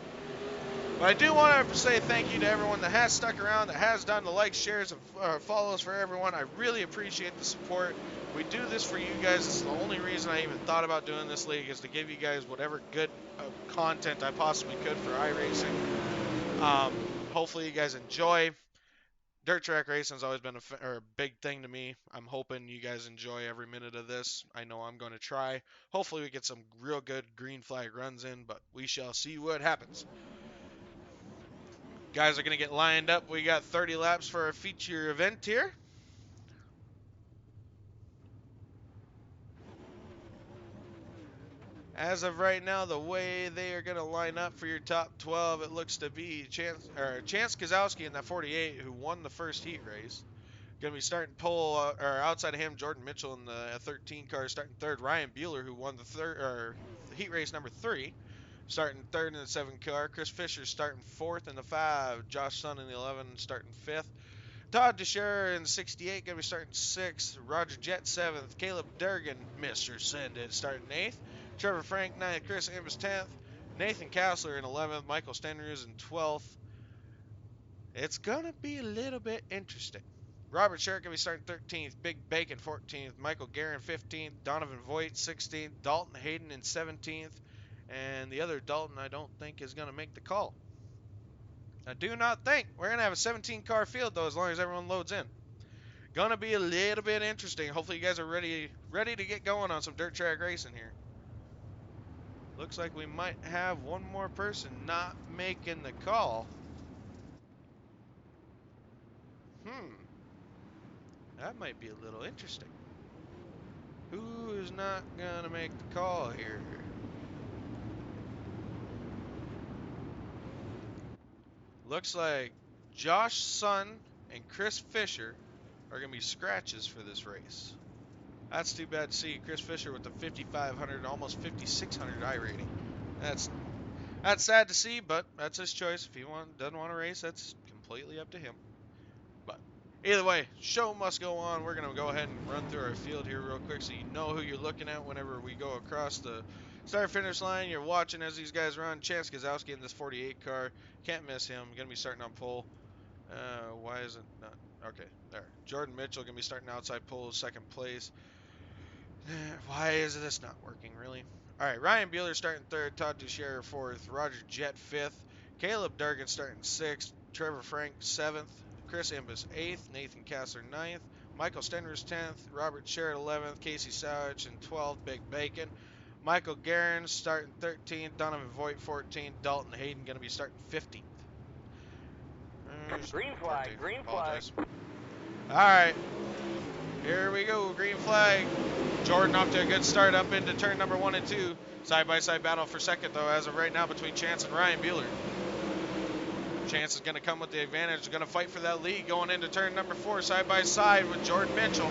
But I do want to say thank you to everyone that has stuck around, that has done the likes, shares, and follows for everyone. I really appreciate the support. We do this for you guys. This is the only reason I even thought about doing this league, is to give you guys whatever good content I possibly could for iRacing. Hopefully you guys enjoy. Dirt track racing has always been a big thing to me. I'm hoping you guys enjoy every minute of this. I know I'm going to try. Hopefully we get some real good green flag runs in, but we shall see what happens. Guys are going to get lined up. We got 30 laps for our feature event here. As of right now, the way they are going to line up for your top 12, it looks to be Chance Kozowski in that 48, who won the first heat race. Going to be starting pole, or outside of him, Jordan Mitchell in the 13 car starting third. Ryan Bueller, who won the heat race number 3, starting third in the 7 car. Chris Fisher starting 4th in the 5. Josh Sun in the 11 starting 5th. Todd Ducherer in 68 going to be starting 6th. Roger Jett 7th. Caleb Durgan, Mr. Sended, starting 8th. Trevor Frank 9th. Chris Ambus 10th. Nathan Kassler in 11th. Michael Stenders in 12th. It's going to be a little bit interesting. Robert Sherrick going to be starting 13th. Big Bacon 14th. Michael Guerin 15th. Donovan Voigt 16th. Dalton Hayden in 17th. And the other Dalton I don't think is going to make the call. I do not think. We're going to have a 17-car field, though, as long as everyone loads in. Going to be a little bit interesting. Hopefully you guys are ready to get going on some dirt track racing here. Looks like we might have one more person not making the call. That might be a little interesting. Who is not going to make the call here? Looks like Josh Sun and Chris Fisher are going to be scratches for this race. That's too bad to see. Chris Fisher with the 5,500, almost 5,600 I rating. That's sad to see, but that's his choice. If he doesn't want to race, that's completely up to him. But Either way, show must go on. We're going to go ahead and run through our field here real quick so you know who you're looking at whenever we go across the start-finish line. You're watching as these guys run. Chance Gazowski in this 48 car. Can't miss him. Going to be starting on pole. Why is it not? Okay, there. Jordan Mitchell going to be starting outside pole, second place. Why is this not working, really? All right, Ryan Bueller starting third. Todd Duchère fourth. Roger Jett fifth. Caleb Durgan starting sixth. Trevor Frank seventh. Chris Imbus 8th, Nathan Kassler 9th, Michael Stenrus 10th, Robert Sherritt 11th, Casey Savage in 12th, Big Bacon, Michael Guerin starting 13th, Donovan Voigt 14th, Dalton Hayden going to be starting 15th. Green flag, green flag. All right, here we go, green flag. Jordan off to a good start up into turn number 1 and 2. Side-by-side battle for second, though, as of right now between Chance and Ryan Bueller. Chance is going to come with the advantage. Going to fight for that lead going into turn number 4, side by side with Jordan Mitchell.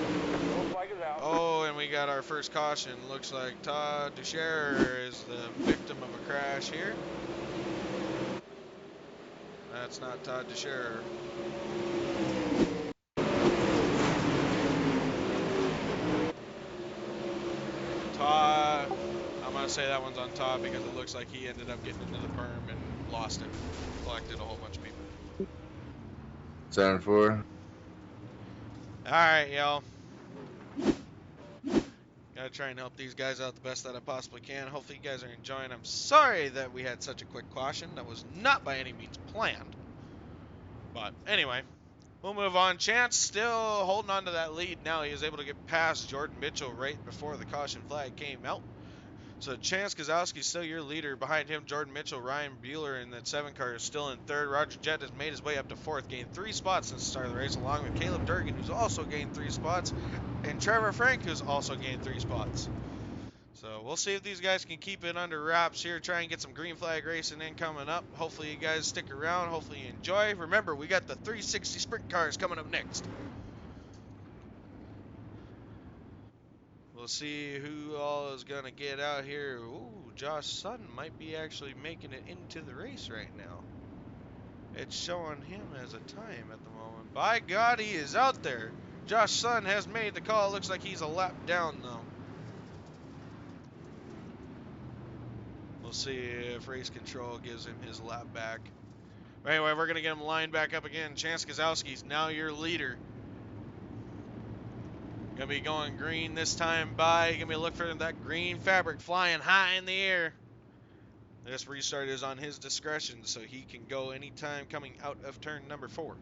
Oh, and we got our first caution. Looks like Todd Duchère is the victim of a crash here. That's not Todd Duchère. Todd, I'm going to say that one's on Todd because it looks like he ended up getting into the berm and lost it. Collected a whole bunch of people. 7-4. Alright, y'all. Gotta try and help these guys out the best that I possibly can. Hopefully you guys are enjoying. I'm sorry that we had such a quick caution. That was not by any means planned. But anyway, we'll move on. Chance still holding on to that lead now. He was able to get past Jordan Mitchell right before the caution flag came out. So Chance Gazowski still your leader. Behind him, Jordan Mitchell, Ryan Bueller in that 7 car is still in third. Roger Jett has made his way up to 4th, gained 3 spots since the start of the race, along with Caleb Durgan, who's also gained 3 spots, and Trevor Frank, who's also gained 3 spots. So we'll see if these guys can keep it under wraps here, try and get some green flag racing in coming up. Hopefully you guys stick around. Hopefully you enjoy. Remember, we got the 360 sprint cars coming up next. We'll see who all is going to get out here. Ooh, Josh Sutton might be actually making it into the race right now. It's showing him as a time at the moment. By God, he is out there. Josh Sutton has made the call. Looks like he's a lap down, though. We'll see if race control gives him his lap back. But anyway, we're going to get him lined back up again. Chance Gazowski's now your leader. Gonna be going green this time by. Gonna be looking for that green fabric flying high in the air. This restart is on his discretion, so he can go anytime coming out of turn number 4.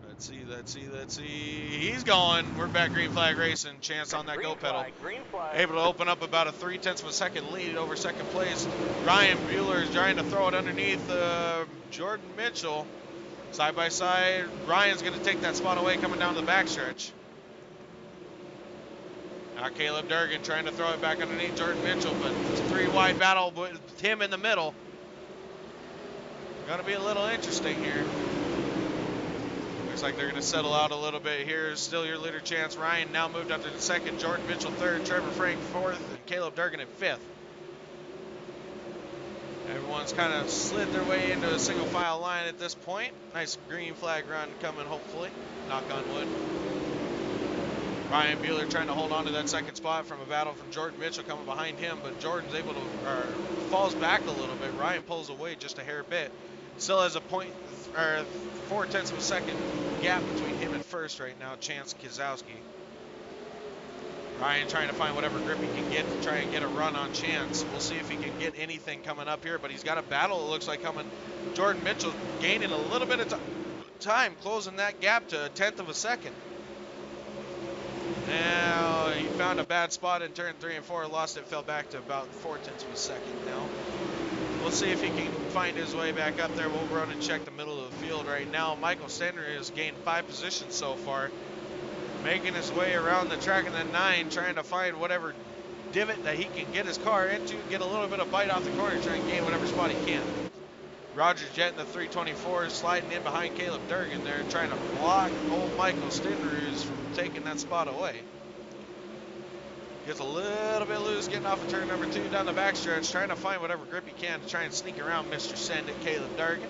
Let's see, let's see, let's see. He's going. We're back green flag racing. Chance on that Green go pedal. green flag. Able to open up about a 0.3 of a second lead over second place. Ryan Bueller is trying to throw it underneath Jordan Mitchell. Side by side. Ryan's gonna take that spot away coming down the backstretch. Now Caleb Durgan trying to throw it back underneath Jordan Mitchell, but it's a 3-wide battle with him in the middle. Gonna be a little interesting here. Looks like they're gonna settle out a little bit here. Still your leader, Chance. Ryan now moved up to the 2nd. Jordan Mitchell 3rd. Trevor Frank 4th, and Caleb Durgan at 5th. Everyone's kind of slid their way into a single file line at this point. Nice green flag run coming, hopefully. Knock on wood. Ryan Bueller trying to hold on to that 2nd spot from a battle from Jordan Mitchell coming behind him, but Jordan's able to, falls back a little bit. Ryan pulls away just a hair bit. Still has a 0.4 of a second gap between him and 1st right now, Chance Gazowski. Ryan trying to find whatever grip he can get to try and get a run on Chance. We'll see if he can get anything coming up here, but he's got a battle, it looks like, coming. Jordan Mitchell gaining a little bit of time, closing that gap to a 1/10 of a second. Now, he found a bad spot in turn 3 and 4, lost it, fell back to about 0.4 of a second now. We'll see if he can find his way back up there. We'll run and check the middle of the field right now. Michael Stenrus has gained 5 positions so far, making his way around the track in the 9, trying to find whatever divot that he can get his car into, get a little bit of bite off the corner, try and gain whatever spot he can. Roger Jett in the 324 sliding in behind Caleb Durgan there, trying to block old Michael Stenrus from taking that spot away. Gets a little bit loose getting off of turn number 2 down the backstretch, trying to find whatever grip he can to try and sneak around Mr. Send It, Caleb Durgan.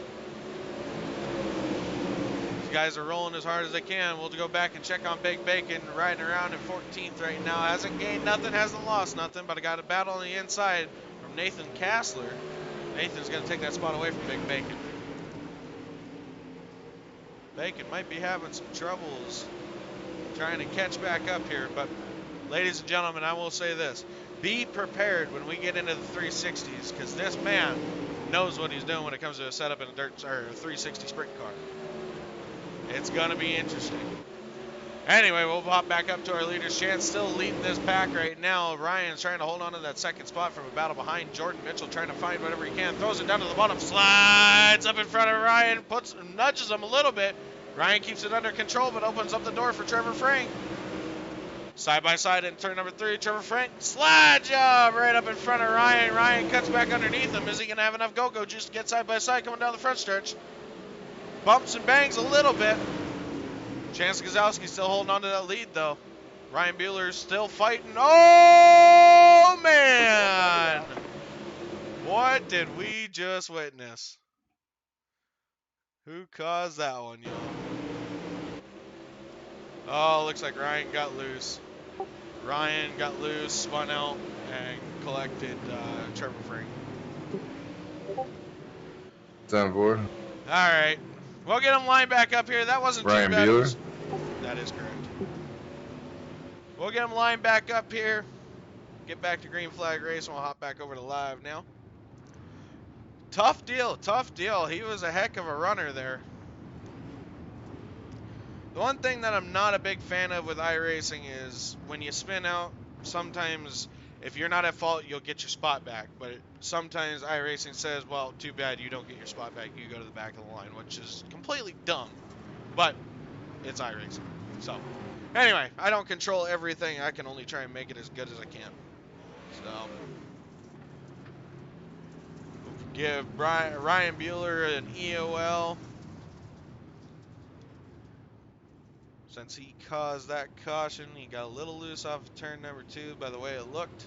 guys are rolling as hard as they can. We'll go back and check on Big Bacon, riding around in 14th right now. Hasn't gained nothing, hasn't lost nothing, but I got a battle on the inside from Nathan Kassler. Nathan's going to take that spot away from Big Bacon. Bacon might be having some troubles trying to catch back up here, but ladies and gentlemen, I will say this. Be prepared when we get into the 360s, because this man knows what he's doing when it comes to a setup in a 360 sprint car. It's going to be interesting. Anyway, we'll pop back up to our leader's chance. Still leading this pack right now. Ryan's trying to hold on to that second spot from a battle behind. Jordan Mitchell trying to find whatever he can. Throws it down to the bottom. Slides up in front of Ryan. Nudges him a little bit. Ryan keeps it under control, but opens up the door for Trevor Frank. Side by side in turn number 3. Trevor Frank. Slide job right up in front of Ryan. Ryan cuts back underneath him. Is he going to have enough go-go juice to get side by side coming down the front stretch? Bumps and bangs a little bit. Chance Gazowski still holding on to that lead, though. Ryan Bueller's still fighting. Oh, man! What did we just witness? Who caused that one, y'all? Oh, looks like Ryan got loose. Ryan got loose, spun out, and collected Trevor Frank. 10-4. All right. We'll get him lined back up here. That wasn't Ryan too bad. Bueller? That is correct. We'll get him lined back up here. Get back to green flag race, and we'll hop back over to live now. Tough deal, tough deal. He was a heck of a runner there. The one thing that I'm not a big fan of with iRacing is when you spin out, sometimes if you're not at fault, you'll get your spot back. But sometimes iRacing says, well, too bad you don't get your spot back. You go to the back of the line, which is completely dumb. But it's iRacing. So, anyway, I don't control everything. I can only try and make it as good as I can. So, give Ryan Bueller an EOL. Since he caused that caution, he got a little loose off of turn number 2 by the way it looked.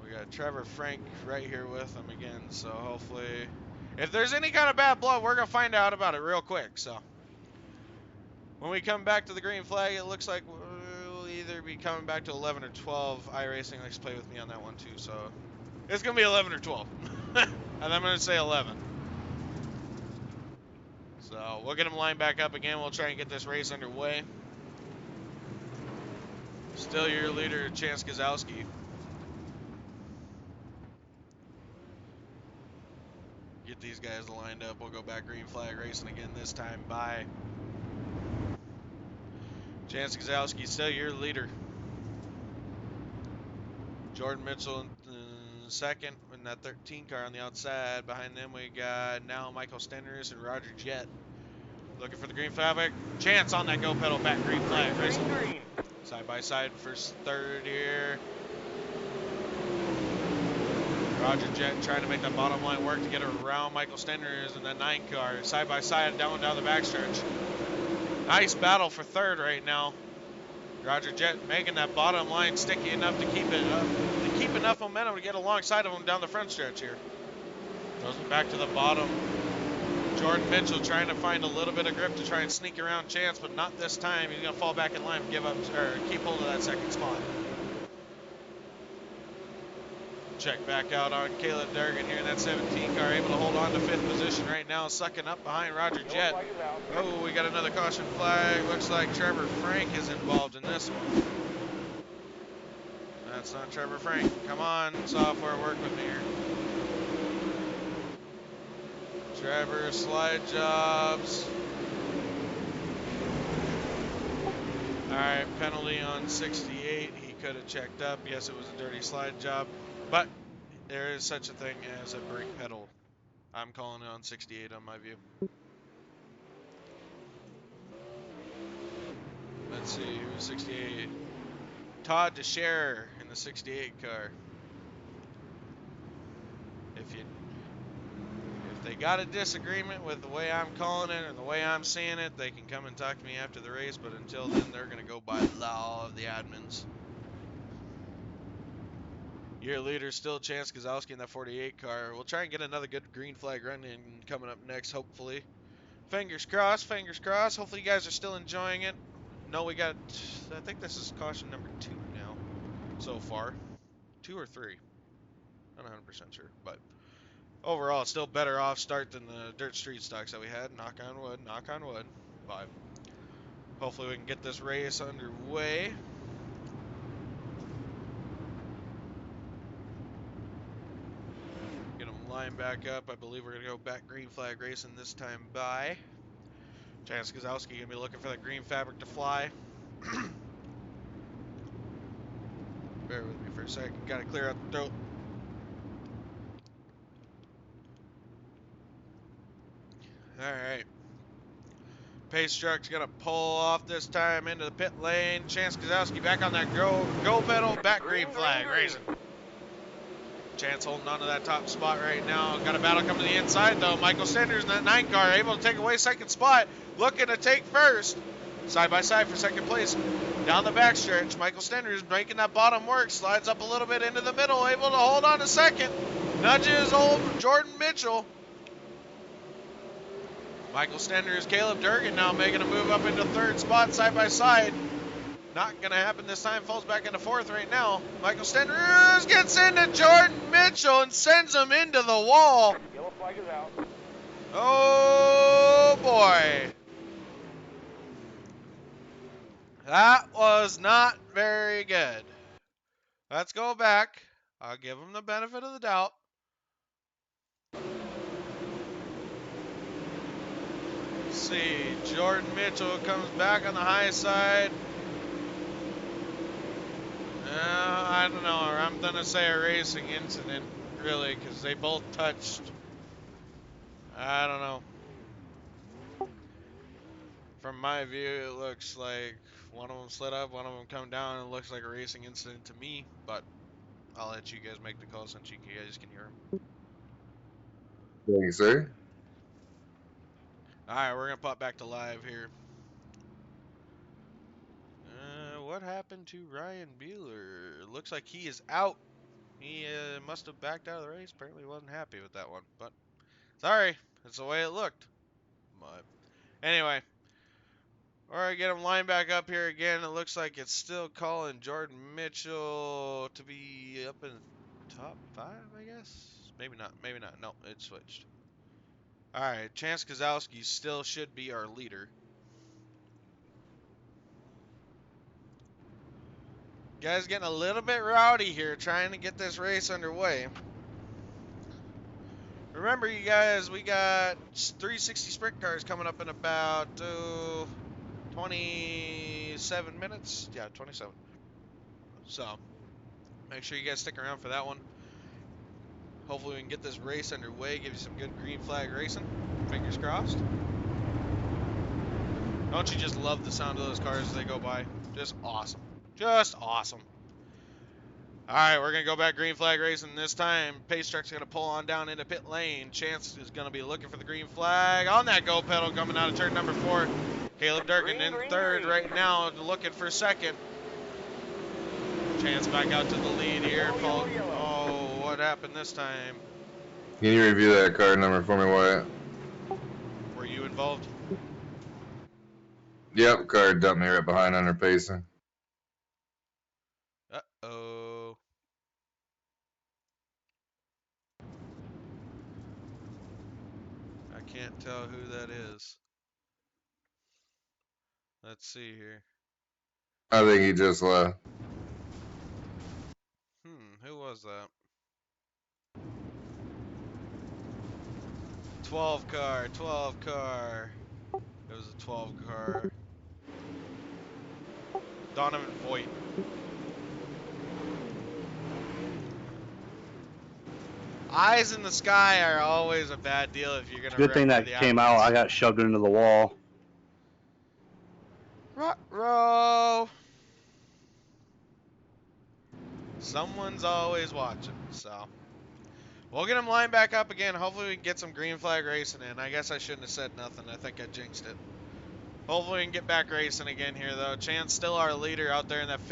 We got Trevor Frank right here with him again, so hopefully, if there's any kind of bad blood, we're going to find out about it real quick. So, when we come back to the green flag, it looks like we'll either be coming back to 11 or 12. iRacing likes to play with me on that one too, so it's going to be 11 or 12. And I'm going to say 11. So, we'll get him lined back up again. We'll try and get this race underway. Still your leader, Chance Gazowski. Get these guys lined up. We'll go back green flag racing again, this time by Chance Gazowski. Still your leader. Jordan Mitchell in second in that 13 car on the outside. Behind them we got now Michael Steners and Roger Jett. Looking for the green flag. Chance on that go pedal back green flag. Green. Side by side first third here. Roger Jett trying to make that bottom line work to get around Michael Steners in that 9 car. Side by side down the backstretch. Nice battle for third right now. Roger Jett making that bottom line sticky enough to keep it up, to keep enough momentum to get alongside of him down the front stretch here. Throws it back to the bottom. Jordan Mitchell trying to find a little bit of grip to try and sneak around Chance, but not this time. He's going to fall back in line and give up, or keep hold of that second spot. Check back out on Caleb Durgan here in that 17 car, able to hold on to 5th position right now, sucking up behind Roger Jett. Oh, we got another caution flag. Looks like Trevor Frank is involved in this one. That's not Trevor Frank. Come on, software, work with me here. Trevor, slide jobs. Alright, penalty on 68. He could have checked up. Yes, it was a dirty slide job. But there is such a thing as a brake pedal. I'm calling it on 68 on my view. Let's see, who's 68? Todd DeShare in the 68 car. If they got a disagreement with the way I'm calling it and the way I'm seeing it, they can come and talk to me after the race, but until then, they're going to go by law of the admins. Your leader still Chance Gazowski in that 48 car. We'll try and get another good green flag run in coming up next, hopefully. Fingers crossed, fingers crossed. Hopefully you guys are still enjoying it. No, we got, I think this is caution number 2 now, so far. 2 or 3. Not 100% sure, but overall, it's still better off start than the dirt street stocks that we had. Knock on wood, knock on wood. But hopefully we can get this race underway. Get them lined back up. I believe we're going to go back green flag racing this time by. Chance Gazowski going to be looking for that green fabric to fly. Bear with me for a second. Got to clear out the throat. Alright. Pace truck's going to pull off this time into the pit lane. Chance Gazowski back on that go pedal. Back green flag racing. Chance holding on to that top spot right now. Got a battle coming to the inside, though. Michael Sanders in that 9 car able to take away second spot. Looking to take first. Side by side for second place. Down the backstretch, Michael Sanders making that bottom work. Slides up a little bit into the middle. Able to hold on to second. Nudges old Jordan Mitchell. Michael Sanders, Caleb Durgan now making a move up into third spot side by side. Not going to happen this time. Falls back into fourth right now. Michael Sanders gets into Jordan Mitchell and sends him into the wall. Yellow flag is out. Oh, boy. That was not very good. Let's go back. I'll give him the benefit of the doubt. Let's see. Jordan Mitchell comes back on the high side. I don't know. I'm going to say a racing incident, really, because they both touched. I don't know. From my view, it looks like one of them slid up, one of them come down, and it looks like a racing incident to me, but I'll let you guys make the call since you guys can hear them. Thank you, sir. Alright, we're going to pop back to live here. What happened to Ryan Beeler? Looks like he is out. He must have backed out of the race. Apparently he wasn't happy with that one. But sorry, that's the way it looked. But anyway, we're going to get him lined back up here again. It looks like it's still calling Jordan Mitchell to be up in the top 5, I guess. Maybe not. Maybe not. No, it switched. All right, Chance Kozowski still should be our leader. Guys getting a little bit rowdy here trying to get this race underway. Remember, you guys, we got 360 sprint cars coming up in about 27 minutes. Yeah, 27. So, make sure you guys stick around for that one. Hopefully we can get this race underway, give you some good green flag racing. Fingers crossed. Don't you just love the sound of those cars as they go by? Just awesome. Just awesome. Alright, we're going to go back green flag racing this time. Pace truck's going to pull on down into pit lane. Chance is going to be looking for the green flag on that go pedal coming out of turn number 4. Caleb Durgan in third right now, looking for second. Chance back out to the lead here. Oh, what happened this time? Can you review that card number for me, Wyatt? Were you involved? Yep, card dumped me right behind under pacing. Uh-oh. I can't tell who that is. Let's see here. I think he just left. Who was that? 12 car, 12 car. It was a 12 car. Donovan Voigt. Eyes in the sky are always a bad deal if you're gonna. Good thing that came out. I got shoved into the wall. Ruh-roh. Someone's always watching, so we'll get him lined back up again. Hopefully we can get some green flag racing in. I guess I shouldn't have said nothing. I think I jinxed it. Hopefully we can get back racing again here, though. Chance still our leader out there in that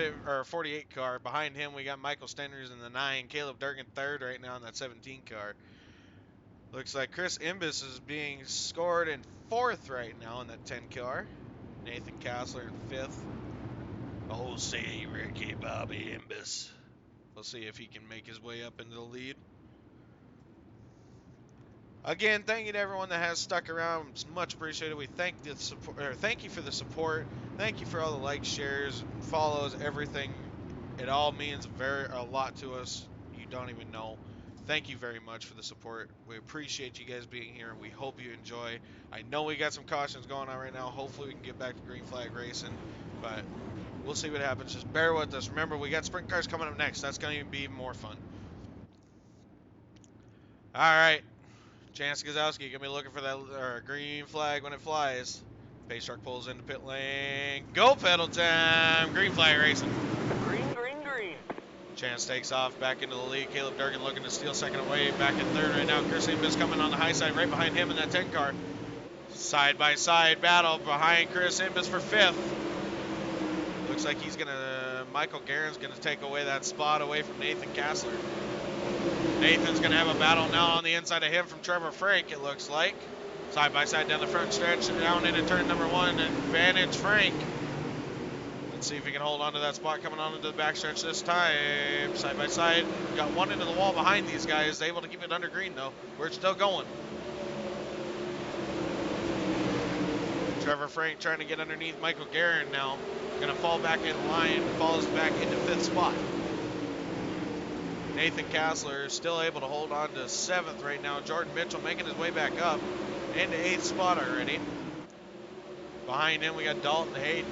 48 car. Behind him, we got Michael Stenders in the 9. Caleb Durgan third right now in that 17 car. Looks like Chris Imbus is being scored in 4th right now in that 10 car. Nathan Castler in 5th. Oh, say Ricky Bobby Imbus. We'll see if he can make his way up into the lead. Again, thank you to everyone that has stuck around. It's much appreciated. We thank the support, or thank you for the support. Thank you for all the likes, shares, follows, everything. It all means a lot to us. You don't even know. Thank you very much for the support. We appreciate you guys being here. We hope you enjoy. I know we got some cautions going on right now. Hopefully we can get back to green flag racing, but we'll see what happens. Just bear with us. Remember, we got sprint cars coming up next. That's going to be more fun. All right. Chance Gazowski gonna be looking for that green flag when it flies. Pace truck pulls into pit lane. Go pedal time! Green flag racing. Green, green, green. Chance takes off back into the lead. Caleb Durgan looking to steal second away. Back in 3rd right now. Chris Imbus coming on the high side right behind him in that 10 car. Side by side battle behind Chris Imbus for 5th. Looks like Michael Guerin's gonna take away that spot away from Nathan Castler. Nathan's going to have a battle now on the inside of him from Trevor Frank, it looks like. Side by side down the front stretch and down into turn number 1. Advantage Frank. Let's see if he can hold on to that spot coming on into the back stretch this time. Side by side. Got one into the wall behind these guys. Able to keep it under green, though. We're still going. Trevor Frank trying to get underneath Michael Guerin now. Going to fall back in line. Falls back into 5th spot. Nathan Castler still able to hold on to 7th right now. Jordan Mitchell making his way back up into 8th spot already. Behind him we got Dalton Hayden.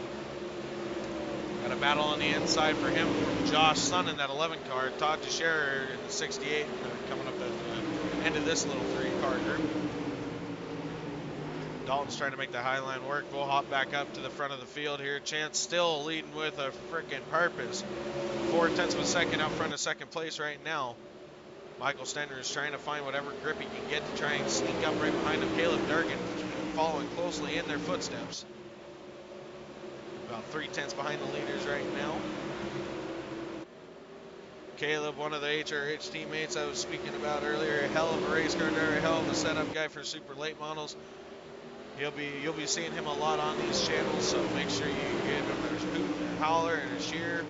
Got a battle on the inside for him from Josh Sun in that 11 car. Todd Teixeira in the 68 coming up at the end of this little 3-car group. Dalton's trying to make the high line work. We'll hop back up to the front of the field here. Chance still leading with a freaking purpose. 4/10 of a second out front of 2nd place right now. Michael Stender is trying to find whatever grip he can get to try and sneak up right behind him. Caleb Durgan following closely in their footsteps. About 3/10 behind the leaders right now. Caleb, one of the HRH teammates I was speaking about earlier, a hell of a race car driver, a hell of a setup guy for super late models. You'll be seeing him a lot on these channels, so make sure you give him a hoot and a holler and a cheer.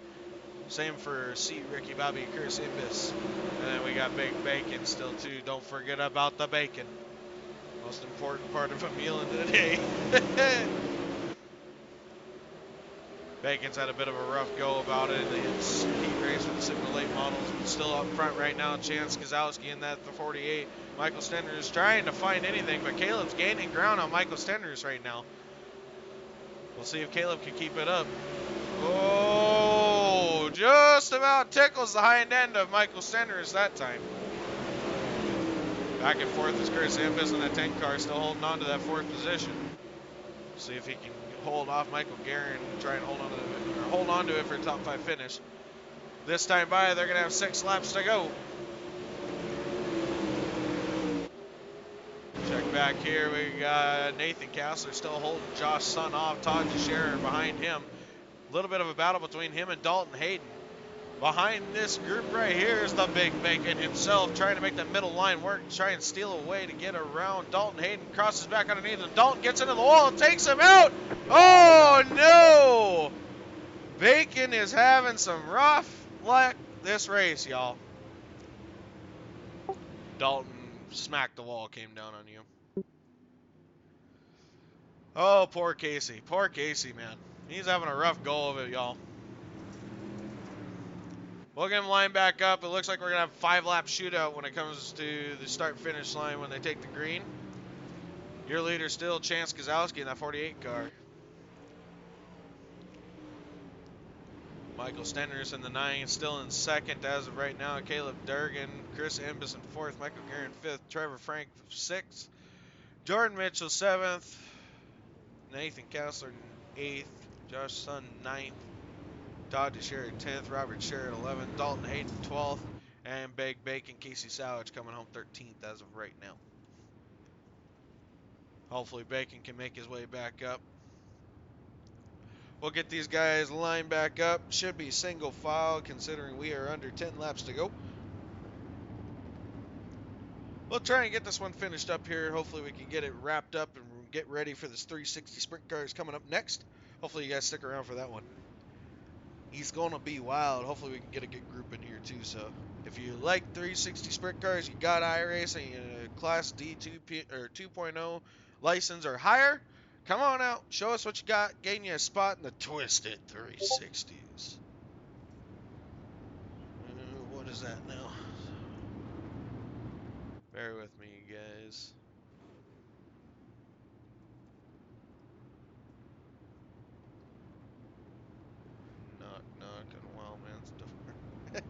Same for C. Ricky Bobby, Chris Imbus. And then we got Big Bacon still too. Don't forget about the bacon. Most important part of a meal in the day. Bacon's had a bit of a rough go about it. It's heat race with the super late models, but still up front right now. Chance Gazowski in that 48. Michael Stender is trying to find anything, but Caleb's gaining ground on Michael Stenders right now. We'll see if Caleb can keep it up. Oh, just about tickles the hind end of Michael Stenders that time. Back and forth is Chris Imbus in that 10 car, still holding on to that 4th position. See if he can hold off Michael Guerin and try and hold on to it for a top 5 finish. This time by, they're gonna have 6 laps to go. Check back here, we got Nathan Castler still holding Josh Sun off. Todd Teixeira behind him. A little bit of a battle between him and Dalton Hayden. Behind this group right here is the Big Bacon himself, trying to make the middle line work, try and steal away to get around. Dalton Hayden crosses back underneath him. Dalton gets into the wall and takes him out. Oh no! Bacon is having some rough luck this race, y'all. Dalton smacked the wall, came down on you. Oh, poor Casey. Poor Casey, man. He's having a rough go of it, y'all. We'll get him lined back up. It looks like we're going to have a 5-lap shootout when it comes to the start-finish line when they take the green. Your leader still Chance Gazowski in that 48 car. Michael Stenders in the 9, still in 2nd as of right now. Caleb Durgan, Chris Imbus in 4th, Michael Guerin 5th, Trevor Frank 6th, Jordan Mitchell 7th, Nathan Castler 8th, Josh Sun 9th, Todd Teixeira 10th, Robert Sherritt 11th, Dalton Hayden 12th, and Big Bacon Casey Sowage coming home 13th as of right now. Hopefully Bacon can make his way back up. We'll get these guys lined back up. Should be single file considering we are under 10 laps to go. We'll try and get this one finished up here. Hopefully we can get it wrapped up and get ready for this 360 sprint cars coming up next. Hopefully you guys stick around for that one. He's going to be wild. Hopefully we can get a good group in here too. So if you like 360 sprint cars, you got iRacing, Class D 2.0 license or higher, come on out. Show us what you got. Gain you a spot in the Twisted 360s. What is that now? Bear with me, you guys. Knock, knock, and wild man stuff.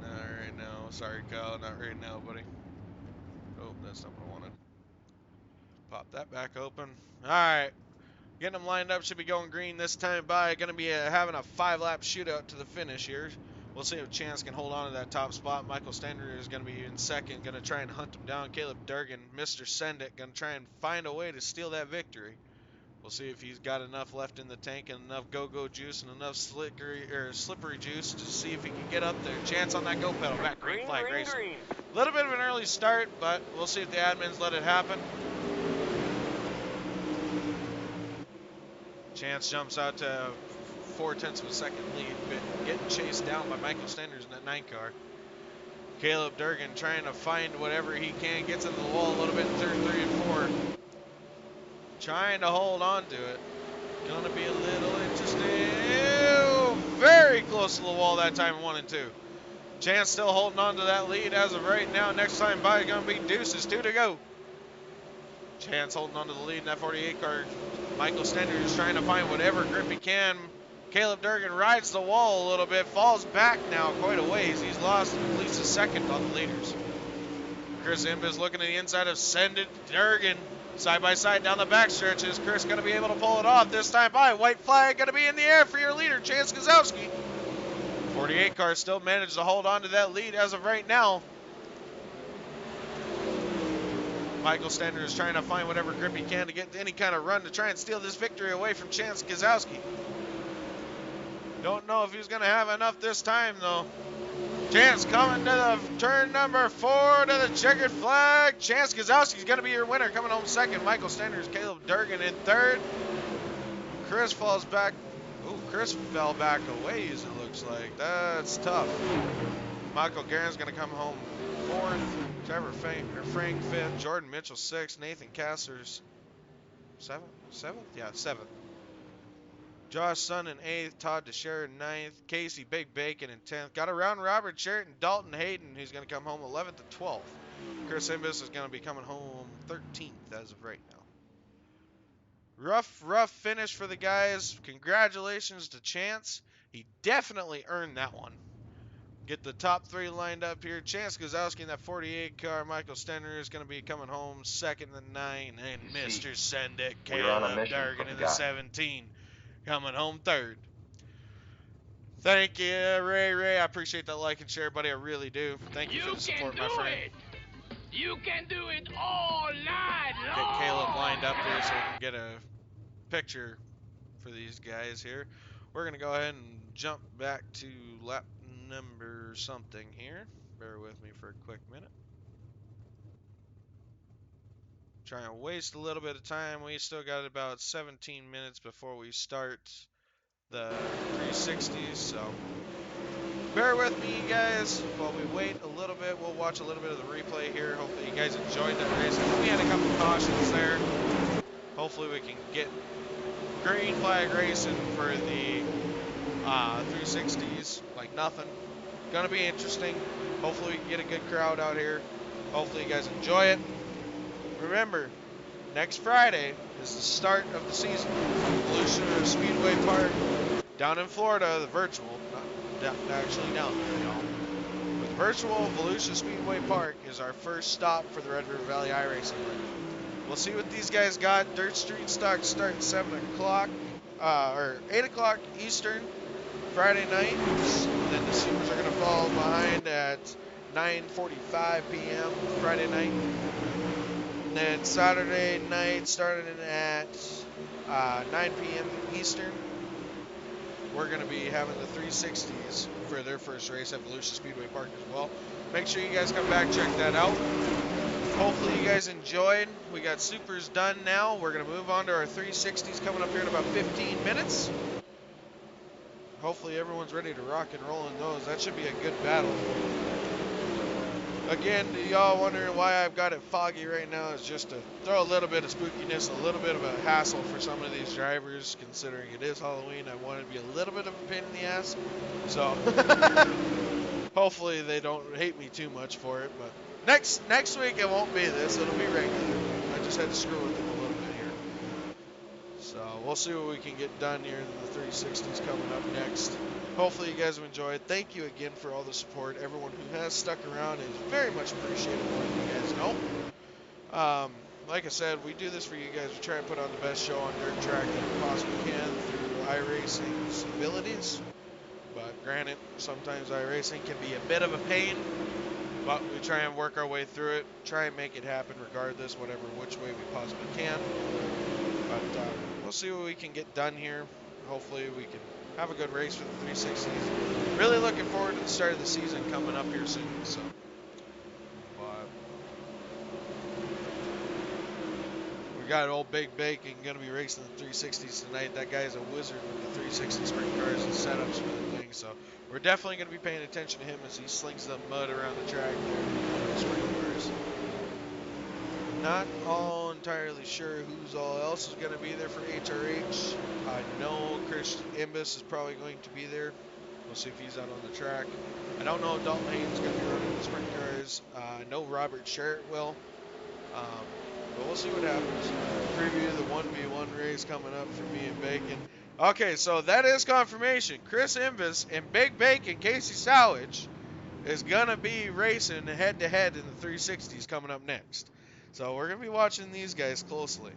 Not right now. Sorry, Kyle. Not right now, buddy. Oh, that's not what I wanted. Pop that back open. All right. Getting them lined up. Should be going green this time by. Going to be having a 5-lap shootout to the finish here. We'll see if Chance can hold on to that top spot. Michael Standard is going to be in second. Going to try and hunt him down. Caleb Durgan, Mr. Send It, going to try and find a way to steal that victory. We'll see if he's got enough left in the tank and enough go-go juice and enough slippery juice to see if he can get up there. Chance on that go pedal. Back green flag racing. A little bit of an early start, but we'll see if the admins let it happen. Chance jumps out to 0.4 of a second lead, but getting chased down by Michael Stenders in that 9 car. Caleb Durgan trying to find whatever he can, gets into the wall a little bit in turn 3 and 4. Trying to hold on to it. Gonna be a little interesting. Ew, very close to the wall that time, 1 and 2. Chance still holding on to that lead as of right now. Next time by is gonna be Deuces, 2 to go. Chance holding on to the lead in that 48 car. Michael Stender is trying to find whatever grip he can. Caleb Durgan rides the wall a little bit, falls back now quite a ways. He's lost at least a second on the leaders. Chris Imbis looking at the inside of Send It Durgan. Side by side down the backstretch. Is Chris going to be able to pull it off this time by? White flag going to be in the air for your leader, Chance Gazowski. 48 car still managed to hold on to that lead as of right now. Michael Stender is trying to find whatever grip he can to get any kind of run to try and steal this victory away from Chance Gazowski. Don't know if he's going to have enough this time, though. Chance coming to the turn number 4 to the checkered flag. Chance Gazowski's going to be your winner, coming home second. Michael Stenders, Caleb Durgan in third. Chris falls back. Ooh, Chris fell back a ways, it looks like. That's tough. Michael Guerin's going to come home 4th. Trevor Frank 5th. Jordan Mitchell 6th. Nathan Cassers 7th? Yeah, 7th. Josh Sun in 8th, Todd DeSher in 9th, Casey Big Bacon in 10th. Got around Robert Sheridan, Dalton Hayden, who's going to come home 11th to 12th. Chris Imbis is going to be coming home 13th as of right now. Rough finish for the guys. Congratulations to Chance. He definitely earned that one. Get the top 3 lined up here. Chance Gazowski in that 48 car. Michael Stender is going to be coming home second in the 9. And Mr. Send It, Caleb Durgan in the 17. Coming home 3rd. Thank you, Ray. I appreciate that like and share, buddy. I really do. Thank you for the support, my friend. You can do it all night long. Get Caleb lined up here so we can get a picture for these guys here. We're going to go ahead and jump back to lap number something here. Bear with me for a quick minute. Trying to waste a little bit of time. We still got about 17 minutes before we start the 360s, so bear with me, you guys, while we wait a little bit. We'll watch a little bit of the replay here. Hopefully you guys enjoyed that race. We had a couple cautions there. Hopefully we can get green flag racing for the 360s like nothing. Gonna be interesting. Hopefully we can get a good crowd out here. Hopefully you guys enjoy it. Remember, next Friday is the start of the season. Volusia Speedway Park down in Florida, the virtual, not actually down there, y'all. But the virtual Volusia Speedway Park is our first stop for the Red River Valley iRacing. We'll see what these guys got. Dirt Street Stock start at 7 o'clock, or 8 o'clock Eastern, Friday night. And then the Supers are going to fall behind at 9:45 p.m. Friday night. And then Saturday night, starting at 9 p.m. Eastern, we're going to be having the 360s for their first race at Volusia Speedway Park as well. Make sure you guys come back, check that out. Hopefully you guys enjoyed. We got Supers done now. We're going to move on to our 360s coming up here in about 15 minutes. Hopefully everyone's ready to rock and roll in those. That should be a good battle. Again, y'all wondering why I've got it foggy right now is just to throw a little bit of spookiness, a little bit of a hassle for some of these drivers, considering it is Halloween. I want it to be a little bit of a pain in the ass. So hopefully they don't hate me too much for it. But next week it won't be this. It'll be regular. I just had to screw with them a little bit here. So we'll see what we can get done here in the 360s coming up next. Hopefully you guys have enjoyed. Thank you again for all the support. Everyone who has stuck around is very much appreciated, letting you guys know. Like I said, we do this for you guys. We try and put on the best show on dirt track that we possibly can through iRacing's abilities. But granted, sometimes iRacing can be a bit of a pain, but we try and work our way through it, try and make it happen regardless, which way we possibly can. But we'll see what we can get done here. Hopefully we can have a good race for the 360s. Really looking forward to the start of the season coming up here soon. So, we got old Big Bacon going to be racing the 360s tonight. That guy's a wizard with the 360 sprint cars and setups for the thing. So we're definitely going to be paying attention to him as he slings the mud around the track there with the sprint cars. Not all entirely sure who's all else is going to be there for HRH. I know Chris Imbus is probably going to be there. We'll see if he's out on the track. I don't know if Dalton Haynes is going to be running the sprint cars. I know Robert Sherritt will. But we'll see what happens. Preview the 1v1 race coming up for me and Bacon. Okay, so that is confirmation. Chris Imbus and Big Bacon, Casey Sowage, is going to be racing head-to-head in the 360s coming up next. So we're going to be watching these guys closely.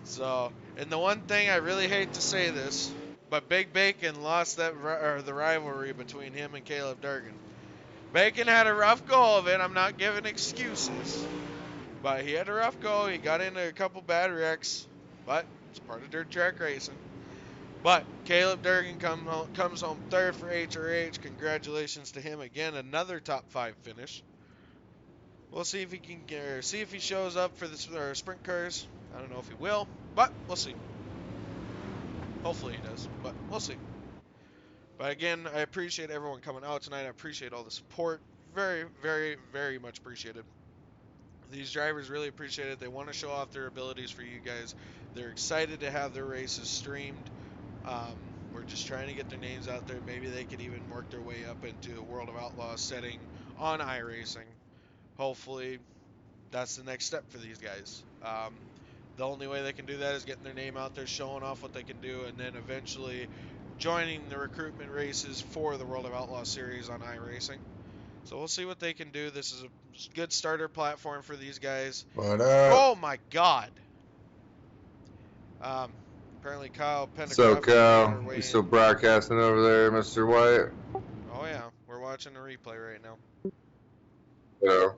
So, and the one thing, I really hate to say this, but Big Bacon lost the rivalry between him and Caleb Durgan. Bacon had a rough go of it. I'm not giving excuses. But he had a rough go. He got into a couple bad wrecks. But it's part of dirt track racing. But Caleb Durgan comes home third for HRH. Congratulations to him again. Another top 5 finish. We'll see if he can see if he shows up for the sprint cars. I don't know if he will, but we'll see. Hopefully he does, but we'll see. But again, I appreciate everyone coming out tonight. I appreciate all the support. Very, very, very much appreciated. These drivers really appreciate it. They want to show off their abilities for you guys. They're excited to have their races streamed. We're just trying to get their names out there. Maybe they could even work their way up into a World of Outlaws setting on iRacing. Hopefully, that's the next step for these guys. The only way they can do that is getting their name out there, showing off what they can do, and then eventually joining the recruitment races for the World of Outlaws series on iRacing. So we'll see what they can do. This is a good starter platform for these guys. What up? Oh my God! Apparently Kyle Pentecost. So, Cal, you still broadcasting over there, Mr. White? Oh yeah, we're watching the replay right now. Yeah.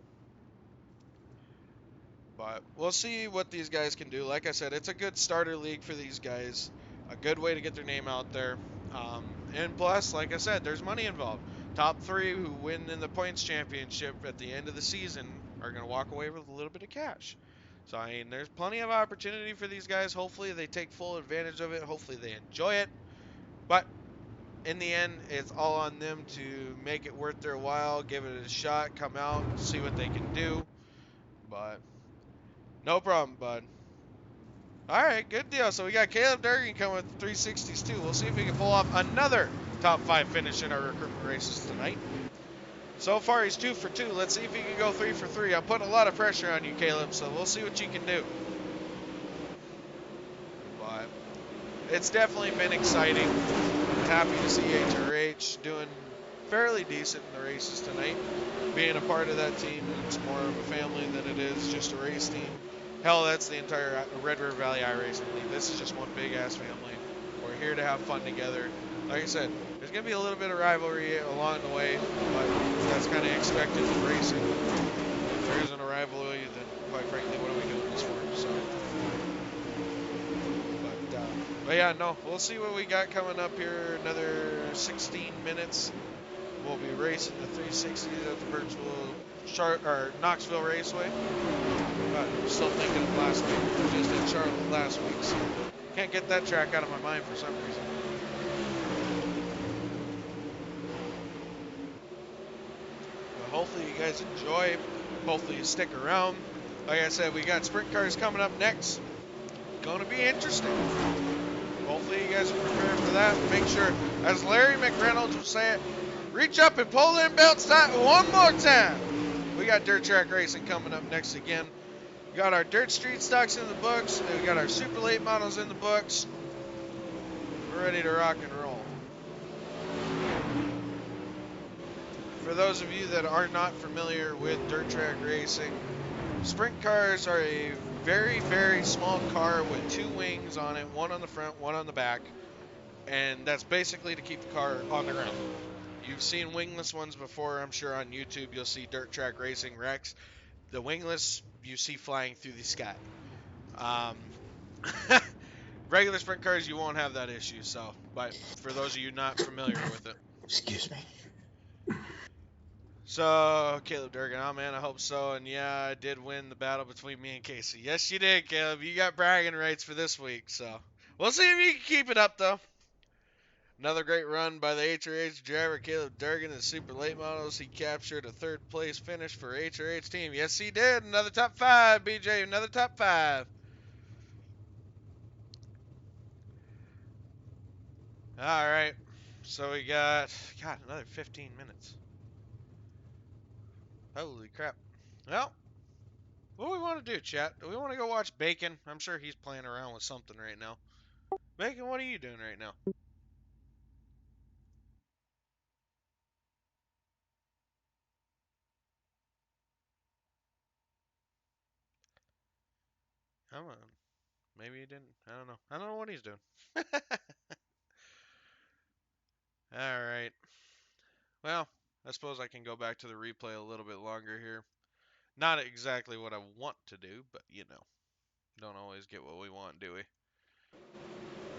But we'll see what these guys can do. Like I said, it's a good starter league for these guys. A good way to get their name out there. And plus, like I said, there's money involved. Top 3 who win in the points championship at the end of the season are going to walk away with a little bit of cash. So, I mean, there's plenty of opportunity for these guys. Hopefully, they take full advantage of it. Hopefully, they enjoy it. But in the end, it's all on them to make it worth their while, give it a shot, come out, see what they can do. But no problem, bud. All right, good deal. So we got Caleb Durgan coming with 360s too. We'll see if we can pull off another top 5 finish in our recruitment races tonight. So far, he's 2 for 2. Let's see if he can go 3 for 3. I'm putting a lot of pressure on you, Caleb, so we'll see what you can do. But it's definitely been exciting. Happy to see HRH doing fairly decent in the races tonight. Being a part of that team, it's more of a family than it is just a race team. Hell, that's the entire Red River Valley iRacing League. This is just one big-ass family. We're here to have fun together. Like I said, there's going to be a little bit of rivalry along the way, but that's kind of expected in racing. If there isn't a rivalry, then quite frankly, what are we doing this for? So, but But yeah, no, we'll see what we got coming up here. Another 16 minutes. We'll be racing the 360s at the virtual Knoxville Raceway. But I'm still thinking of last week. We were just in Charlotte last week, so can't get that track out of my mind for some reason. But hopefully you guys enjoy. Hopefully you stick around. Like I said, we got sprint cars coming up next. Gonna be interesting. Hopefully you guys are prepared for that. Make sure, as Larry McReynolds would say it, reach up and pull them belts tight one more time. We got dirt track racing coming up next again. We got our dirt street stocks in the books. And we got our super late models in the books. We're ready to rock and roll. For those of you that are not familiar with dirt track racing, sprint cars are a very, very small car with two wings on it, one on the front, one on the back, and that's basically to keep the car on the ground. You've seen wingless ones before, I'm sure on YouTube you'll see dirt track racing wrecks. The wingless you see flying through the sky. Regular sprint cars you won't have that issue, so, but for those of you not familiar with it. Excuse me. So, Caleb Durgan, oh man, I hope so. And yeah, I did win the battle between me and Casey. Yes, you did, Caleb. You got bragging rights for this week, so we'll see if you can keep it up, though. Another great run by the HRH driver, Caleb Durgan, in super late models. He captured a third place finish for HRH team. Yes, he did. Another top five, BJ. Another top five. All right. So we got, God, another 15 minutes. Holy crap. Well, what do we want to do, chat? Do we want to go watch Bacon? I'm sure he's playing around with something right now. Bacon, what are you doing right now? Come on. Maybe he didn't. I don't know. I don't know what he's doing. Alright. Well, I suppose I can go back to the replay a little bit longer here. Not exactly what I want to do, but you know. Don't always get what we want, do we?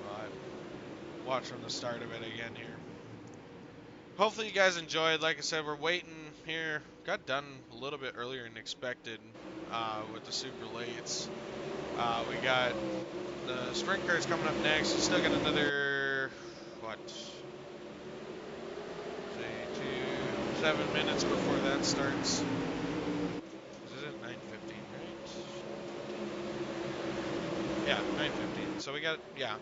Well, watch from the start of it again here. Hopefully you guys enjoyed. Like I said, we're waiting here. Got done a little bit earlier than expected with the super lates. We got the sprint cars coming up next. We still got another, what, say 7 minutes before that starts. Is it 9:15, right? Yeah, 9:15. So we got, yeah,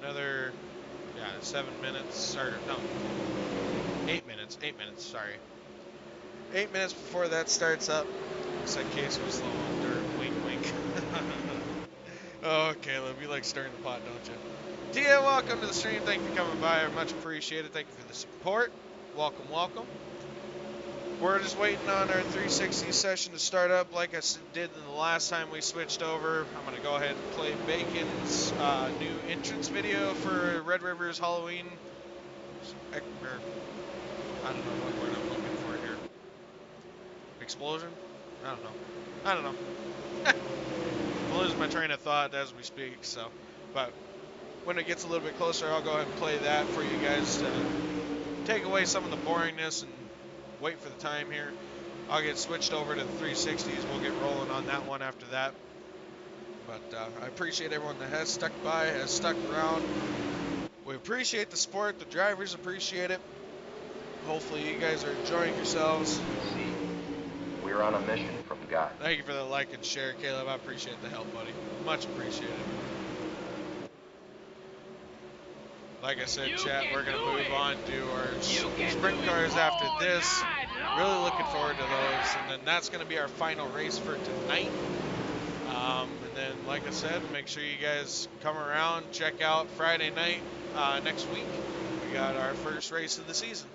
another, 7 minutes, or no, 8 minutes, 8 minutes, sorry. 8 minutes before that starts up. Said Casey was slow on dirt, wink, wink. Oh, Caleb, you like stirring the pot, don't you? Tia, welcome to the stream. Thank you for coming by. I much appreciated. Thank you for the support. Welcome, welcome. We're just waiting on our 360 session to start up like I did the last time we switched over. I'm going to go ahead and play Bacon's new entrance video for Red River's Halloween. I don't know what word I'm looking for here. Explosion? I don't know. I'm losing my train of thought as we speak, so. But when it gets a little bit closer, I'll go ahead and play that for you guys to take away some of the boringness and wait for the time here. I'll get switched over to the 360s. We'll get rolling on that one after that. But I appreciate everyone that has stuck by, has stuck around. We appreciate the support. The drivers appreciate it. Hopefully you guys are enjoying yourselves. We're on a mission from God. Thank you for the like and share, Caleb. I appreciate the help, buddy. Much appreciated. Like I said, chat, we're going to move on to our sprint cars after this. Really looking forward to those. And then that's going to be our final race for tonight. And then, like I said, make sure you guys come around, check out Friday night next week. We got our first race of the season.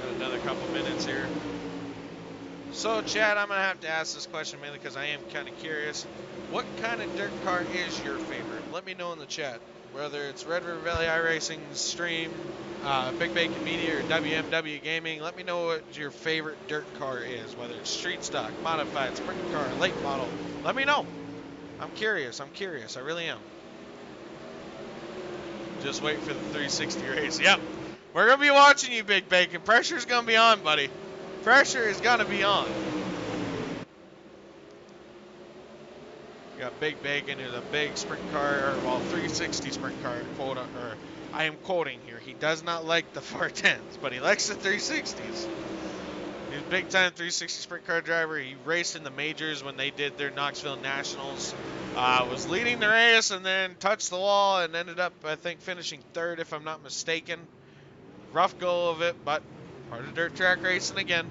Got another couple minutes here. So, Chad, I'm going to have to ask this question mainly because I am kind of curious. What kind of dirt car is your favorite? Let me know in the chat. Whether it's Red River Valley iRacing Stream, Big Bacon Media, or WMW Gaming, let me know what your favorite dirt car is. Whether it's street stock, modified, sprint car, late model. Let me know. I'm curious. I really am. Just wait for the 360 race. Yep. We're going to be watching you, Big Bacon. Pressure's going to be on, buddy. Pressure is going to be on. You got Big Bacon, who's a big sprint car, or well, 360 sprint car quote, or I am quoting here. He does not like the 410s, but he likes the 360s. He's a big time 360 sprint car driver. He raced in the majors when they did their Knoxville Nationals. Was leading the race and then touched the wall and ended up, I think, finishing third, if I'm not mistaken. Rough go of it, but part of dirt track racing again.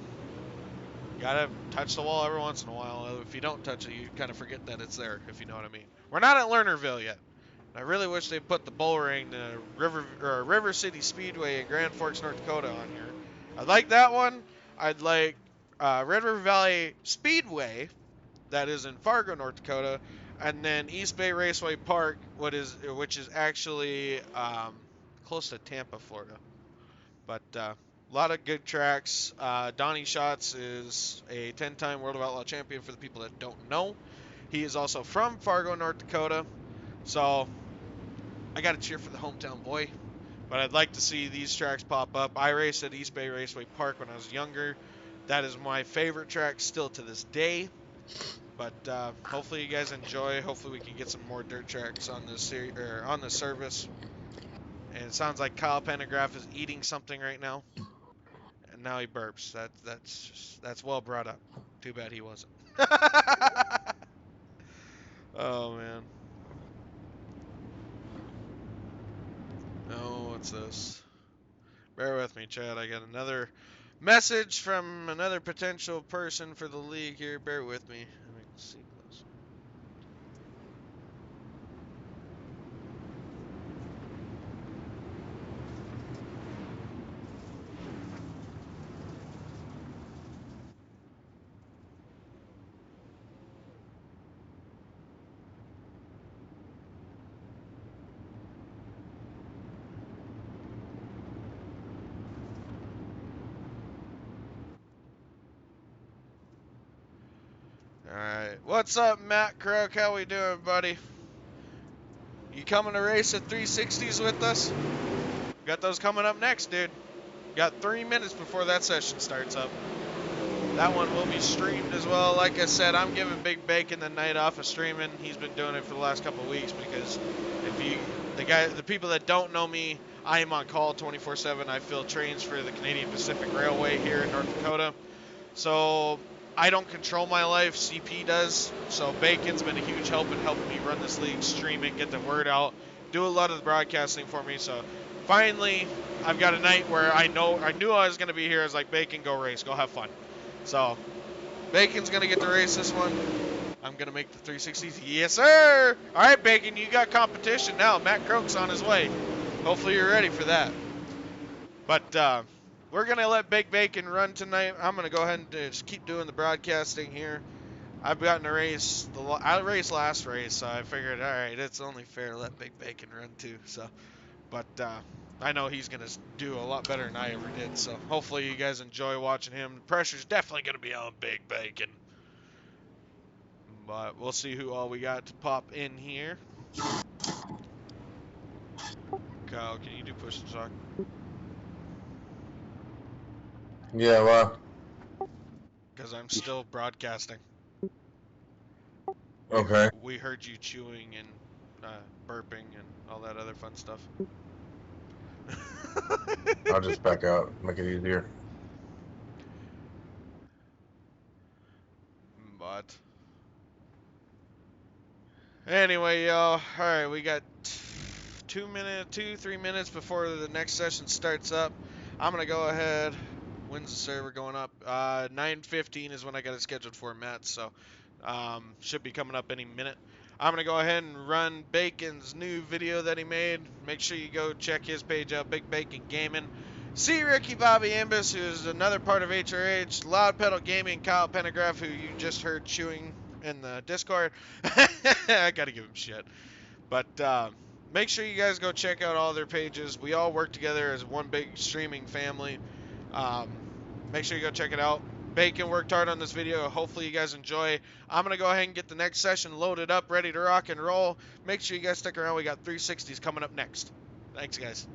You gotta touch the wall every once in a while. If you don't touch it, you kind of forget that it's there, if you know what I mean. We're not at Lernerville yet. I really wish they put the bull ring, the River City Speedway in Grand Forks, North Dakota on here. I'd like that one. I'd like Red River Valley Speedway, that is in Fargo, North Dakota, and then East Bay Raceway Park, which is actually close to Tampa, Florida. But a lot of good tracks. Donnie Schatz is a 10-time World of Outlaw champion for the people that don't know. He is also from Fargo, North Dakota. So I got to cheer for the hometown boy. But I'd like to see these tracks pop up. I raced at East Bay Raceway Park when I was younger. That is my favorite track still to this day. But hopefully you guys enjoy. Hopefully we can get some more dirt tracks on this on this service. And it sounds like Kyle Pendergraph is eating something right now. And now he burps. That's well brought up. Too bad he wasn't. Oh man. Oh, what's this? Bear with me, Chad. I got another message from another potential person for the league here. Bear with me. Let me see close. Alright. What's up, Matt Crook? How we doing, buddy? You coming to race at 360s with us? Got those coming up next, dude. Got 3 minutes before that session starts up. That one will be streamed as well. Like I said, I'm giving Big Bacon the night off of streaming. He's been doing it for the last couple of weeks because the people that don't know me, I am on call 24/7. I fill trains for the Canadian Pacific Railway here in North Dakota. So I don't control my life, CP does. So Bacon's been a huge help in helping me run this league, stream it, get the word out, do a lot of the broadcasting for me. So finally, I've got a night where I knew I was going to be here. I was like, Bacon, go race, go have fun. So Bacon's going to get to race this one. I'm going to make the 360s. Yes, sir. All right, Bacon, you got competition now. Matt Croak's on his way. Hopefully you're ready for that. But we're going to let Big Bacon run tonight. I'm going to go ahead and just keep doing the broadcasting here. I've gotten to race. I raced last race, so I figured, all right, it's only fair to let Big Bacon run too. So, but I know he's going to do a lot better than I ever did. So hopefully you guys enjoy watching him. The pressure's definitely going to be on Big Bacon. But we'll see who all we got to pop in here. Kyle, can you do push to talk? Yeah, well. Because I'm still broadcasting. Okay. We heard you chewing and burping and all that other fun stuff. I'll just back out, make it easier. But anyway, y'all. All right, we got 3 minutes before the next session starts up. I'm gonna go ahead. When's the server going up? 9:15 is when I got it scheduled for, Matt. So should be coming up any minute. I'm gonna go ahead and run Bacon's new video that he made. Make sure you go check his page out, Big Bacon Gaming. C. Ricky Bobby Ambus, who's another part of HRH, Loud Pedal Gaming, Kyle Pendergraph, who you just heard chewing in the Discord. I gotta give him shit. But make sure you guys go check out all their pages. We all work together as one big streaming family. Make sure you go check it out. Bacon worked hard on this video. Hopefully you guys enjoy. I'm going to go ahead and get the next session loaded up, ready to rock and roll. Make sure you guys stick around. We got 360s coming up next. Thanks, guys.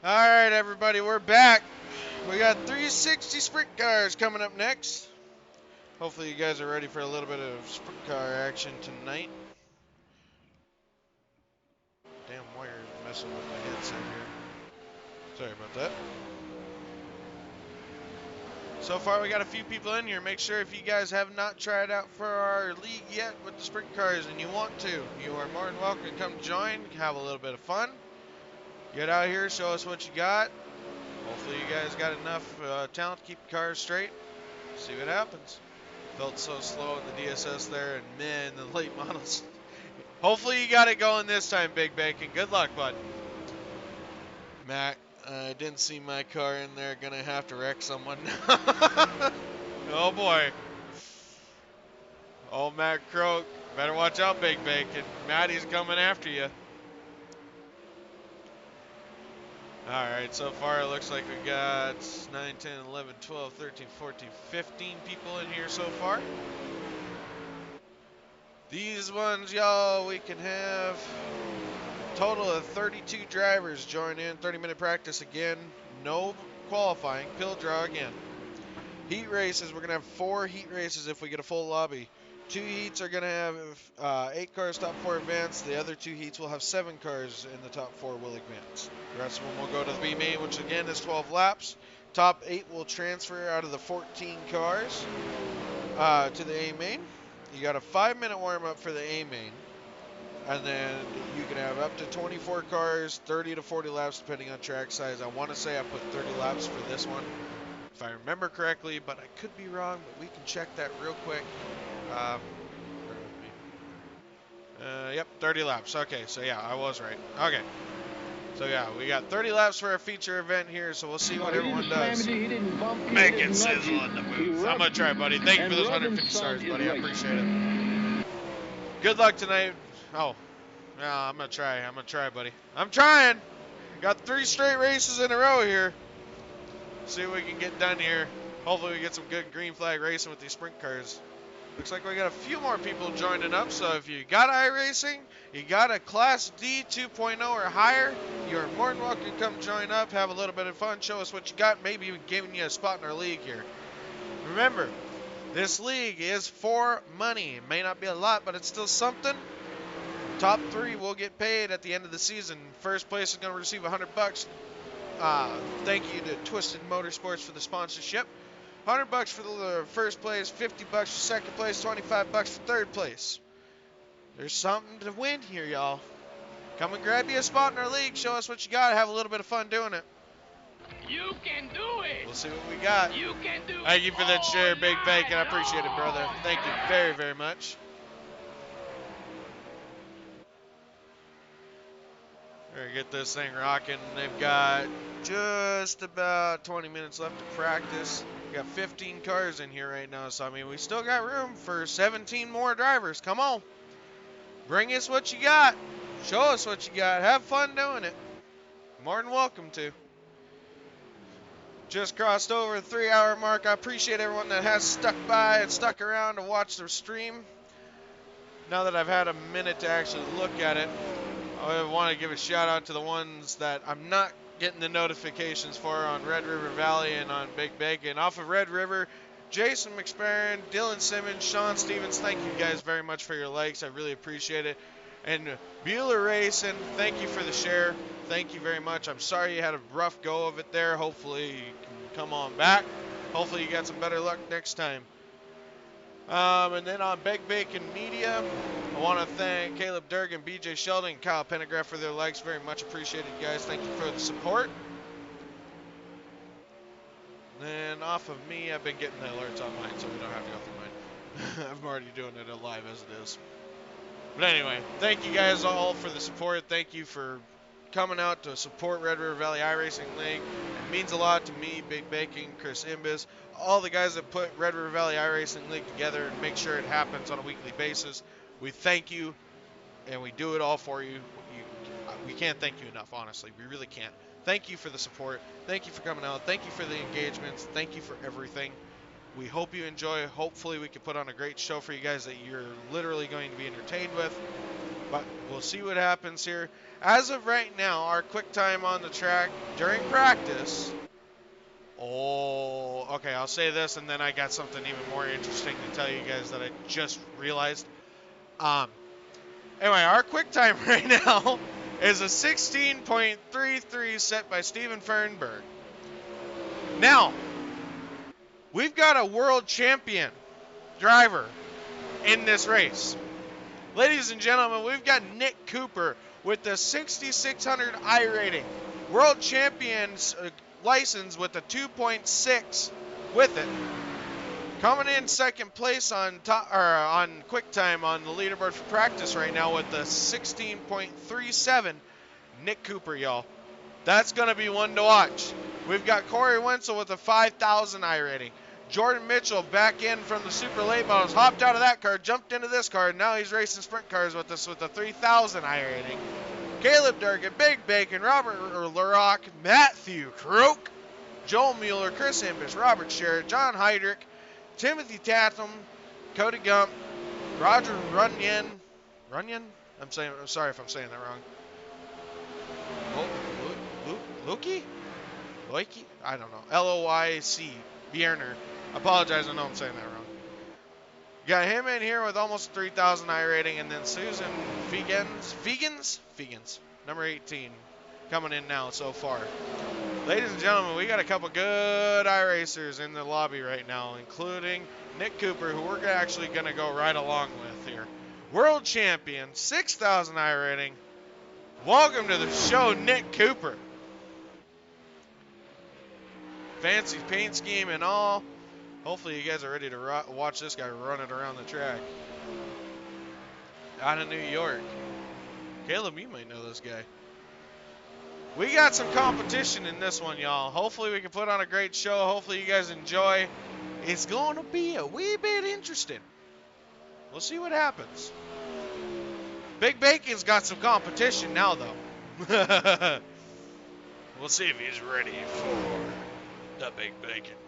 All right, everybody, we're back. We got 360 sprint cars coming up next. Hopefully you guys are ready for a little bit of sprint car action tonight. Damn wire is messing with my headset here. Sorry about that. So far we got a few people in here. Make sure if you guys have not tried out for our league yet with the sprint cars and you want to, you are more than welcome to come join, have a little bit of fun. Get out here, show us what you got. Hopefully you guys got enough talent to keep the cars straight. See what happens. Felt so slow in the DSS there and meh in the late models. Hopefully you got it going this time, Big Bacon. Good luck, bud. Mac, I didn't see my car in there. Gonna have to wreck someone. Oh boy. Oh, Matt Croak. Better watch out, Big Bacon. Matty's coming after you. Alright, so far it looks like we got 9, 10, 11, 12, 13, 14, 15 people in here so far. These ones, y'all, we can have a total of 32 drivers join in. 30-minute practice again. No qualifying. Pill draw again. Heat races, we're going to have 4 heat races if we get a full lobby. 2 heats are going to have 8 cars top 4 advance. The other 2 heats will have 7 cars in the top 4 will advance. The rest of them will go to the B main, which again is 12 laps. Top 8 will transfer out of the 14 cars to the A main. You got a 5-minute warm-up for the A main. And then you can have up to 24 cars, 30 to 40 laps depending on track size. I want to say I put 30 laps for this one, if I remember correctly, but I could be wrong, but we can check that real quick. Bear with me. Yep, 30 laps. Okay, so yeah, I was right. Okay. So yeah, we got 30 laps for our feature event here, so we'll see what everyone does. Make it sizzle in the booth. I'm going to try, buddy. Thank you for those 150 stars, buddy. I appreciate it. Good luck tonight. Oh, yeah, I'm going to try. I'm going to try, buddy. I'm trying. Got 3 straight races in a row here. See what we can get done here. Hopefully we get some good green flag racing with these sprint cars. Looks like we got a few more people joining up, so if you got iRacing, you got a Class D 2.0 or higher, you're more than welcome to come join up, have a little bit of fun, show us what you got, maybe even giving you a spot in our league here. Remember, this league is for money. It may not be a lot, but it's still something. Top 3 will get paid at the end of the season. First place is going to receive $100. Thank you to Twisted Motorsports for the sponsorship. $100 for the first place, $50 for second place, $25 for third place. There's something to win here, y'all. Come and grab you a spot in our league. Show us what you got. Have a little bit of fun doing it. You can do it. We'll see what we got. You can do it. Thank you for that share, Big Bacon. I appreciate it, brother. Thank you very, very much. We're going to get this thing rocking. They've got just about 20 minutes left to practice. We got 15 cars in here right now, so I mean, we still got room for 17 more drivers. Come on. Bring us what you got. Show us what you got. Have fun doing it. More than welcome to. Just crossed over the 3-hour mark. I appreciate everyone that has stuck by and stuck around to watch the stream. Now that I've had a minute to actually look at it, I want to give a shout out to the ones that I'm not getting the notifications for on Red River Valley and on Big Bacon. Off of Red River, Jason McSparron, Dylan Simmons, Sean Stevens, thank you guys very much for your likes. I really appreciate it. And Bueller Racing, thank you for the share. Thank you very much. I'm sorry you had a rough go of it there. Hopefully you can come on back. Hopefully you got some better luck next time. And then on Big Bacon Media, I want to thank Caleb Durgan, BJ Sheldon, and Kyle Pendergraph for their likes. Very much appreciated, guys. Thank you for the support. Then off of me, I've been getting the alerts on mine, so we don't have to go through mine. I'm already doing it live as it is. But anyway, thank you guys all for the support. Thank you for coming out to support Red River Valley iRacing League. It means a lot to me, Big Bacon, Chris Imbis, all the guys that put Red River Valley iRacing League together and make sure it happens on a weekly basis. We thank you, and we do it all for you. We can't thank you enough, honestly. We really can't. Thank you for the support. Thank you for coming out. Thank you for the engagements. Thank you for everything. We hope you enjoy. Hopefully we can put on a great show for you guys that you're literally going to be entertained with. But we'll see what happens here. As of right now, our quick time on the track during practice. Oh, okay, I'll say this and then I got something even more interesting to tell you guys that I just realized. Anyway, our quick time right now is a 16.33 set by Steven Fernberg. Now, we've got a world champion driver in this race. Ladies and gentlemen, we've got Nick Cooper with the 6600 iRating. World champion's license with a 2.6 with it. Coming in second place on quick time on the leaderboard for practice right now with the 16.37. Nick Cooper, y'all. That's going to be one to watch. We've got Corey Wenzel with a 5,000 iRating. Jordan Mitchell back in from the Super Late Models, hopped out of that car, jumped into this car, and now he's racing sprint cars with us with a 3,000 iRating. Caleb Durgan, Big Bacon, Robert LaRock, Matthew Croak, Joel Mueller, Chris Imbis, Robert Sherritt, John Heydrich, Timothy Tatham, Cody Gump, Roger Runyon. I'm sorry if I'm saying that wrong. Loic? I don't know. Loic. Bierner. Apologize, I know I'm saying that wrong. Got him in here with almost 3,000 iRating, and then Susan Fegans, number 18, coming in now so far. Ladies and gentlemen, we got a couple good iRacers in the lobby right now, including Nick Cooper, who we're actually going to go right along with here. World champion, 6,000 iRating. Welcome to the show, Nick Cooper. Fancy paint scheme and all. Hopefully you guys are ready to watch this guy run it around the track. Out of New York. Caleb, you might know this guy. We got some competition in this one, y'all. Hopefully we can put on a great show. Hopefully you guys enjoy. It's going to be a wee bit interesting. We'll see what happens. Big Bacon's got some competition now, though. We'll see if he's ready for the Big Bacon.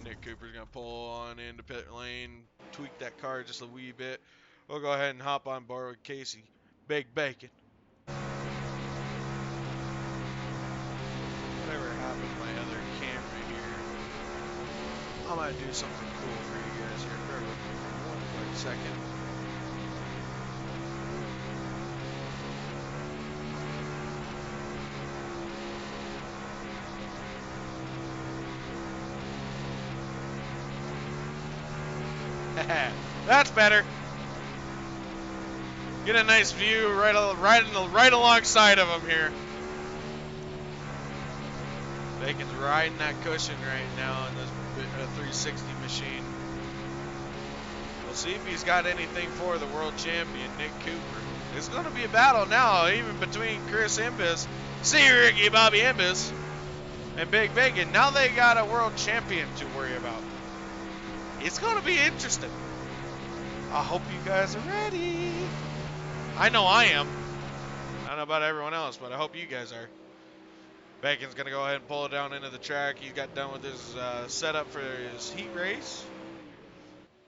Nick Cooper's going to pull on into pit lane, tweak that car just a wee bit. We'll go ahead and hop on board with Casey. Big Bacon. Whatever happened to my other camera here? I'm going to do something cool for you guys here. Bear with me for 1 quick second. That's better. Get a nice view right alongside of him here. Bacon's riding that cushion right now in this 360 machine. We'll see if he's got anything for the world champion, Nick Cooper. It's going to be a battle now, even between Chris Imbis, Ricky Bobby Imbis, and Big Bacon. Now they got a world champion to worry about. It's going to be interesting. I hope you guys are ready. I know I am. know about everyone else, but I hope you guys are. Bacon's going to go ahead and pull it down into the track. He got done with his setup for his heat race.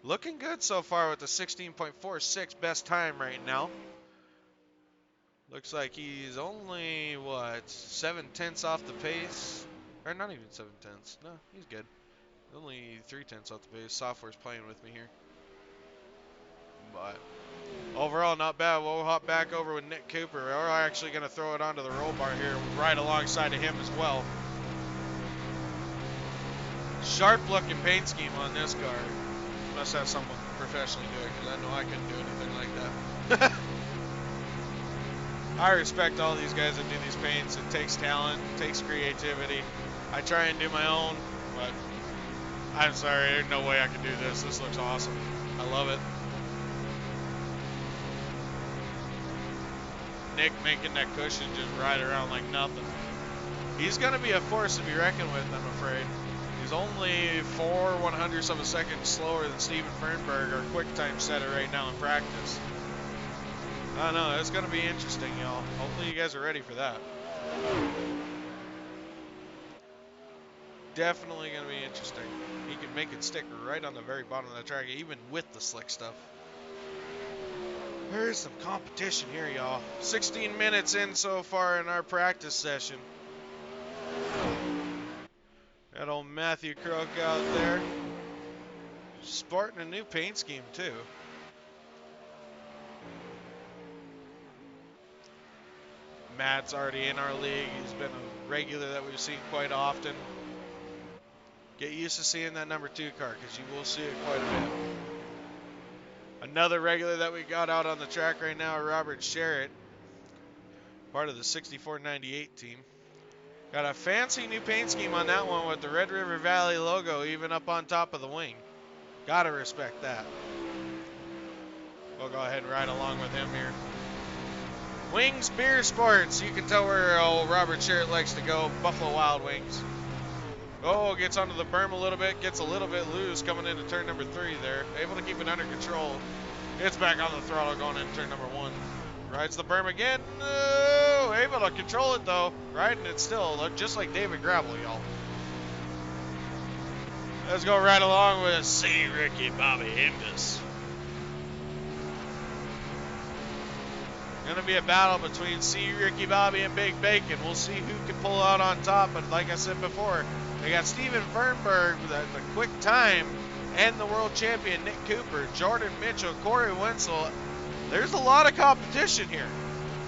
Looking good so far with the 16.46 best time right now. Looks like he's only, what, 7/10 off the pace? Or not even 7/10. No, he's good. Only 3/10 off the pace. Software's playing with me here. But overall, not bad. We'll hop back over with Nick Cooper. We're actually going to throw it onto the roll bar here right alongside of him as well. Sharp looking paint scheme on this car. Must have someone professionally do it, because I know I couldn't do anything like that. I respect all these guys that do these paints. It takes talent, it takes creativity. I try and do my own, but I'm sorry, there's no way I can do this. This looks awesome. I love it. Nick making that cushion just ride around like nothing. He's going to be a force to be reckoned with, I'm afraid. He's only 4/100ths of a second slower than Steven Fernberg, our quick time setter right now in practice. I don't know, it's going to be interesting, y'all. Hopefully you guys are ready for that. Definitely going to be interesting. He can make it stick right on the very bottom of the track, even with the slick stuff. There's some competition here, y'all. 16 minutes in so far in our practice session. That old Matthew Croak out there. Sporting a new paint scheme, too. Matt's already in our league. He's been a regular that we've seen quite often. Get used to seeing that number 2 car, because you will see it quite a bit. Another regular that we got out on the track right now, Robert Sherritt, part of the 6498 team. Got a fancy new paint scheme on that one with the Red River Valley logo even up on top of the wing. Gotta respect that. We'll go ahead and ride along with him here. Wings Beer Sports. You can tell where old Robert Sherritt likes to go. Buffalo Wild Wings. Oh, gets onto the berm a little bit. Gets a little bit loose coming into turn number 3 there. Able to keep it under control. It's back on the throttle going into turn number 1. Rides the berm again. No, able to control it though. Riding it still, just like David Gravel, y'all. Let's go right along with C. Ricky Bobby Imbus. Gonna be a battle between C. Ricky Bobby and Big Bacon. We'll see who can pull out on top. But like I said before, they got Steven Fernberg with the quick time and the world champion Nick Cooper, Jordan Mitchell, Corey Wenzel. There's a lot of competition here.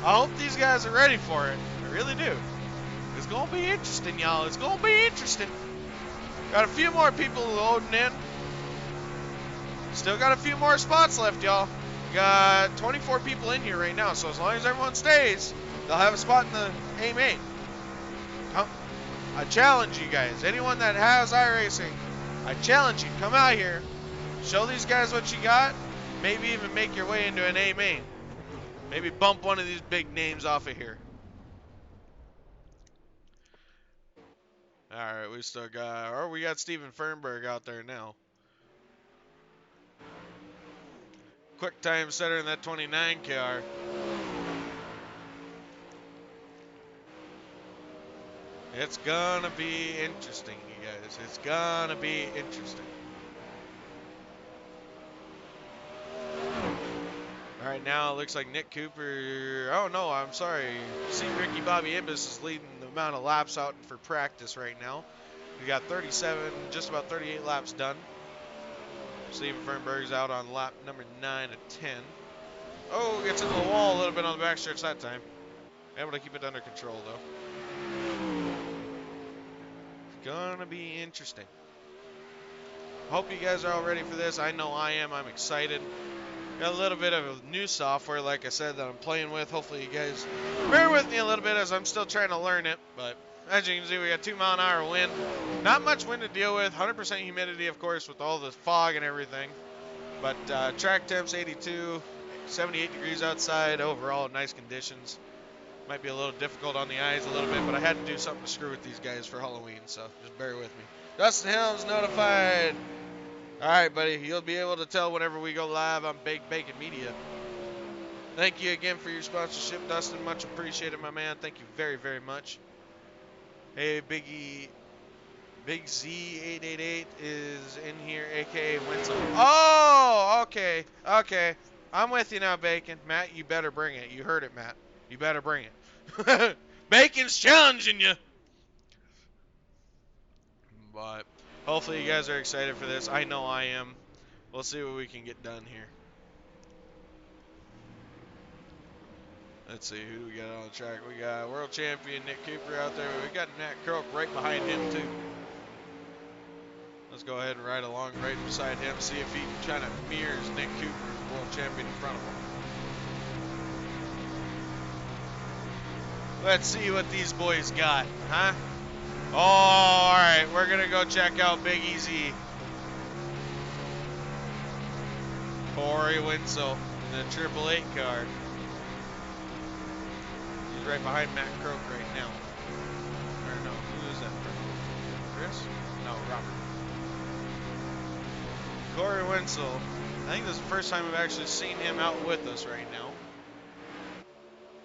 I hope these guys are ready for it. I really do. It's gonna be interesting, y'all. It's gonna be interesting. Got a few more people loading in. Still got a few more spots left, y'all. Got 24 people in here right now, so as long as everyone stays, they'll have a spot in the A-main. I challenge you guys, anyone that has iRacing, I challenge you, come out here, show these guys what you got, maybe even make your way into an A-main. Maybe bump one of these big names off of here. Alright, we still got, or we got Steven Fernberg out there now. Quick time setter in that 29 car. It's gonna be interesting, you guys. It's gonna be interesting. All right, now it looks like Nick Cooper. Oh no, I'm sorry. See, Ricky Bobby Imbus is leading the amount of laps out for practice right now. We got 37, just about 38 laps done. Steven Fernberg's out on lap number 9 of 10. Oh, gets into the wall a little bit on the backstretch that time. Able to keep it under control, though. It's gonna be interesting. Hope you guys are all ready for this. I know I am. I'm excited. Got a little bit of new software, like I said, that I'm playing with. Hopefully you guys bear with me a little bit as I'm still trying to learn it. But as you can see, we got 2-mile-an-hour wind. Not much wind to deal with. 100% humidity, of course, with all the fog and everything. But track temps 82, 78 degrees outside. Overall, nice conditions. Might be a little difficult on the eyes a little bit, but I had to do something to screw with these guys for Halloween, so just bear with me. Dustin Helms notified. All right, buddy, you'll be able to tell whenever we go live on Big Bacon Media. Thank you again for your sponsorship, Dustin. Much appreciated, my man. Thank you very, very much. Hey, Big Z888 is in here, aka Winslow. Oh, okay, okay. I'm with you now, Bacon. Matt, you better bring it. You heard it, Matt. You better bring it. Bacon's challenging you. But hopefully you guys are excited for this. I know I am. We'll see what we can get done here. Let's see, who do we got on the track? We got world champion Nick Cooper out there. We got Matt Croak right behind him, too. Let's go ahead and ride along right beside him, see if he kind of mirrors Nick Cooper, the world champion in front of him. Let's see what these boys got, huh? Oh, all right, we're going to go check out Big Easy. Corey Winslow in the 888 car. He's right behind Matt Croak right now. Or no, who is that? Chris? No, Robert. Corey Winslow. I think this is the first time we've actually seen him out with us right now.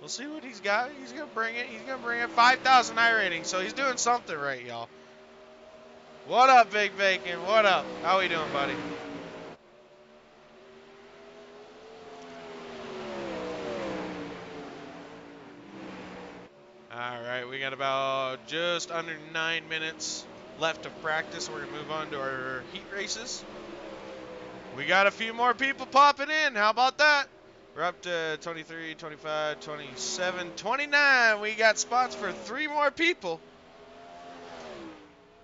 We'll see what he's got. He's going to bring it. He's going to bring it 5,000 iRating, so he's doing something right, y'all. What up, Big Bacon? What up? How we doing, buddy? All right, we got about just under 9 minutes left of practice. We're going to move on to our heat races. We got a few more people popping in. How about that? We're up to 23, 25, 27, 29. We got spots for 3 more people.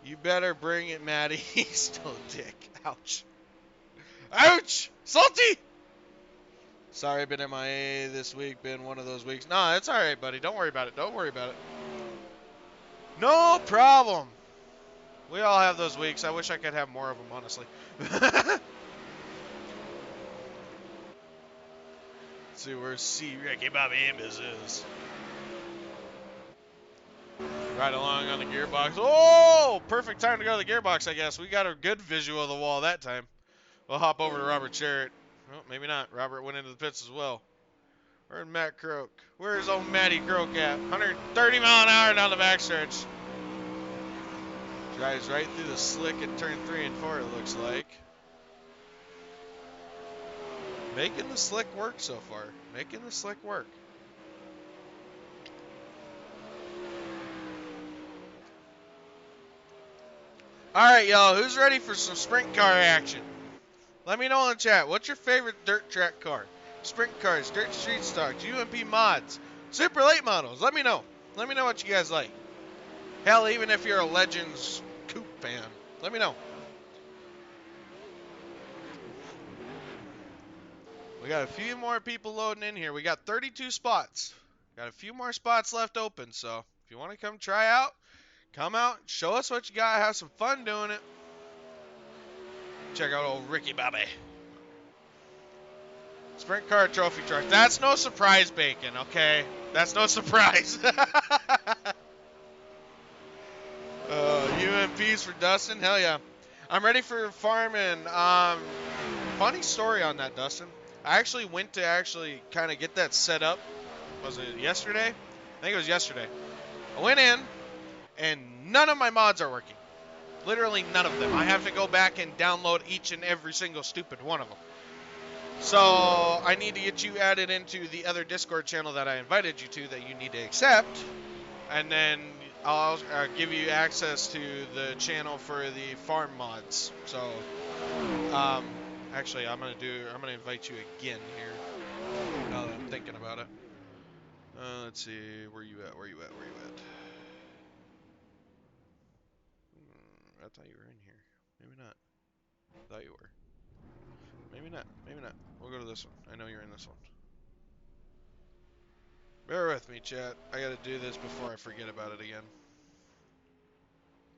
You better bring it, Maddie. He's still a dick. Ouch. Ouch! Salty! Sorry, I've been MIA this week. Been one of those weeks. No, it's all right, buddy. Don't worry about it. Don't worry about it. No problem. We all have those weeks. I wish I could have more of them, honestly. Let's see where Ricky Bobby Ambers is. Right along on the gearbox. Oh, perfect time to go to the gearbox, I guess. We got a good visual of the wall that time. We'll hop over to Robert Sherritt. Well, maybe not. Robert went into the pits as well. Where's Matt Croak? Where's old Matty Croak at? 130 mile an hour down the backstretch. Drives right through the slick at turn 3 and 4, it looks like. Making the slick work so far. Making the slick work. All right, y'all. Who's ready for some sprint car action? Let me know in the chat. What's your favorite dirt track car? Sprint cars, dirt street stocks, UMP mods, super late models. Let me know. Let me know what you guys like. Hell, even if you're a Legends coupe fan, let me know. We got a few more people loading in here. We got 32 spots. Got a few more spots left open, so if you want to come try out, come out, show us what you got, have some fun doing it. Check out old Ricky Bobby. Sprint car trophy truck. That's no surprise, Bacon, okay? That's no surprise. UMPs for Dustin? Hell yeah. I'm ready for farming. Funny story on that, Dustin. I actually went to kind of get that set up. Was it yesterday? I think it was yesterday. I went in, and none of my mods are working. Literally none of them. I have to go back and download each and every single stupid one of them. So I need to get you added into the other Discord channel that I invited you to that you need to accept. And then I'll give you access to the channel for the farm mods. So, actually, I'm gonna invite you again here. Now that I'm thinking about it. Let's see, where you at? I thought you were in here. Maybe not. Thought you were. Maybe not. We'll go to this one. I know you're in this one. Bear with me, chat. I gotta do this before I forget about it again.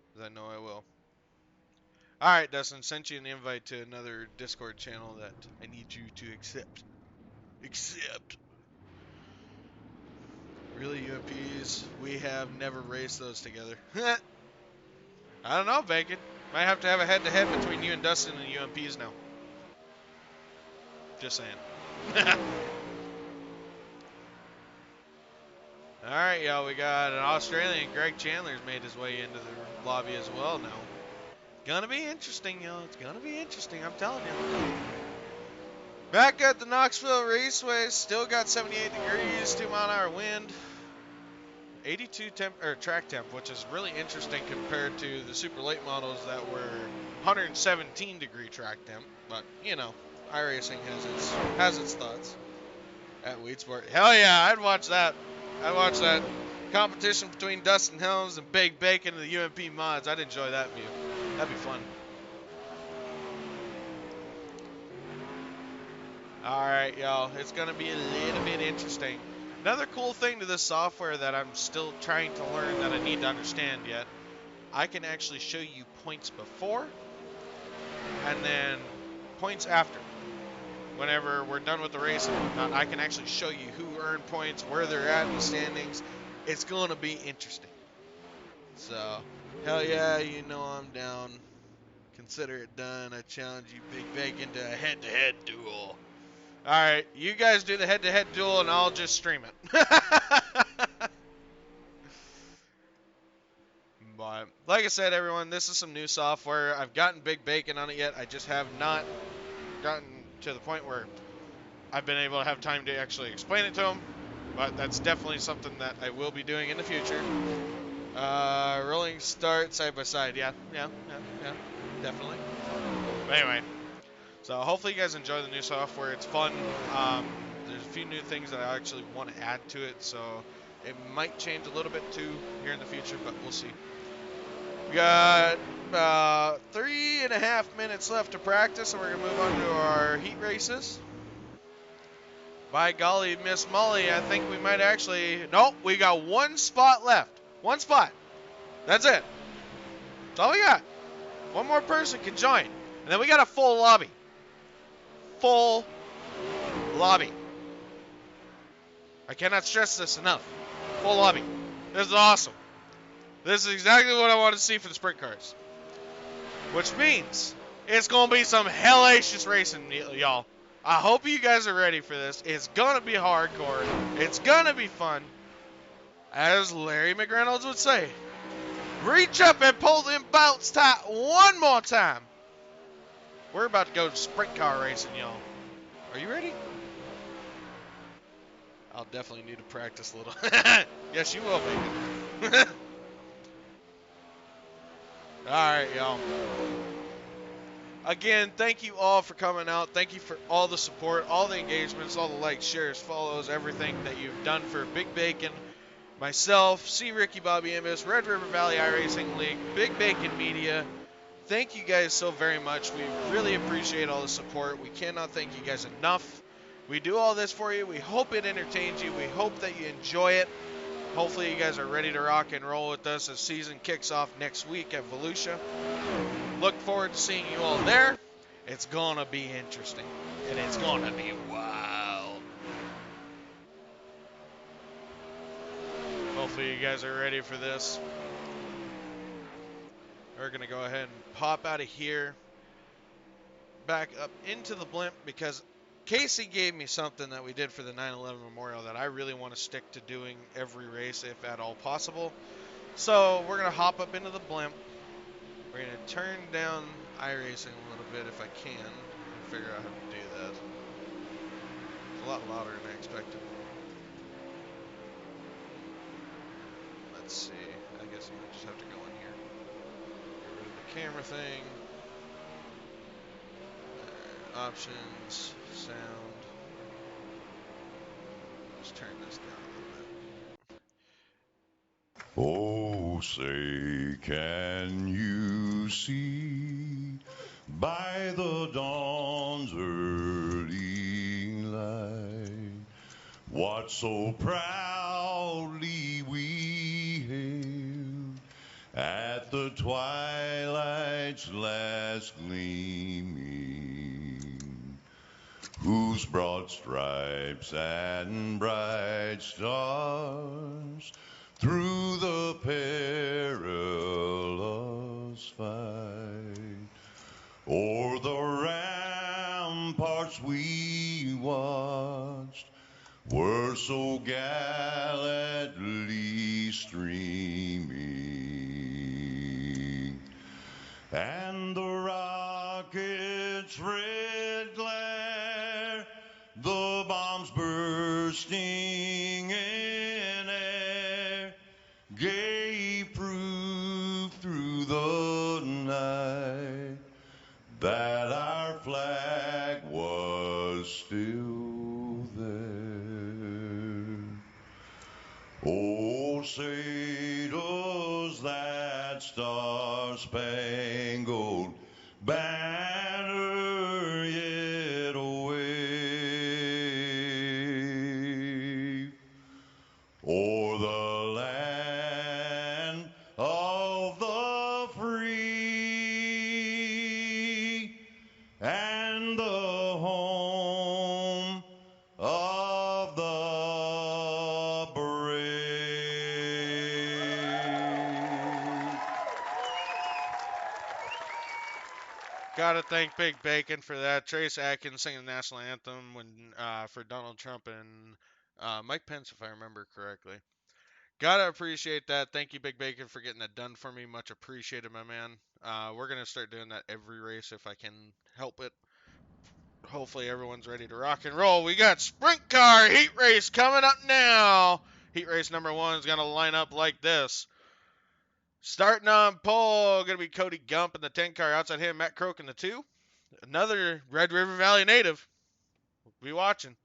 Because I know I will. Alright, Dustin, sent you an invite to another Discord channel that I need you to accept. Accept. Really, UMPs? We have never raced those together. I don't know, Bacon. Might have to have a head-to-head between you and Dustin and the UMPs now. Just saying. All right, y'all, we got an Australian. Greg Chandler's made his way into the lobby as well now. Gonna be interesting, y'all. It's gonna be interesting, I'm telling you. Back at the Knoxville Raceway, still got 78 degrees, 2-mile-an-hour wind. 82 track temp, which is really interesting compared to the super late models that were 117 degree track temp. But you know, iRacing has its thoughts at Wheat Sport. Hell yeah, I'd watch that. I'd watch that competition between Dustin Helms and Big Bacon and the UMP mods. I'd enjoy that view. That'd be fun. All right, y'all. It's gonna be a little bit interesting. Another cool thing to this software that I'm still trying to learn that I need to understand yet, I can actually show you points before and then points after. Whenever we're done with the race and whatnot, I can actually show you who earned points, where they're at in the standings. It's going to be interesting. So, hell yeah, you know I'm down. Consider it done. I challenge you, Big Bacon, to a head-to-head duel. All right, you guys do the head-to-head duel, and I'll just stream it. But like I said, everyone, this is some new software. I've gotten Big Bacon on it yet. I just have not gotten to the point where I've been able to have time to actually explain it to him. But that's definitely something that I will be doing in the future. Rolling start side by side. Yeah, definitely. But anyway. So hopefully you guys enjoy the new software. It's fun. There's a few new things that I actually want to add to it, so it might change a little bit too here in the future, but we'll see. We got 3.5 minutes left to practice, and we're going to move on to our heat races. By golly, Miss Molly, I think we might actually... Nope, we got one spot left. One spot. That's it. That's all we got. One more person can join. And then we got a full lobby. Full lobby. I cannot stress this enough. Full lobby. This is awesome. This is exactly what I want to see for the sprint cars. Which means it's going to be some hellacious racing, y'all. I hope you guys are ready for this. It's going to be hardcore. It's going to be fun. As Larry McReynolds would say, reach up and pull them belts tight one more time. We're about to go sprint car racing, y'all. Are you ready? I'll definitely need to practice a little. Yes, you will, baby. All right, y'all. Again, thank you all for coming out. Thank you for all the support, all the engagements, all the likes, shares, follows, everything that you've done for Big Bacon, myself, C. Ricky Bobby Imbus, Red River Valley iRacing League, Big Bacon Media. Thank you guys so very much. We really appreciate all the support. We cannot thank you guys enough. We do all this for you. We hope it entertains you. We hope that you enjoy it. Hopefully you guys are ready to rock and roll with us as season kicks off next week at Volusia. Look forward to seeing you all there. It's going to be interesting. And it's going to be wild. Hopefully you guys are ready for this. We're going to go ahead and pop out of here. Back up into the blimp because Casey gave me something that we did for the 9/11 Memorial that I really want to stick to doing every race if at all possible. So we're going to hop up into the blimp. We're going to turn down iRacing a little bit if I can and figure out how to do that. It's a lot louder than I expected. Let's see. I guess I might just have to go in here. Get rid of the camera thing. Options, sound. Let's turn this down a little bit. Oh, say, can you see by the dawn's early light what so proudly we hailed at the twilight's last gleaming, whose broad stripes and bright stars through the perilous fight o'er the ramparts we watched were so gallantly and the rocket's red glare, the bombs bursting in air, gave proof through the night that our flag was still there. Oh, say does that star-spangled banner yet wave o'er the land of the free and the home of the brave. Gotta thank Big Bacon for that. Trace Atkins singing the national anthem for Donald Trump and Mike Pence, if I remember correctly. Gotta appreciate that. Thank you, Big Bacon, for getting that done for me. Much appreciated, my man. We're gonna start doing that every race if I can help it. Hopefully everyone's ready to rock and roll. We got sprint car heat race coming up now. Heat race number 1 is gonna line up like this. Starting on pole, gonna be Cody Gump in the 10 car. Outside him, Matt Croak in the 2. Another Red River Valley native. We'll be watching.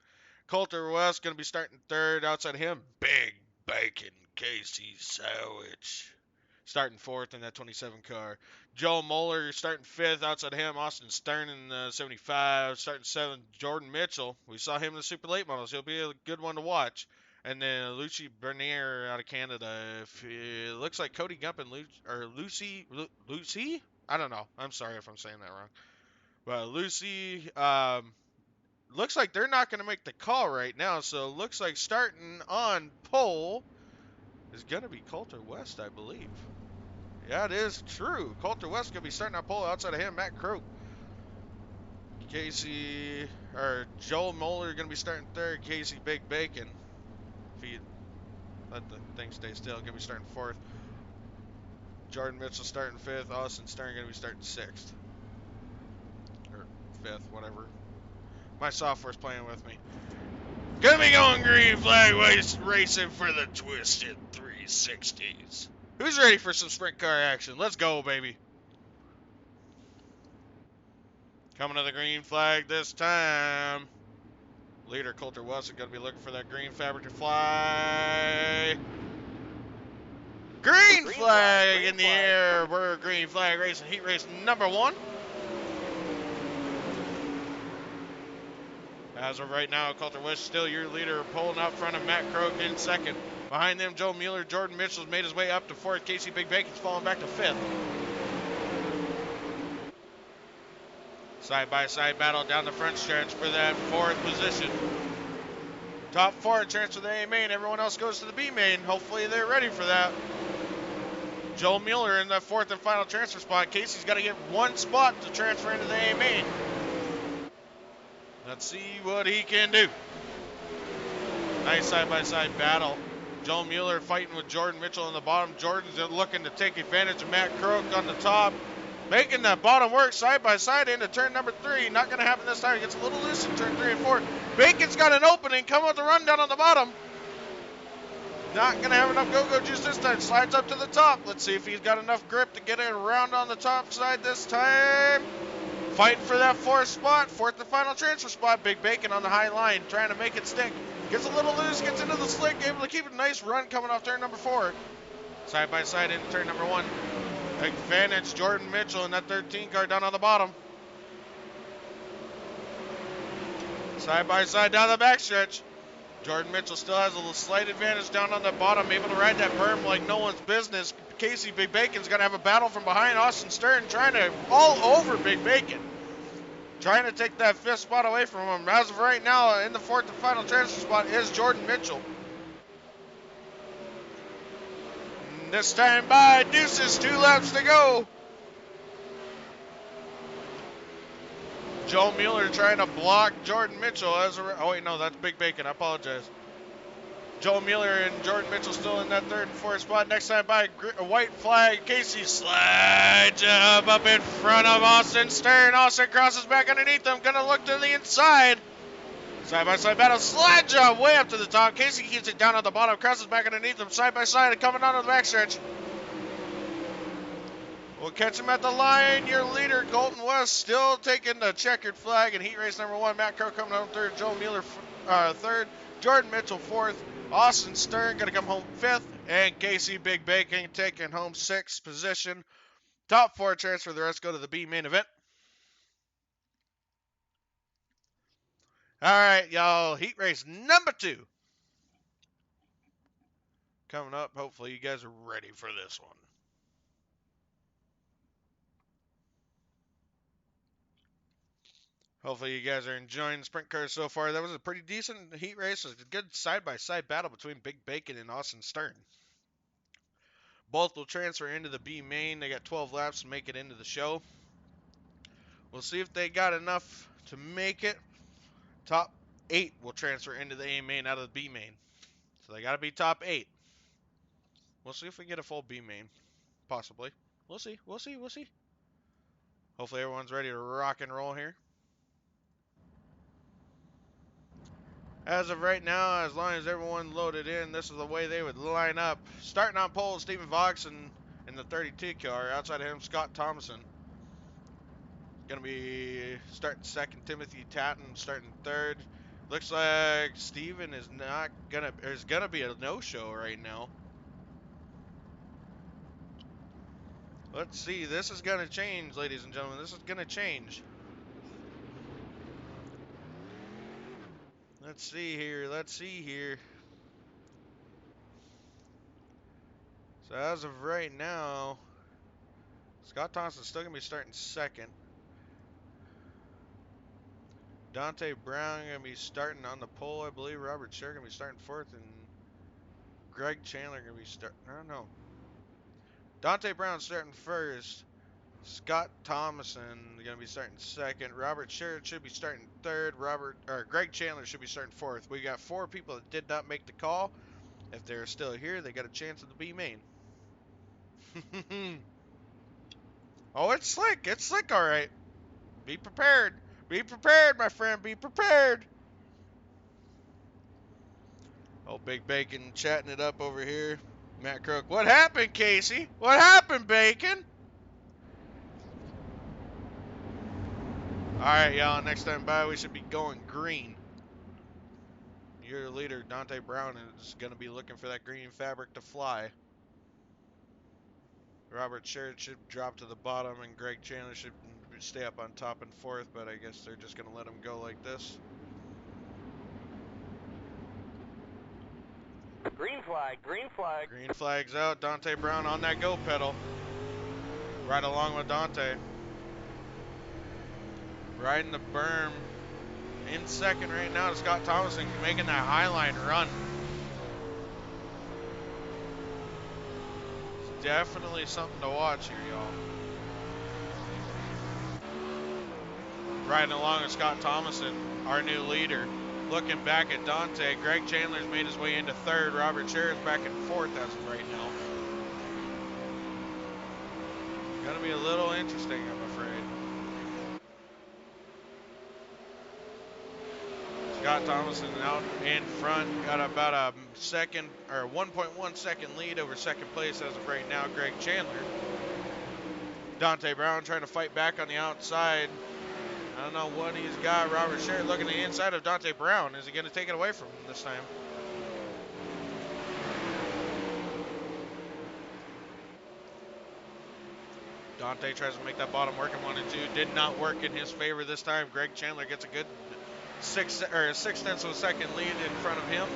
Coulter West gonna be starting 3rd. Outside him, Big Bacon Casey Sandwich starting 4th in that 27 car. Joe Moeller starting 5th. Outside him, Austin Stern in the 75. Starting 7th, Jordan Mitchell. We saw him in the Super Late Models. He'll be a good one to watch. And then Lucy Bernier out of Canada. It looks like Cody Gump and Lucy? I don't know. I'm sorry if I'm saying that wrong. But Lucy, looks like they're not going to make the call right now. So it looks like starting on pole is going to be Coulter West, I believe. Yeah, it is true. Coulter West going to be starting on pole. Outside of him, Matt Croak. Joel Moeller going to be starting 3rd. Casey Big Bacon. If he let the thing stay still, going to be starting 4th. Jordan Mitchell starting 5th. Austin Stern going to be starting 6th. Or 5th, whatever. My software's playing with me. Gonna be going green flag racing for the Twisted 360s. Who's ready for some sprint car action? Let's go, baby. Coming to the green flag this time. Leader Coulter West is going to be looking for that green fabric to fly. Green flag in the air. We're green flag racing heat race number 1. As of right now, Coulter West still your leader, pulling out front of Matt Croak in 2nd. Behind them, Joe Mueller. Jordan Mitchell's made his way up to 4th. Casey Big Bacon's falling back to 5th. Side-by-side battle down the front stretch for that 4th position. Top 4 transfer to the A main. Everyone else goes to the B main. Hopefully they're ready for that. Joe Mueller in the 4th and final transfer spot. Casey's got to get 1 spot to transfer into the A main. Let's see what he can do. Nice side-by-side battle. Joe Mueller fighting with Jordan Mitchell on the bottom. Jordan's looking to take advantage of Matt Croak on the top. Making that bottom work side-by-side into turn number 3. Not going to happen this time. It gets a little loose in turn 3 and 4. Bacon's got an opening. Come with the run down on the bottom. Not going to have enough go-go juice this time. Slides up to the top. Let's see if he's got enough grip to get it around on the top side this time. Fighting for that 4th spot. 4th and final transfer spot. Big Bacon on the high line. Trying to make it stick. Gets a little loose. Gets into the slick. Able to keep a nice run coming off turn number 4. Side-by-side into turn number 1. Advantage Jordan Mitchell in that 13 car down on the bottom. Side-by-side down the backstretch. Jordan Mitchell still has a slight advantage down on the bottom, able to ride that berm like no one's business. Casey Big Bacon's going to have a battle from behind. Austin Stern trying to all over Big Bacon. Trying to take that 5th spot away from him. As of right now, in the 4th and final transfer spot is Jordan Mitchell. This time by deuces, 2 laps to go. Joe Mueller trying to block Jordan Mitchell oh wait, no, that's Big Bacon. I apologize. Joe Mueller and Jordan Mitchell still in that third and fourth spot. Next time by a white flag. Casey slide job up in front of Austin Stern. Austin crosses back underneath him. Gonna look to the inside. Side by side battle. Slide job way up to the top. Casey keeps it down on the bottom. Crosses back underneath him. Side by side and coming onto the backstretch. We'll catch him at the line. Your leader, Colton West, still taking the checkered flag in heat race number 1. Matt Crow coming home third. Joe Mueller third. Jordan Mitchell fourth. Austin Stern going to come home fifth. And Casey Big Bacon taking home sixth position. Top 4 transfer. The rest go to the B main event. All right, y'all. Heat race number 2. Coming up. Hopefully you guys are ready for this one. Hopefully you guys are enjoying the sprint cars so far. That was a pretty decent heat race. It was a good side-by-side battle between Big Bacon and Austin Stern. Both will transfer into the B main. They got 12 laps to make it into the show. We'll see if they got enough to make it. Top 8 will transfer into the A main out of the B main. So they got to be top 8. We'll see if we get a full B main. Possibly. We'll see. We'll see. We'll see. Hopefully everyone's ready to rock and roll here. As of right now, as long as everyone loaded in, this is the way they would line up. Starting on pole, Stephen Vox in the 32 car. Outside of him, Scott Thomason. Going to be starting second. Timothy Tatton starting third. Looks like Steven is not going to... There's going to be a no-show right now. Let's see. This is going to change, ladies and gentlemen. This is going to change. Let's see here. Let's see here. So as of right now, Scott Thompson's still going to be starting second. Dante Brown going to be starting on the pole, I believe. Robert Sher going to be starting fourth. And Greg Chandler going to be starting... I don't know. Dante Brown starting first. Scott Thomason going to be starting second. Robert Sherritt should be starting third. Greg Chandler should be starting fourth. We got 4 people that did not make the call. If they're still here, they got a chance at the B main. Oh, it's slick. It's slick, all right. Be prepared. Be prepared, my friend. Be prepared. Oh, Big Bacon chatting it up over here. Matt Crook. What happened, Casey? What happened, Bacon? Alright, y'all, next time by, we should be going green. Your leader, Dante Brown, is going to be looking for that green fabric to fly. Robert Sherritt should drop to the bottom, and Greg Chandler should stay up on top and fourth, but I guess they're just going to let him go like this. Green flag, green flag. Green flag's out. Dante Brown on that go pedal. Right along with Dante. Riding the berm. In second right now to Scott Thomason, making that highline run. It's definitely something to watch here, y'all. Riding along with Scott Thomason, our new leader. Looking back at Dante, Greg Chandler's made his way into third. Robert Sherritt's back in fourth as of right now. Gonna be a little interesting, I'm afraid. Scott Thomason out in front, got about a second or 1.1 second lead over second place as of right now. Greg Chandler. Dante Brown trying to fight back on the outside. I don't know what he's got. Robert Sherritt looking to the inside of Dante Brown. Is he going to take it away from him this time? Dante tries to make that bottom work in 1 and 2. Did not work in his favor this time. Greg Chandler gets a good 6/10 of a second lead in front of him.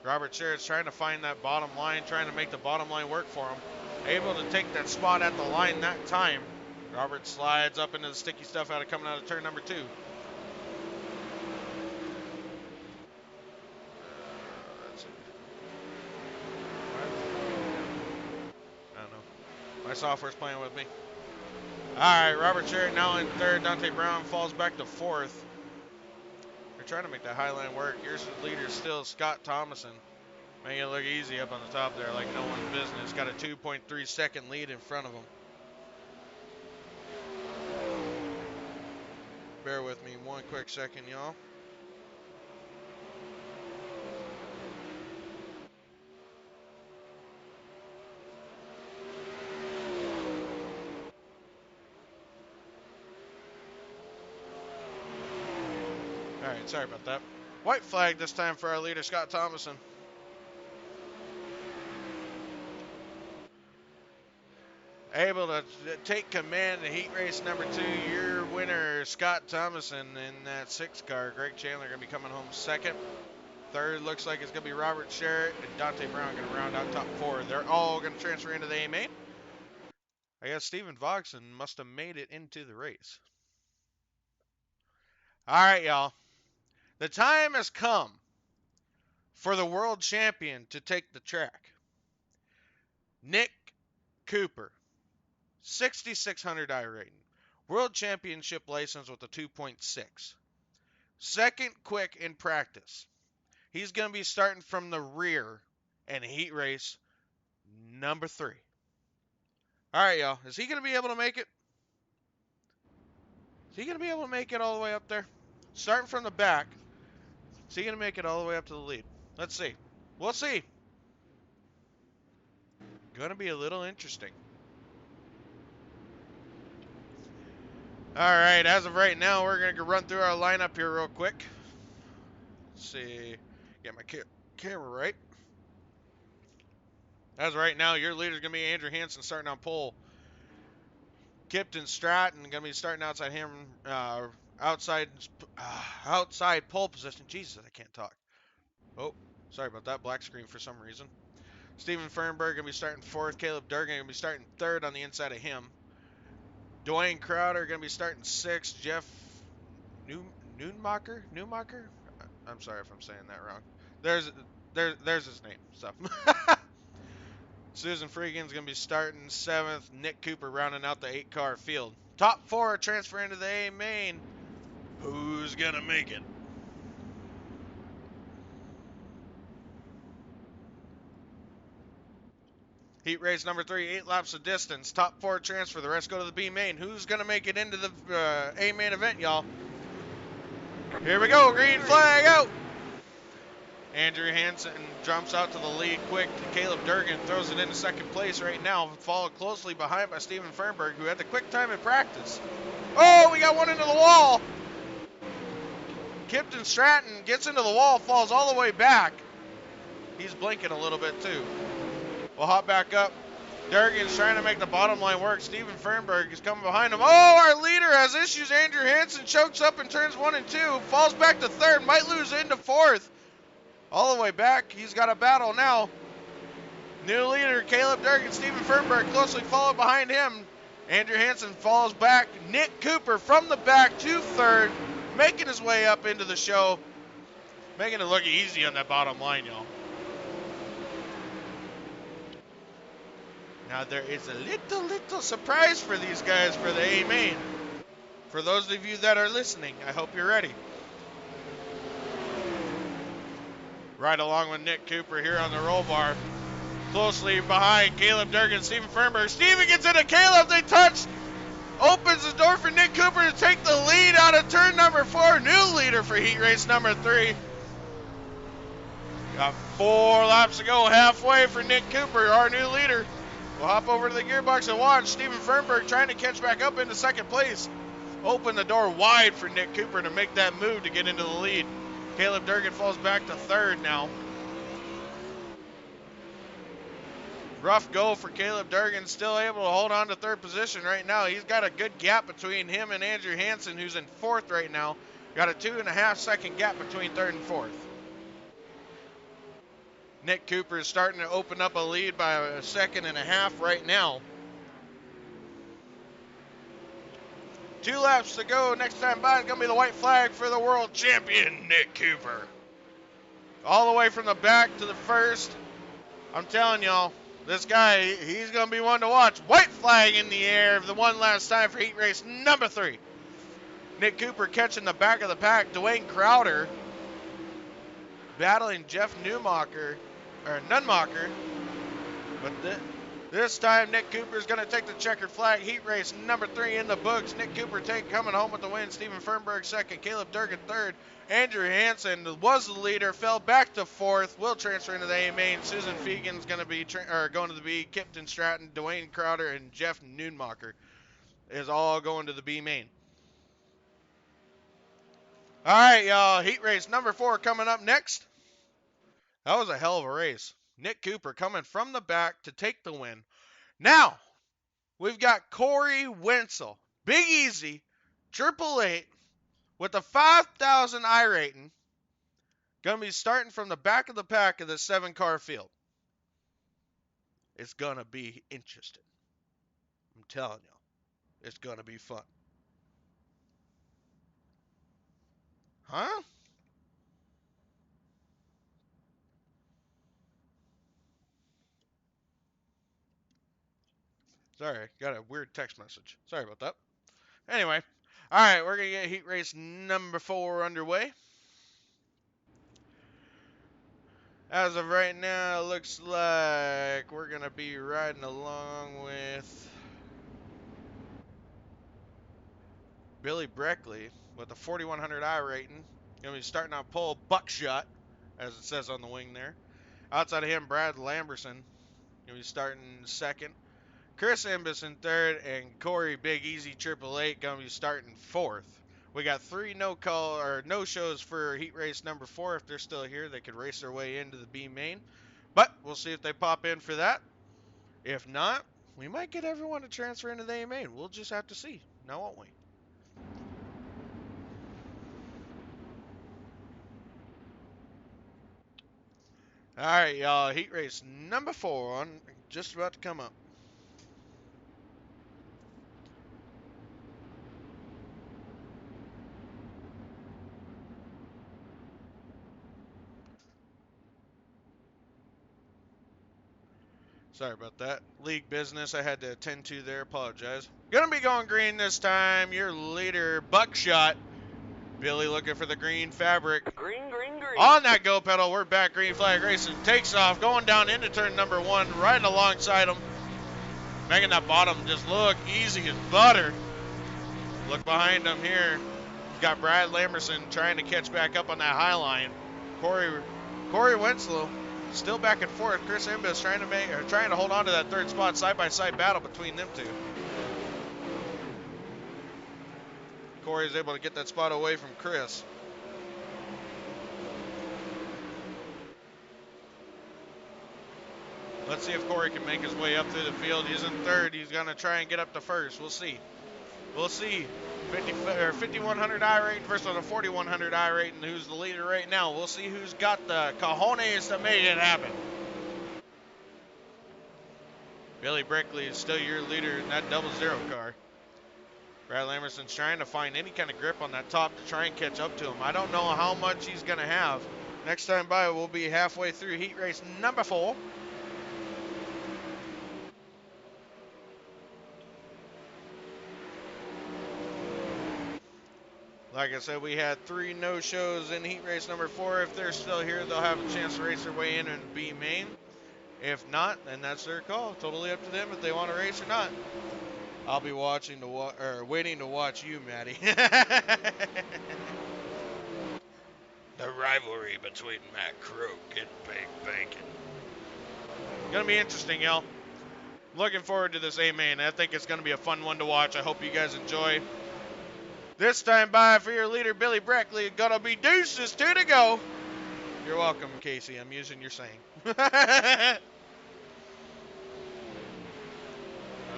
Robert Sherritt's trying to find that bottom line, trying to make the bottom line work for him. Able to take that spot at the line that time. Robert slides up into the sticky stuff coming out of turn number 2. I don't know. My software's playing with me. Alright, Robert Sherritt now in third. Dante Brown falls back to fourth. They're trying to make that high line work. Here's the leader still, Scott Thomason. Make it look easy up on the top there, like no one's business. Got a 2.3 second lead in front of him. Bear with me one quick second, y'all. All right, sorry about that. White flag this time for our leader, Scott Thomason. Able to take command of heat race number 2. Your winner, Scott Thomason, in that 6 car. Greg Chandler going to be coming home second. Third looks like it's going to be Robert Sherritt and Dante Brown going to round out top 4. They're all going to transfer into the A main. I guess Steven Vogson must have made it into the race. All right, y'all. The time has come for the world champion to take the track. Nick Cooper, 6,600 iRating. World championship license with a 2.6. Second quick in practice. He's going to be starting from the rear in heat race number 3. All right, y'all. Is he going to be able to make it? Is he going to be able to make it all the way up there? Starting from the back. Is he going to make it all the way up to the lead? Let's see. We'll see. Going to be a little interesting. All right, as of right now, we're going to run through our lineup here real quick. Let's see. Get my camera right. As of right now, your leader is going to be Andrew Hansen starting on pole. Kipton Stratton going to be starting outside him, outside pole position. Jesus, I can't talk. Oh, sorry about that. Black screen for some reason. Steven Fernberg going to be starting 4th. Caleb Durgan going to be starting 3rd on the inside of him. Dwayne Crowder going to be starting 6th. Jeff Newmacher? I'm sorry if I'm saying that wrong. There's his name. Stuff. Susan Freegan's going to be starting 7th. Nick Cooper rounding out the 8-car field. Top 4 transfer into the A main. Who's going to make it? Heat race number 3, 8 laps of distance. Top 4 transfer. The rest go to the B main. Who's going to make it into the A main event, y'all? Here we go. Green flag out. Andrew Hansen jumps out to the lead quick. Caleb Durgan throws it into second place right now, followed closely behind by Steven Fernberg, who had the quick time in practice. Oh, we got one into the wall. Kipton Stratton gets into the wall, falls all the way back. He's blinking a little bit too. We'll hop back up. Durgan's trying to make the bottom line work. Steven Fernberg is coming behind him. Oh, our leader has issues. Andrew Hansen chokes up in turns 1 and 2. Falls back to 3rd. Might lose into 4th. All the way back. He's got a battle now. New leader, Caleb Durgan. Steven Fernberg closely followed behind him. Andrew Hansen falls back. Nick Cooper from the back to 3rd. Making his way up into the show. Making it look easy on that bottom line, y'all. Now there is a little surprise for these guys for the A main. For those of you that are listening, I hope you're ready. Right along with Nick Cooper here on the roll bar. Closely behind Caleb Durgan, Steven Fernberg. Steven gets into Caleb, they touch. Opens the door for Nick Cooper to take the lead out of turn number 4. New leader for heat race number 3. Got 4 laps to go, halfway for Nick Cooper, our new leader. We'll hop over to the gearbox and watch Steven Fernberg trying to catch back up into second place. Open the door wide for Nick Cooper to make that move to get into the lead. Caleb Durgan falls back to 3rd now. Rough go for Caleb Durgan, still able to hold on to 3rd position right now. He's got a good gap between him and Andrew Hansen, who's in 4th right now. Got a 2.5 second gap between 3rd and 4th. Nick Cooper is starting to open up a lead by a 1.5 seconds right now. 2 laps to go. Next time by is going to be the white flag for the world champion, Nick Cooper. All the way from the back to the first. I'm telling y'all, this guy, he's going to be one to watch. White flag in the air for the one last time for heat race number 3. Nick Cooper catching the back of the pack. Dwayne Crowder battling Jeff Newmacher or Nunmacher. But this time, Nick Cooper's going to take the checkered flag. Heat race number 3 in the books. Nick Cooper coming home with the win. Steven Fernberg second. Caleb Durgan third. Andrew Hansen was the leader. Fell back to fourth. Will transfer into the A main. Susan Fegan's going to be going to the B. Kipton Stratton, Dwayne Crowder, and Jeff Nunmacher is all going to the B main. All right, y'all. Heat race number 4 coming up next. That was a hell of a race. Nick Cooper coming from the back to take the win. Now, we've got Corey Wenzel, Big Easy, 888, with a 5,000 iRating. Going to be starting from the back of the pack of the 7-car field. It's going to be interesting. I'm telling you, it's going to be fun. Huh? Sorry, got a weird text message. Sorry about that. Anyway, all right, we're going to get heat race number 4 underway. As of right now, it looks like we're going to be riding along with Billy Breckley with a 4,100 iRating. Going to be starting on pole, Buckshot, as it says on the wing there. Outside of him, Brad Lamberson. Going to be starting second. Chris Imbus in third, and Corey Big Easy 888 going to be starting fourth. We got 3 no shows for heat race number 4. If they're still here, they could race their way into the B main. But we'll see if they pop in for that. If not, we might get everyone to transfer into the A main. We'll just have to see. Now, won't we? All right, y'all. Heat race number 4 on just about to come up. Sorry about that. League business I had to attend to there. Apologize. Gonna be going green this time. Your leader, Buckshot. Billy looking for the green fabric. Green, green, green. On that go pedal, we're back. Green flag racing takes off. Going down into turn number 1, right alongside him. Making that bottom just look easy as butter. Look behind him here. He's got Brad Lamberson trying to catch back up on that high line. Corey Winslow still back and forth. Chris Imbus trying to hold on to that third spot. Side-by-side battle between them two. Corey is able to get that spot away from Chris. Let's see if Corey can make his way up through the field. He's in third. He's going to try and get up to first. We'll see. We'll see. 5,100 iRating versus a 4,100 iRating. Who's the leader right now? We'll see who's got the cojones to make it happen. Billy Breckley is still your leader in that 00 car. Brad Lamberson's trying to find any kind of grip on that top to try and catch up to him. I don't know how much he's going to have. Next time by, we'll be halfway through heat race number 4. Like I said, we had 3 no-shows in heat race number 4. If they're still here, they'll have a chance to race their way in B main. If not, then that's their call. Totally up to them if they want to race or not. I'll be waiting to watch you, Maddie. The rivalry between Matt Croak and Big Bacon. Gonna be interesting, y'all. Looking forward to this A main. I think it's gonna be a fun one to watch. I hope you guys enjoy. This time by for your leader, Billy Breckley, gonna be deuces, 2 to go. You're welcome, Casey. I'm using your saying. Oh,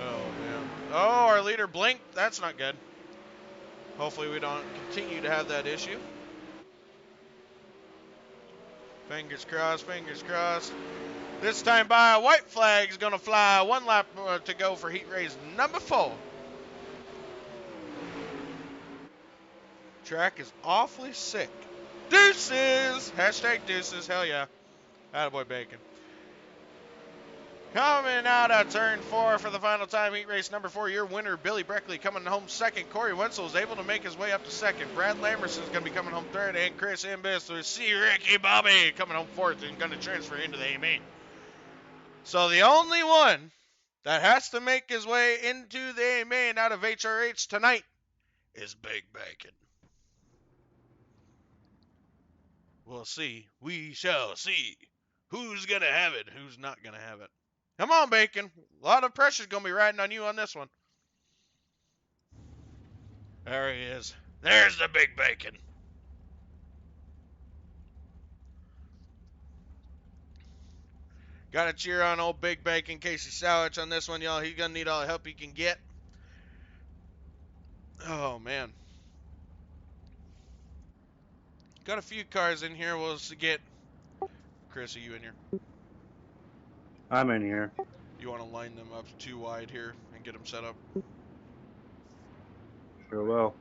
man. Oh, our leader blinked. That's not good. Hopefully we don't continue to have that issue. Fingers crossed, fingers crossed. This time by, a white flag's gonna fly. 1 lap to go for heat race number 4. Track is awfully sick. Deuces! Hashtag deuces. Hell yeah. Attaboy Bacon. Coming out of turn 4 for the final time, heat race number 4, your winner, Billy Breckley, coming home second. Corey Wenzel is able to make his way up to second. Brad Lamerson is going to be coming home third, and Chris Imbis with C. Ricky Bobby coming home fourth and going to transfer into the A main. So the only one that has to make his way into the A main out of HRH tonight is Big Bacon. We'll see. We shall see who's going to have it, who's not going to have it. Come on, Bacon. A lot of pressure's going to be riding on you on this one. There he is. There's the Big Bacon. Got to cheer on old Big Bacon, Casey Sowich on this one, y'all. He's going to need all the help he can get. Oh, man. Got a few cars in here. We'll get... Chris, are you in here? I'm in here. You want to line them up too wide here and get them set up? Sure will.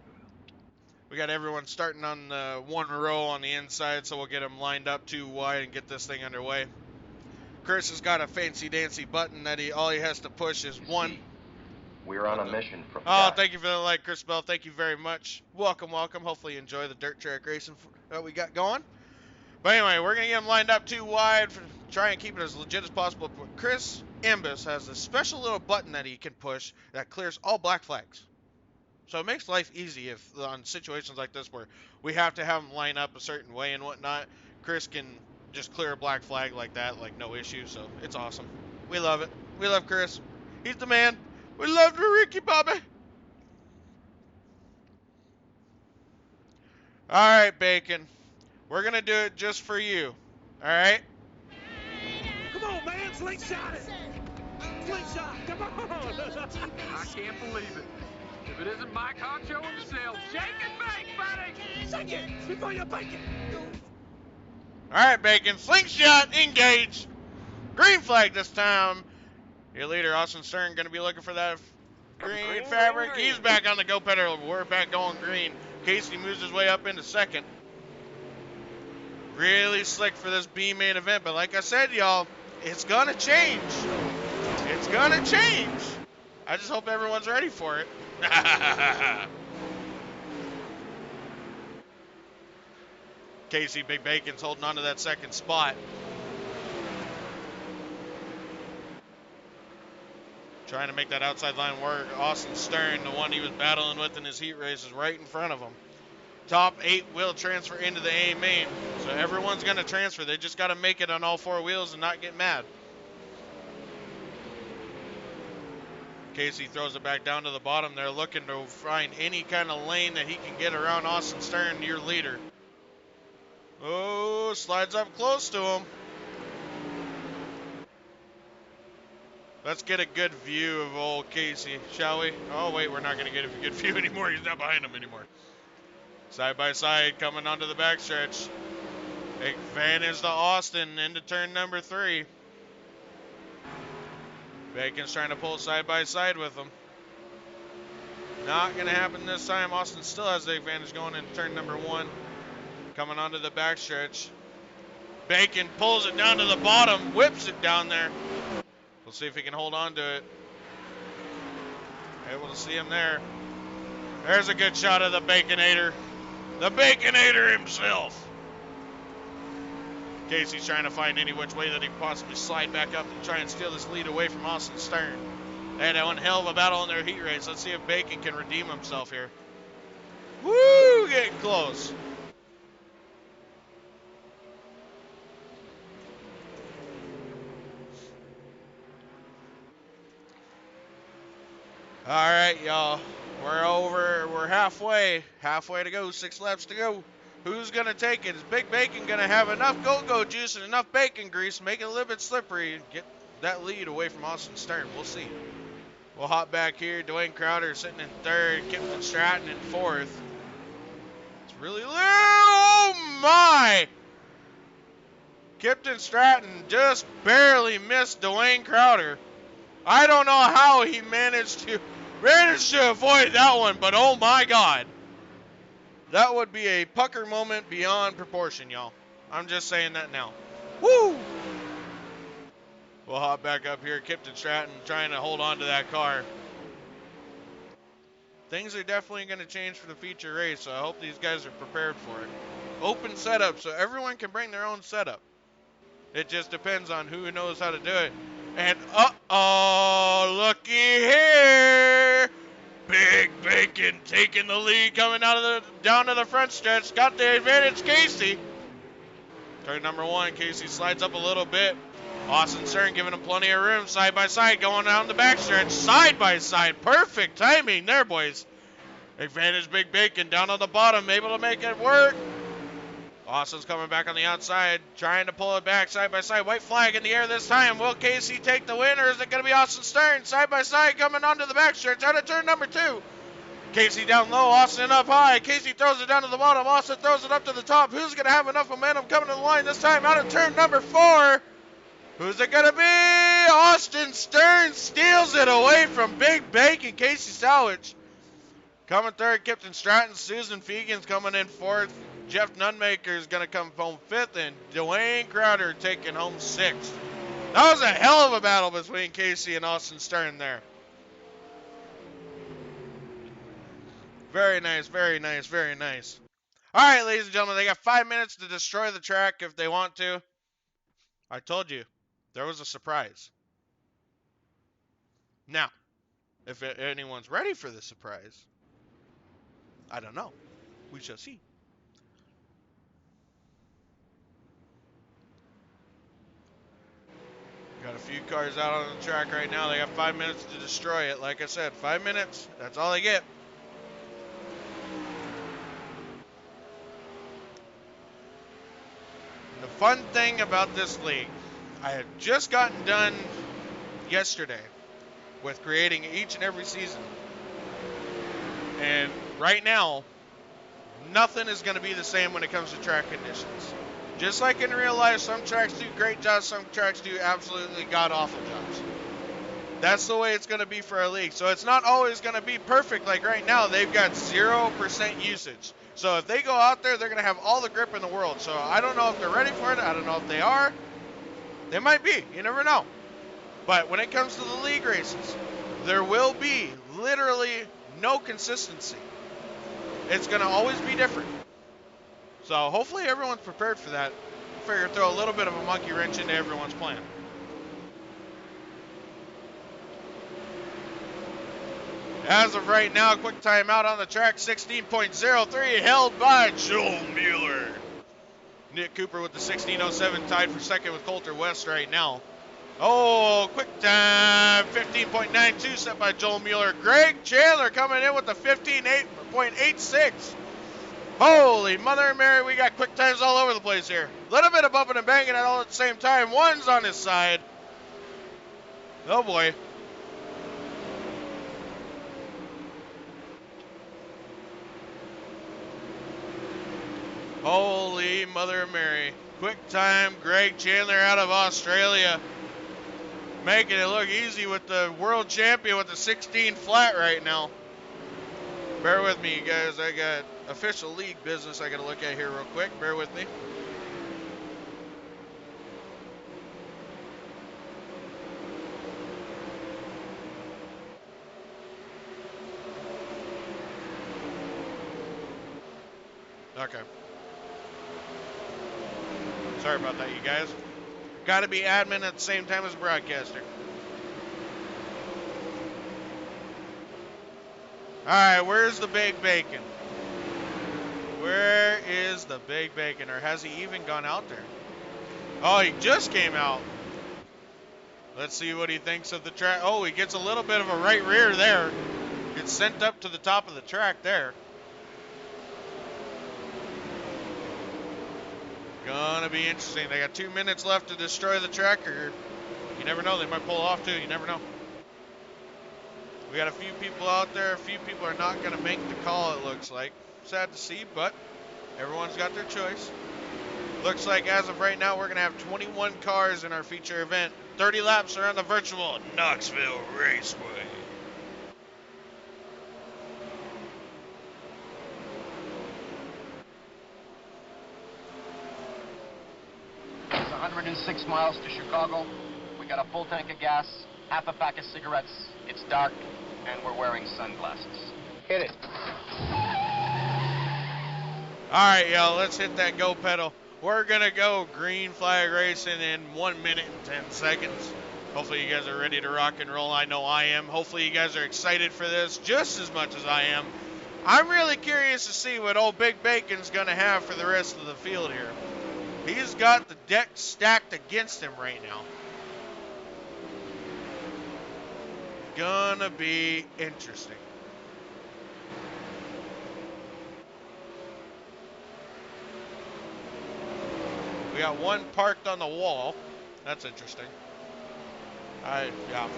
We got everyone starting on one row on the inside, so we'll get them lined up too wide and get this thing underway. Chris has got a fancy-dancy button that all he has to push is one. We're on a mission from Oh, God. thank you for the like, Chris Bell. Thank you very much. Welcome, welcome. Hopefully you enjoy the dirt track racing that we got going. But anyway, we're going to get them lined up too wide, try and keep it as legit as possible. But Chris Imbis has a special little button that he can push that clears all black flags. So it makes life easy if on situations like this where we have to have them line up a certain way and whatnot. Chris can just clear a black flag like that, like no issue. So it's awesome. We love it. We love Chris. He's the man. We love the Ricky Bobby. All right, Bacon. We're going to do it just for you. All right? Come on, man, slingshot it. Slingshot, come on. I can't believe it. If it isn't Mike Honcho himself, shake and bake, buddy. Shake it before you bake it. All right, Bacon. Slingshot, engage. Green flag this time. Your leader, Austin Stern, going to be looking for that green fabric. green. He's back on the go pedal. We're back going green. Casey moves his way up into second. Really slick for this B main event. But like I said, y'all, it's going to change. It's going to change. I just hope everyone's ready for it. Casey Big Bacon's holding on to that second spot. Trying to make that outside line work. Austin Stern, the one he was battling with in his heat race, is right in front of him. Top 8 will transfer into the A main. So everyone's going to transfer. They just got to make it on all 4 wheels and not get mad. Casey throws it back down to the bottom. They're looking to find any kind of lane that he can get around Austin Stern, your leader. Oh, slides up close to him. Let's get a good view of old Casey, shall we? Oh, wait, we're not going to get a good view anymore. He's not behind him anymore. Side by side, coming onto the backstretch. Advantage to Austin into turn number 3. Bacon's trying to pull side by side with him. Not going to happen this time. Austin still has the advantage going into turn number 1. Coming onto the backstretch. Bacon pulls it down to the bottom, whips it down there. We'll see if he can hold on to it. Able to see him there. There's a good shot of the Baconator. The Baconator himself. Casey's trying to find any which way that he can possibly slide back up and try and steal this lead away from Austin Stern. They had one hell of a battle in their heat race. Let's see if Bacon can redeem himself here. Woo! Getting close. All right, y'all. We're halfway. Halfway to go. 6 laps to go. Who's going to take it? Is Big Bacon going to have enough go-go juice and enough bacon grease to make it a little bit slippery and get that lead away from Austin Stern? We'll see. We'll hop back here. Dwayne Crowder sitting in 3rd. Kipton Stratton in 4th. It's really low. Oh, my. Kipton Stratton just barely missed Dwayne Crowder. I don't know how he managed to avoid that one, but oh, my God. That would be a pucker moment beyond proportion, y'all. I'm just saying that now. Woo! We'll hop back up here. Kipton Stratton trying to hold on to that car. Things are definitely going to change for the feature race, so I hope these guys are prepared for it. Open setup, so everyone can bring their own setup. It just depends on who knows how to do it. And uh-oh, looky here. Big Bacon taking the lead, coming down to the front stretch. Got the advantage, Casey. Turn number 1, Casey slides up a little bit. Austin Stern giving him plenty of room, side by side, going down the backstretch, side by side. Perfect timing there, boys. Advantage Big Bacon down on the bottom, able to make it work. Austin's coming back on the outside, trying to pull it back side by side. White flag in the air this time. Will Casey take the win, or is it going to be Austin Stern side by side coming onto the backstretch out of turn number 2? Casey down low, Austin up high. Casey throws it down to the bottom. Austin throws it up to the top. Who's going to have enough momentum coming to the line this time out of turn number 4? Who's it going to be? Austin Stern steals it away from Big Bacon. Casey Salvage coming third. Kipton Stratton. Susan Fegan's coming in 4th. Jeff Nunmaker is going to come home 5th. And Dwayne Crowder taking home 6th. That was a hell of a battle between Casey and Austin Stern there. Very nice, very nice, very nice. All right, ladies and gentlemen, they got 5 minutes to destroy the track if they want to. I told you, there was a surprise. Now, if anyone's ready for the surprise, I don't know. We shall see. Got a few cars out on the track right now. They got 5 minutes to destroy it. Like I said, 5 minutes. That's all they get. The fun thing about this league, I had just gotten done yesterday with creating each and every season. And right now, nothing is going to be the same when it comes to track conditions. Just like in real life, some tracks do great jobs, some tracks do absolutely god-awful jobs. That's the way it's going to be for our league. So it's not always going to be perfect. Like right now, they've got 0% usage. So if they go out there, they're going to have all the grip in the world. So I don't know if they're ready for it. I don't know if they are. They might be. You never know. But when it comes to the league races, there will be literally no consistency. It's going to always be different. So hopefully everyone's prepared for that. I figure throw a little bit of a monkey wrench into everyone's plan. As of right now, quick timeout on the track, 16.03, held by Joel Mueller. Nick Cooper with the 16.07, tied for second with Coulter West right now. Oh, quick time, 15.92 set by Joel Mueller. Greg Chandler coming in with the 15.86. Holy Mother Mary, we got quick times all over the place here. A little bit of bumping and banging all at the same time. One's on his side. Oh boy. Holy Mother Mary. Quick time, Greg Chandler out of Australia. Making it look easy with the world champion with the 16 flat right now. Bear with me, you guys. I got official league business I got to look at here real quick. Bear with me. Okay. Sorry about that, you guys. Got to be admin at the same time as broadcaster. All right, where's the Big Bacon? Where is the Big Bacon? Or has he even gone out there? Oh, he just came out. Let's see what he thinks of the track. Oh, he gets a little bit of a right rear there. Gets sent up to the top of the track there. Gonna be interesting. They got 2 minutes left to destroy the track, or you never know. They might pull off too. You never know. We got a few people out there. A few people are not going to make the call, it looks like. Sad to see, but everyone's got their choice. Looks like as of right now, we're going to have 21 cars in our feature event. 30 laps around the virtual Knoxville Raceway. It's 106 miles to Chicago. We got a full tank of gas, half a pack of cigarettes. It's dark, and we're wearing sunglasses. Hit it. All right, y'all, let's hit that go pedal. We're going to go green flag racing in 1 minute and 10 seconds. Hopefully you guys are ready to rock and roll. I know I am. Hopefully you guys are excited for this just as much as I am. I'm really curious to see what old Big Bacon's going to have for the rest of the field here. He's got the deck stacked against him right now. Gonna be interesting. We got one parked on the wall. That's interesting. Yeah.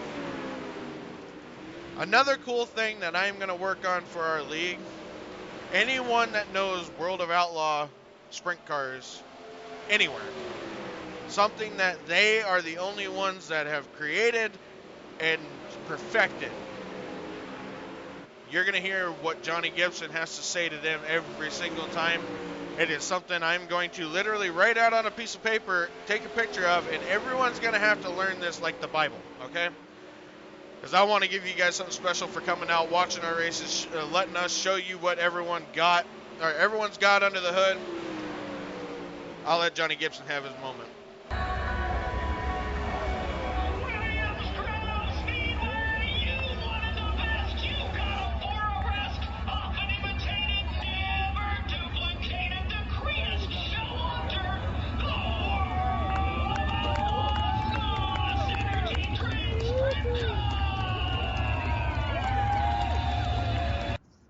Another cool thing that I'm going to work on for our league, anyone that knows World of Outlaw sprint cars anywhere, something that they are the only ones that have created and perfected. You're going to hear what Johnny Gibson has to say to them every single time. It is something I'm going to literally write out on a piece of paper, take a picture of, and everyone's going to have to learn this like the Bible, okay? Because I want to give you guys something special for coming out, watching our races, letting us show you what everyone's got under the hood. I'll let Johnny Gibson have his moment.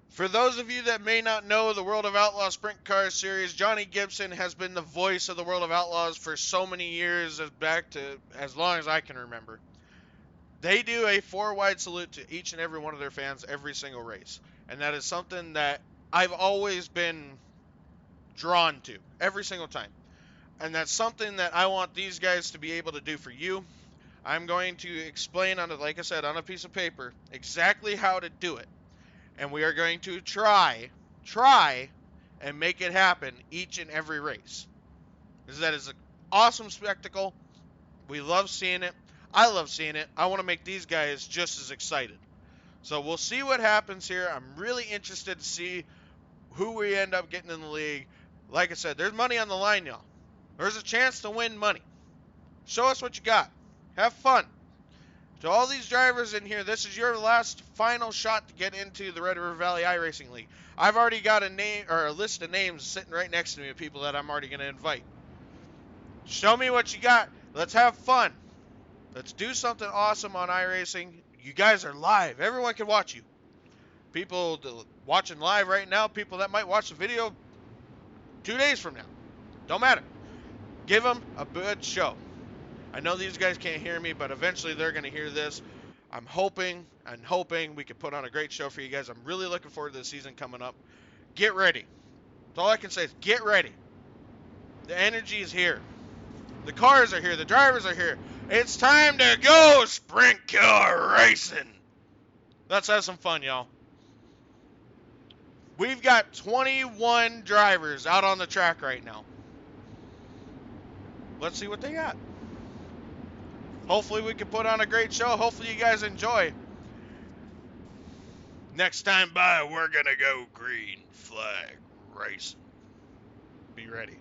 For those of you that may not know the World of Outlaws Sprint Car Series, Johnny Gibson has been the voice of the World of Outlaws for so many years, back to as long as I can remember. They do a 4-wide salute to each and every one of their fans every single race. And that is something that I've always been drawn to every single time. And that's something that I want these guys to be able to do for you. I'm going to explain, like I said, on a piece of paper, exactly how to do it. And we are going to try and make it happen each and every race. Because that is an awesome spectacle. We love seeing it. I love seeing it. I want to make these guys just as excited. So we'll see what happens here. I'm really interested to see who we end up getting in the league. Like I said, there's money on the line, y'all. There's a chance to win money. Show us what you got. Have fun. To all these drivers in here, this is your last final shot to get into the Red River Valley iRacing League. I've already got a name or a list of names sitting right next to me of people that I'm already going to invite. Show me what you got. Let's have fun. Let's do something awesome on iRacing. You guys are live. Everyone can watch you. People watching live right now, people that might watch the video 2 days from now. Don't matter. Give them a good show. I know these guys can't hear me, but eventually they're going to hear this. I'm hoping we can put on a great show for you guys. I'm really looking forward to the season coming up. Get ready. That's all I can say is get ready. The energy is here. The cars are here. The drivers are here. It's time to go sprint car racing. Let's have some fun, y'all. We've got 21 drivers out on the track right now. Let's see what they got. Hopefully we can put on a great show. Hopefully you guys enjoy. Next time by, we're going to go green flag racing. Be ready.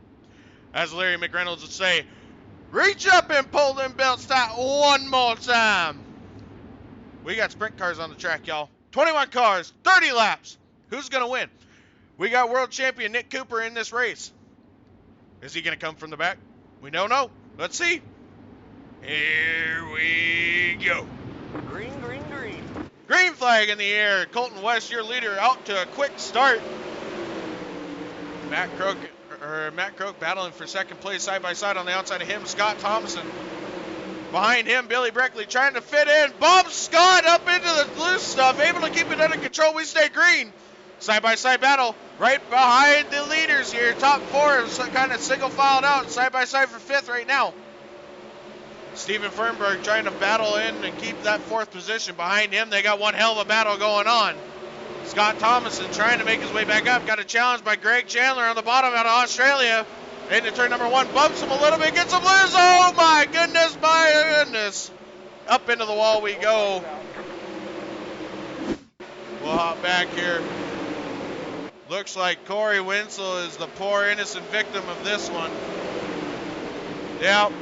As Larry McReynolds would say, reach up and pull them belts tight one more time. We got sprint cars on the track, y'all. 21 cars, 30 laps. Who's going to win? We got world champion Nick Cooper in this race. Is he going to come from the back? We don't know. Let's see. Here we go. Green, green, green. Green flag in the air. Colton West, your leader, out to a quick start. Matt Croak battling for second place side by side on the outside of him. Scott Thompson. Behind him, Billy Breckley trying to fit in. Bumps Scott up into the loose stuff. Able to keep it under control. We stay green. Side by side battle right behind the leaders here. Top four kind of single filed out. Side by side for fifth right now. Steven Fernberg trying to battle in and keep that fourth position. Behind him, they got one hell of a battle going on. Scott Thomason trying to make his way back up. Got a challenge by Greg Chandler on the bottom out of Australia. Into turn number 1, bumps him a little bit, gets him loose. Oh my goodness, my goodness. Up into the wall we go. We'll hop back here. Looks like Corey Wenzel is the poor innocent victim of this one. Yep,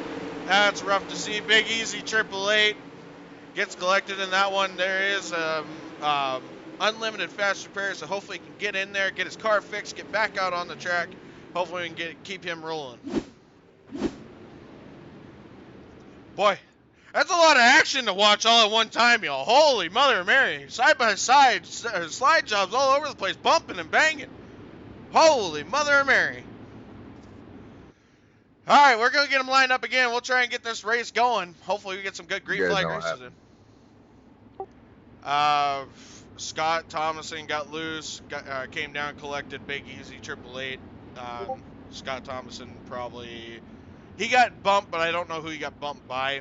that's rough to see. Big Easy 888 gets collected in that one. There is unlimited fast repairs, so hopefully he can get in there, get his car fixed, get back out on the track. Hopefully we can keep him rolling. Boy, that's a lot of action to watch all at one time, y'all. Holy Mother of Mary. Side by side, slide jobs all over the place, bumping and banging. Holy Mother of Mary. All right, we're going to get them lined up again. We'll try and get this race going. Hopefully we get some good green flag races in. Scott Thomason got loose, came down, collected Big Easy 888. Scott Thomason probably, he got bumped, but I don't know who he got bumped by.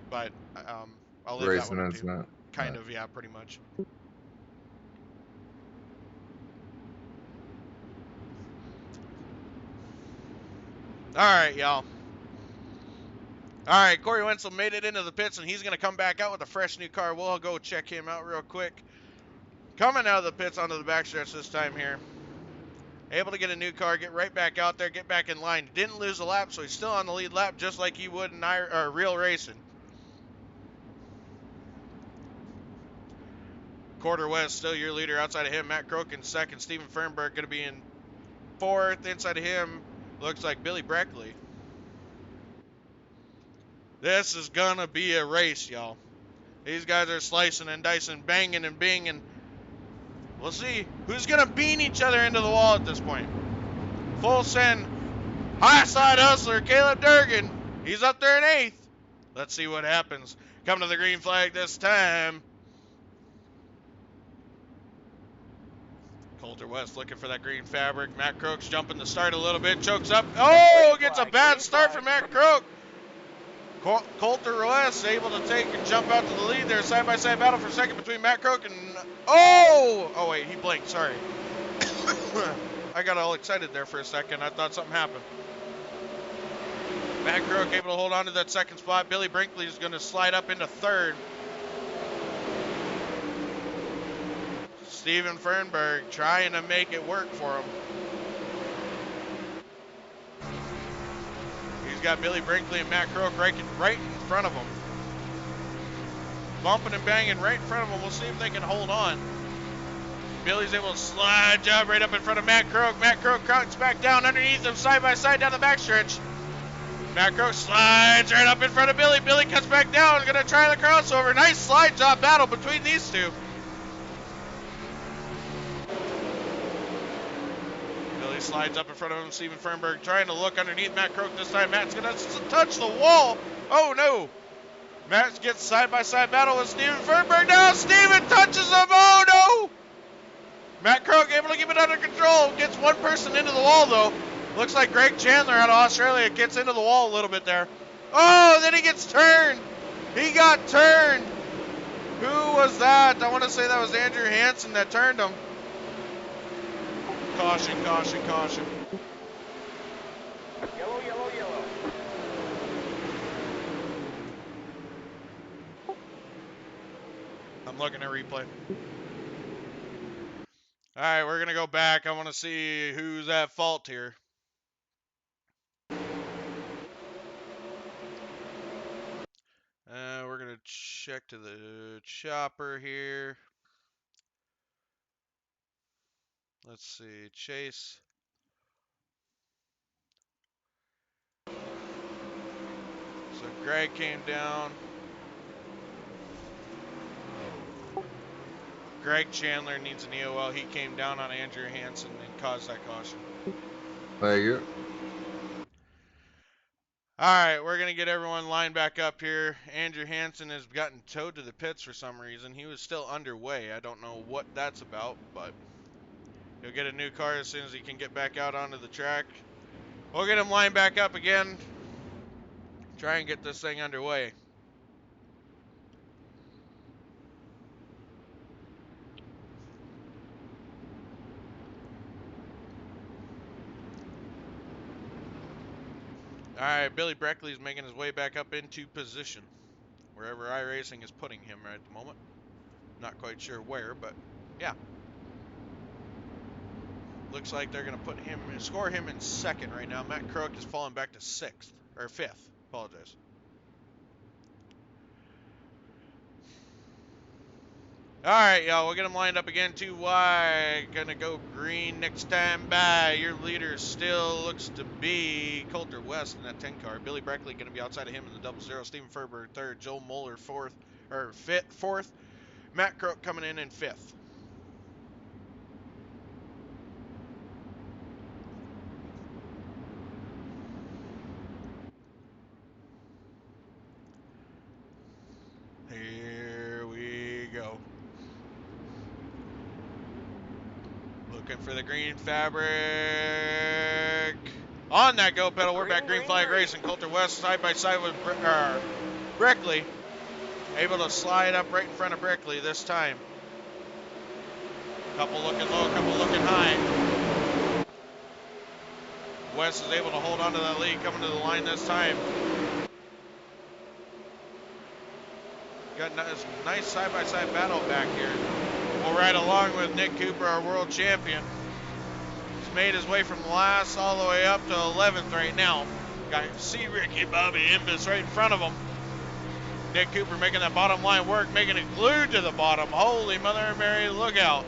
But I'll leave that one up to you. Kind of, yeah, pretty much. All right, y'all. All right, Corey Wenzel made it into the pits, and he's going to come back out with a fresh new car. We'll go check him out real quick. Coming out of the pits onto the backstretch this time here. Able to get a new car, get right back out there, get back in line. Didn't lose a lap, so he's still on the lead lap just like he would in real racing. Quarter West, still your leader. Outside of him, Matt Crokin second. Steven Fernberg going to be in fourth. Inside of him, looks like Billy Breckley. This is going to be a race, y'all. These guys are slicing and dicing, banging and binging. We'll see who's going to bean each other into the wall at this point. Full send, high side hustler, Caleb Durgan. He's up there in 8th. Let's see what happens. Coming to the green flag this time. Coulter West looking for that green fabric. Matt Crook's jumping the start a little bit, chokes up. Oh, gets a bad start from Matt Crook. Coulter West able to take and jump out to the lead there. Side-by-side battle for second between Matt Crook and... Oh, wait, he blinked. Sorry. I got all excited there for a second. I thought something happened. Matt Crook able to hold on to that second spot. Billy Brinkley is going to slide up into third. Steven Fernberg trying to make it work for him. He's got Billy Brinkley and Matt Crook right in front of him. Bumping and banging right in front of him. We'll see if they can hold on. Billy's able to slide job right up in front of Matt Crook. Matt Crook cuts back down underneath him, side by side down the backstretch. Matt Crook slides right up in front of Billy. Billy cuts back down, gonna try the crossover. Nice slide job battle between these two. Billy slides up in front of him. Steven Fernberg trying to look underneath Matt Crook this time. Matt's gonna touch the wall. Oh no. Matt gets side-by-side battle with Steven Fernberg. Now Steven touches him. Oh no. Matt Crook able to keep it under control. Gets one person into the wall though. Looks like Greg Chandler out of Australia gets into the wall a little bit there. Oh, then he gets turned. He got turned. Who was that? I want to say that was Andrew Hansen that turned him. Caution, caution, caution. Yellow, yellow, yellow. I'm looking at replay. All right, we're going to go back. I want to see who's at fault here. We're going to check to the chopper here. Let's see, Chase. So Greg came down. Greg Chandler needs an EOL. He came down on Andrew Hansen and caused that caution. Thank you. All right, we're going to get everyone lined back up here. Andrew Hansen has gotten towed to the pits for some reason. He was still underway. I don't know what that's about, but he'll get a new car as soon as he can get back out onto the track. We'll get him lined back up again. Try and get this thing underway. All right, Billy Breckley's making his way back up into position, wherever iRacing is putting him right at the moment. Not quite sure where, but yeah. Looks like they're going to put him, score him in second right now. Matt Crook has fallen back to sixth, or fifth. Apologize. All right, y'all, we'll get them lined up again. 2 wide, gonna go green next time by. Your leader still looks to be Coulter West in that 10 car. Billy Breckley gonna be outside of him in the 00. Steven Ferber third. Joel Moeller fourth. Matt Crook coming in fifth. Here we go. Looking for the green fabric. On that go pedal, we're back. Green flag racing. Coulter West side by side with Breckley. Able to slide up right in front of Breckley this time. Couple looking low, couple looking high. West is able to hold on to that lead, coming to the line this time. Got a nice side-by-side battle back here. We'll ride along with Nick Cooper, our world champion. He's made his way from last all the way up to 11th right now. Got C. Ricky Bobby Imbus right in front of him. Nick Cooper making that bottom line work, making it glued to the bottom. Holy Mother Mary, look out.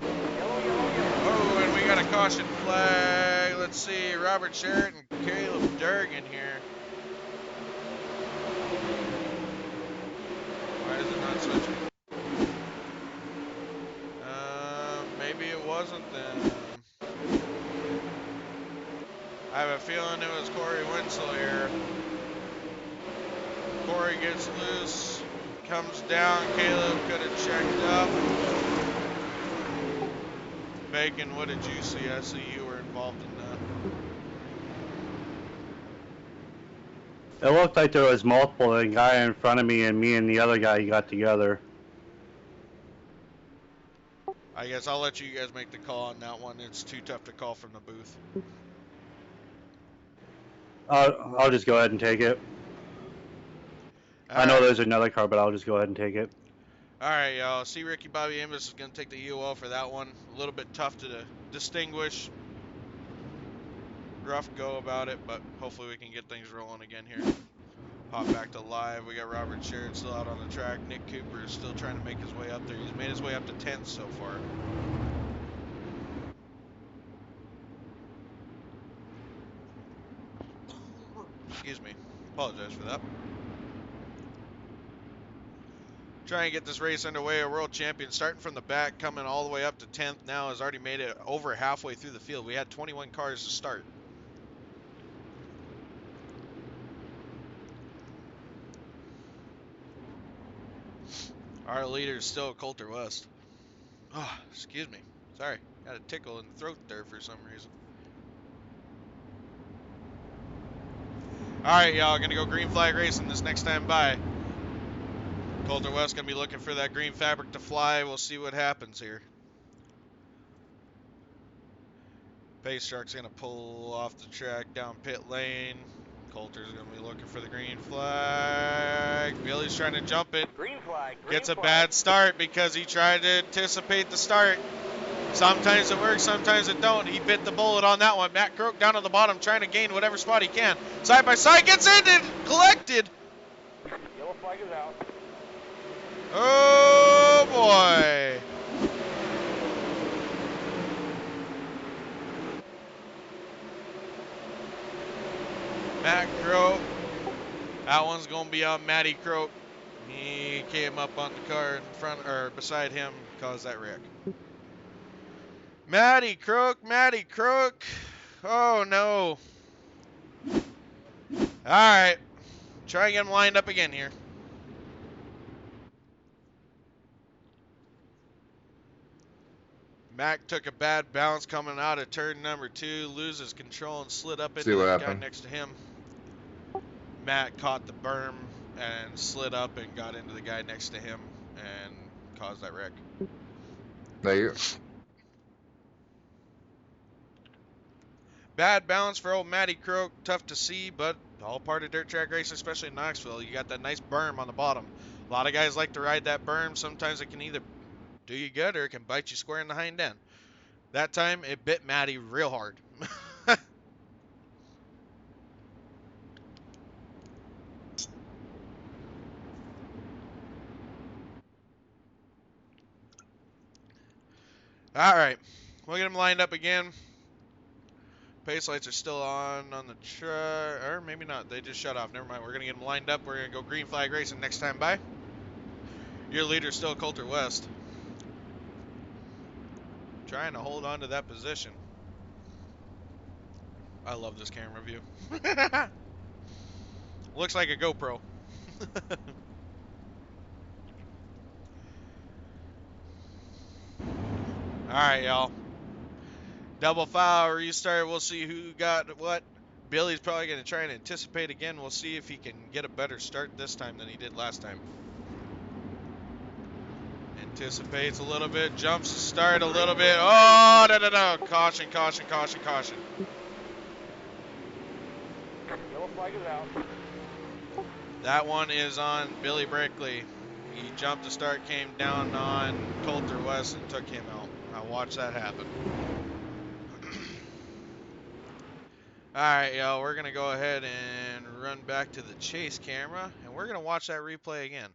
Oh, and we got a caution flag. Let's see, Robert Sheridan and Caleb Durgan here. Why is it not switching? Maybe it wasn't then. I have a feeling it was Corey Winslow here. Corey gets loose, comes down. Caleb could have checked up. Bacon, what did you see? I see you were involved in that. It looked like there was multiple. The guy in front of me and the other guy got together. I guess I'll let you guys make the call on that one. It's too tough to call from the booth. I'll just go ahead and take it. I know there's another car, but I'll just go ahead and take it. All right, y'all. See, Ricky Bobby Amos is going to take the EOL for that one. A little bit tough to distinguish. Rough go about it, but hopefully we can get things rolling again here. Hop back to live. We got Robert Sherrod still out on the track. Nick Cooper is still trying to make his way up there. He's made his way up to 10th so far. Excuse me. Apologize for that. Trying to get this race underway. A world champion starting from the back, coming all the way up to 10th now, has already made it over halfway through the field. We had 21 cars to start. Our leader is still Coulter West. Oh, excuse me. Sorry. Got a tickle in the throat there for some reason. Alright, y'all. Gonna go green flag racing this next time by. Coulter West gonna be looking for that green fabric to fly. We'll see what happens here. Pace Truck's gonna pull off the track down pit lane. Coulter's gonna be looking for the green flag. Billy's trying to jump it. Green flag. Gets a bad start because he tried to anticipate the start. Sometimes it works, sometimes it don't. He bit the bullet on that one. Matt Croak down on the bottom trying to gain whatever spot he can. Side by side, gets in and collected. Yellow flag is out. Oh boy. Matt Croak. That one's going to be on Matty Croak. He came up on the car in front or beside him, caused that wreck. Matty Croak, Matty Croak. Oh no. Alright. Try and get him lined up again here. Mac took a bad bounce coming out of turn number 2, loses control and slid up into the guy next to him. Matt caught the berm and slid up and got into the guy next to him and caused that wreck. There you go. Bad balance for old Matty Croak. Tough to see, but all part of dirt track racing, especially in Knoxville. You got that nice berm on the bottom. A lot of guys like to ride that berm. Sometimes it can either do you good or it can bite you square in the hind end. That time, it bit Matty real hard. All right, we'll get them lined up again. Pace lights are still on the truck, or maybe not. They just shut off. Never mind. We're gonna get them lined up. We're gonna go green flag racing next time by. Your leader's still Coulter West. Trying to hold on to that position. I love this camera view. Looks like a GoPro. All right, y'all. Double foul restart. We'll see who got what. Billy's probably going to try and anticipate again. We'll see if he can get a better start this time than he did last time. Anticipates a little bit. Jumps to start a little bit. Oh, no. Caution, caution, caution, caution. Yellow flag is out. That one is on Billy Brickley. He jumped to start, came down on Coulter West and took him out. Now watch that happen. Alright, y'all, we're going to go ahead and run back to the chase camera, and we're going to watch that replay again.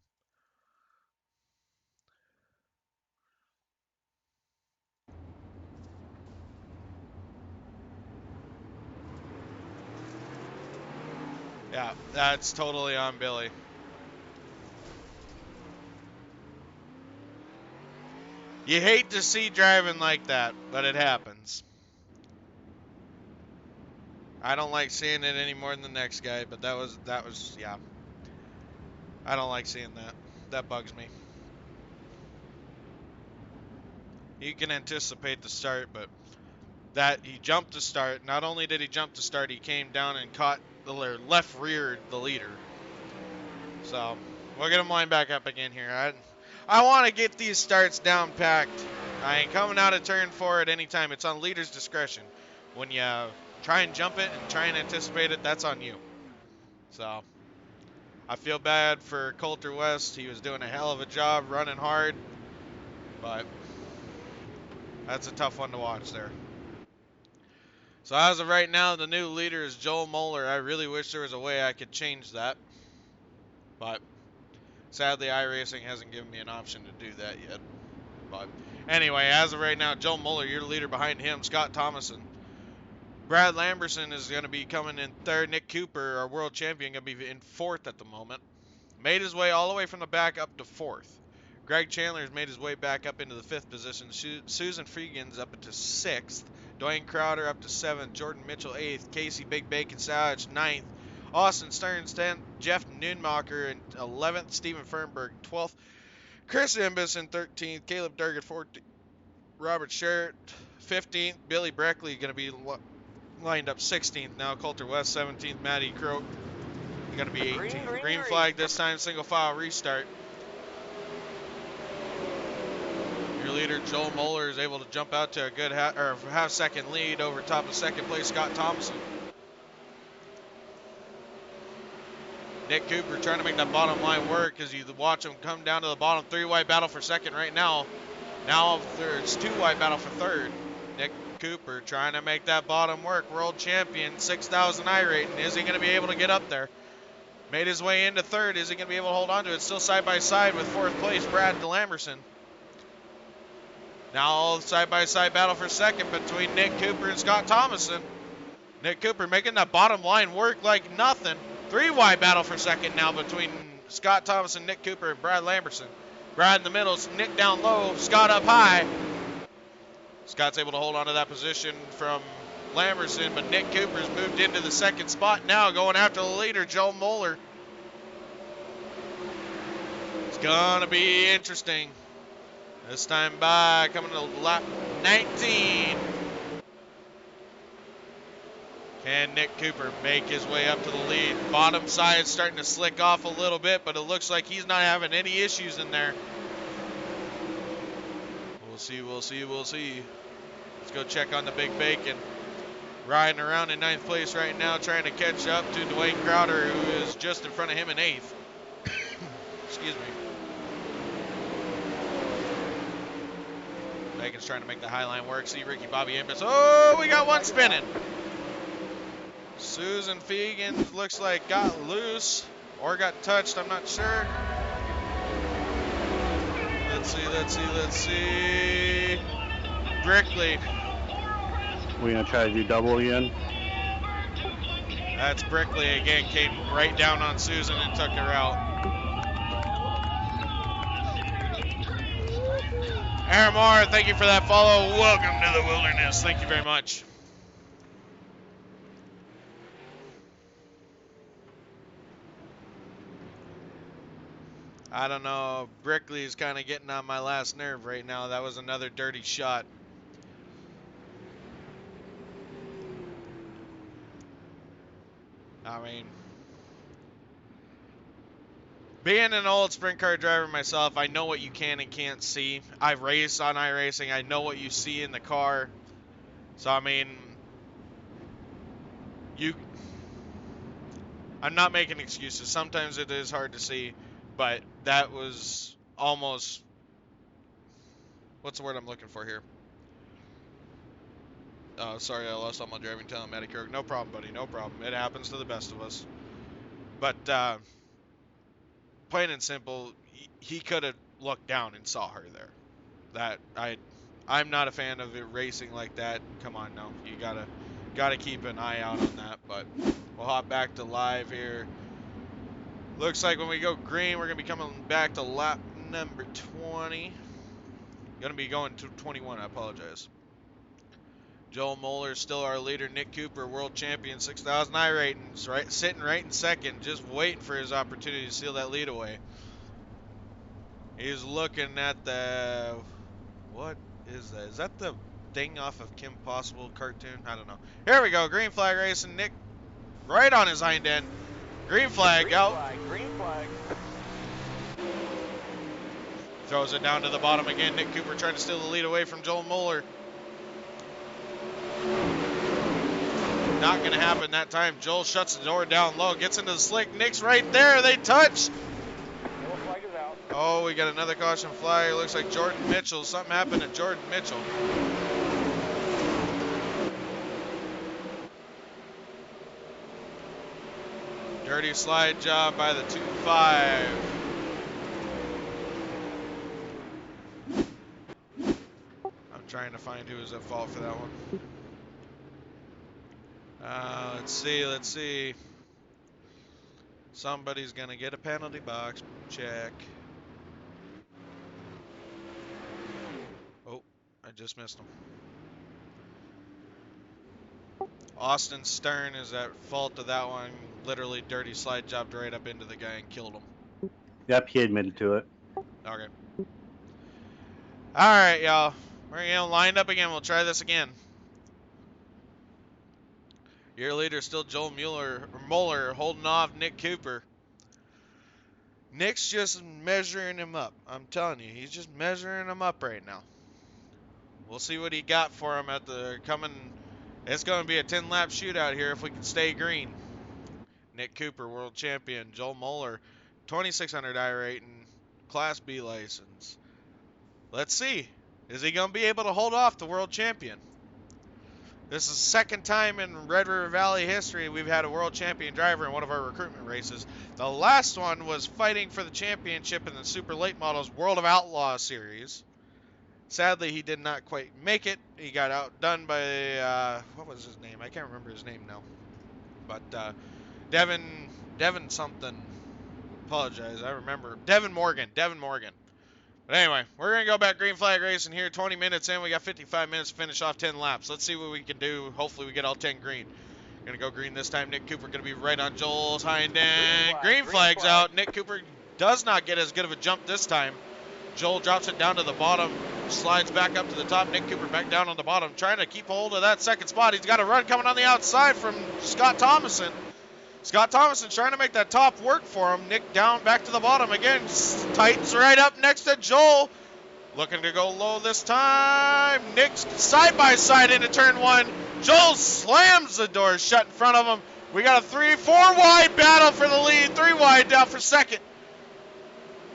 Yeah, that's totally on Billy. You hate to see driving like that, but it happens. I don't like seeing it any more than the next guy, but that was yeah. I don't like seeing that. That bugs me. You can anticipate the start, but that he jumped to start. Not only did he jump to start, he came down and caught the left reared the leader. So we'll get him lined back up again here. I want to get these starts down packed. I ain't coming out of turn 4 at any time. It's on leader's discretion. When you try and jump it and try and anticipate it, that's on you. So I feel bad for Coulter West. He was doing a hell of a job running hard, but that's a tough one to watch there. So as of right now, the new leader is Joel Moeller. I really wish there was a way I could change that, but sadly iRacing hasn't given me an option to do that yet. But anyway, as of right now, Joel Moeller, your leader. Behind him, Scott Thomason. Brad Lamberson is going to be coming in 3rd. Nick Cooper, our world champion, going to be in 4th at the moment. Made his way all the way from the back up to 4th. Greg Chandler's made his way back up into the 5th position. Susan Freegan's up into 6th. Dwayne Crowder up to 7th. Jordan Mitchell 8th. Casey Big Bacon Savage 9th. Austin Stearns 10th. Jeff Nunmacher in 11th. Steven Fernberg 12th. Chris Imbus in 13th. Caleb Durgett 14th. Robert Sherritt 15th. Billy Breckley going to be lined up 16th now. Coulter West 17th. Matty Croak going to be 18th. Green flag this time. Single file restart. Your leader, Joel Moeller, is able to jump out to a good half-second lead over top of 2nd place, Scott Thompson. Nick Cooper trying to make that bottom line work as you watch him come down to the bottom. 3-wide battle for 2nd right now. Now it's 2-wide battle for 3rd. Nick Cooper trying to make that bottom work. World champion, 6,000 iRating. Is he going to be able to get up there? Made his way into 3rd. Is he going to be able to hold on to it? Still side by side with 4th place, Brad Lamberson. Now side-by-side battle for 2nd between Nick Cooper and Scott Thomason. Nick Cooper making that bottom line work like nothing. 3-wide battle for 2nd now between Scott Thomason, Nick Cooper, and Brad Lamberson. Brad in the middle, Nick down low, Scott up high. Scott's able to hold on to that position from Lamberson, but Nick Cooper's moved into the 2nd spot now, going after the leader, Joel Moeller. It's gonna be interesting. This time by coming to lap 19. Can Nick Cooper make his way up to the lead? Bottom side starting to slick off a little bit, but it looks like he's not having any issues in there. We'll see, we'll see, we'll see. Let's go check on the Big Bacon. riding around in 9th place right now, trying to catch up to Dwayne Crowder, who is just in front of him in 8th. Excuse me. Megan's trying to make the high line work. See Ricky Bobby Ambus. Oh, we got one spinning. Susan Fegan looks like got loose or got touched. I'm not sure. Let's see. Brickley. We're going to try to do double again. That's Brickley again. Came right down on Susan and took her out. Aaron Moore, thank you for that follow. Welcome to the wilderness. Thank you very much. I don't know. Brickley's kind of getting on my last nerve right now. That was another dirty shot. I mean, being an old sprint car driver myself, I know what you can and can't see. I race on iRacing. I know what you see in the car. So, I mean, I'm not making excuses. Sometimes it is hard to see, but that was almost, what's the word I'm looking for here? Oh, sorry, I lost all my driving talent, Matty Kirk. No problem, buddy. No problem. It happens to the best of us. But, plain and simple, he could have looked down and saw her there. I'm not a fan of it racing like that. Come on, no. You gotta keep an eye out on that. But we'll hop back to live here. Looks like when we go green, we're gonna be coming back to lap number 20. Gonna be going to 21. I apologize. Joel Moeller still our leader. Nick Cooper, world champion, 6,000 iRatings, right, sitting right in second, just waiting for his opportunity to seal that lead away. He's looking at the, what is that? Is that the thing off of Kim Possible cartoon? I don't know. Here we go, green flag racing. Nick right on his hind end. Green flag out. Green flag. Throws it down to the bottom again. Nick Cooper trying to steal the lead away from Joel Moeller. Not going to happen that time. Joel shuts the door down low, gets into the slick. Nick's right there. They touch. Yellow flag is out. Oh, we got another caution flag. It looks like Jordan Mitchell. Something happened to Jordan Mitchell. Dirty slide job by the 2-5. I'm trying to find who was at fault for that one. Let's see. Somebody's going to get a penalty box check. Oh, I just missed him. Austin Stern is at fault of that one. Literally dirty slide jobbed right up into the guy and killed him. Yep, he admitted to it. Okay. All right, y'all. We're going to line up again. We'll try this again. Your leader still Joel Moeller holding off Nick Cooper. Nick's just measuring him up. I'm telling you, he's just measuring him up right now. We'll see what he got for him at the coming. It's going to be a 10-lap shootout here if we can stay green. Nick Cooper, world champion. Joel Moeller, 2,600 iRating, Class B license. Let's see. Is he going to be able to hold off the world champion? This is the second time in Red River Valley history we've had a world champion driver in one of our recruitment races. The last one was fighting for the championship in the Super Late Models World of Outlaw Series. Sadly, he did not quite make it. He got outdone by, what was his name? I can't remember his name now. But Devin something. Apologize, I remember. Devin Morgan. But anyway, we're going to go back green flag racing here. 20 minutes in. We got 55 minutes to finish off 10 laps. Let's see what we can do. Hopefully we get all 10 green. Going to go green this time. Nick Cooper going to be right on Joel's hind end. Green flag's out. Nick Cooper does not get as good of a jump this time. Joel drops it down to the bottom. Slides back up to the top. Nick Cooper back down on the bottom. Trying to keep hold of that second spot. He's got a run coming on the outside from Scott Thomason. Scott Thomason trying to make that top work for him. Nick down back to the bottom again. Tightens right up next to Joel. Looking to go low this time. Nick side by side into turn 1. Joel slams the door shut in front of him. We got a 3-4 wide battle for the lead. 3 wide down for second.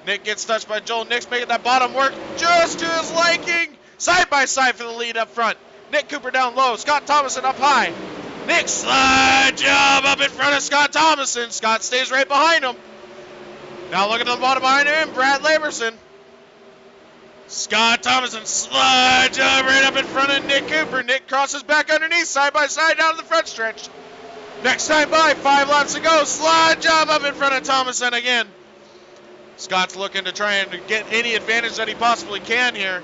Nick gets touched by Joel. Nick's making that bottom work just to his liking. Side by side for the lead up front. Nick Cooper down low. Scott Thomason up high. Nick slide job up in front of Scott Thomason. Scott stays right behind him. Now looking at the bottom behind him, Brad Lamerson. Scott Thomason slide job right up in front of Nick Cooper. Nick crosses back underneath, side by side down to the front stretch. Next time by, 5 laps to go. Slide job up in front of Thomason again. Scott's looking to try and get any advantage that he possibly can here.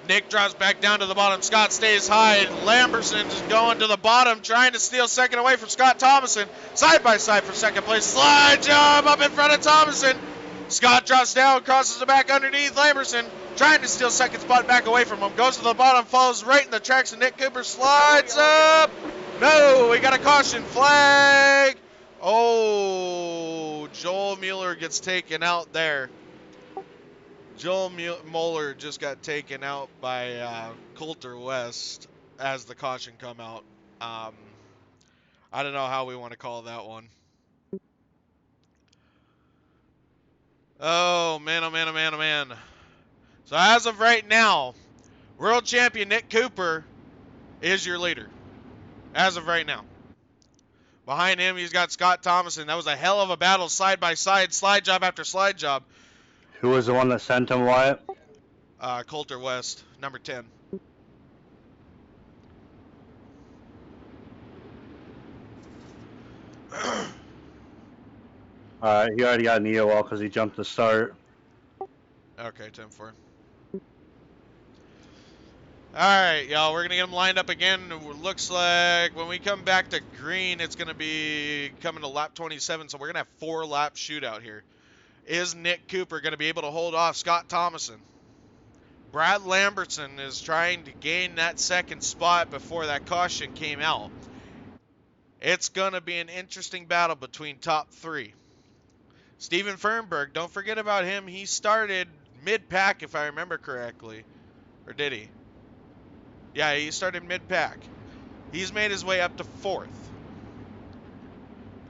Nick drops back down to the bottom. Scott stays high. Lamberson just going to the bottom, trying to steal second away from Scott Thomason. Side by side for second place. Slide job up in front of Thomason. Scott drops down, crosses the back underneath Lamberson, trying to steal second spot back away from him. Goes to the bottom, falls right in the tracks, and Nick Cooper slides up. No, we got a caution flag. Oh, Joel Mueller gets taken out there. Joel Mueller just got taken out by Coulter West as the caution come out. I don't know how we want to call that one. Oh, man, oh, man, oh, man, oh, man. So as of right now, world champion Nick Cooper is your leader. As of right now. Behind him, he's got Scott Thomason. That was a hell of a battle, side by side, slide job after slide job. Who was the one that sent him, Wyatt? Coulter West, number 10. Alright, he already got an EOL because he jumped the start. Okay, 10-4. Alright, y'all, we're going to get them lined up again. It looks like when we come back to green, it's going to be coming to lap 27, so we're going to have 4-lap shootout here. Is Nick Cooper going to be able to hold off Scott Thomason? Brad Lambertson is trying to gain that second spot before that caution came out. It's going to be an interesting battle between top 3. Steven Fernberg, don't forget about him. He started mid-pack, if I remember correctly. Or did he? Yeah, he started mid-pack. He's made his way up to 4th.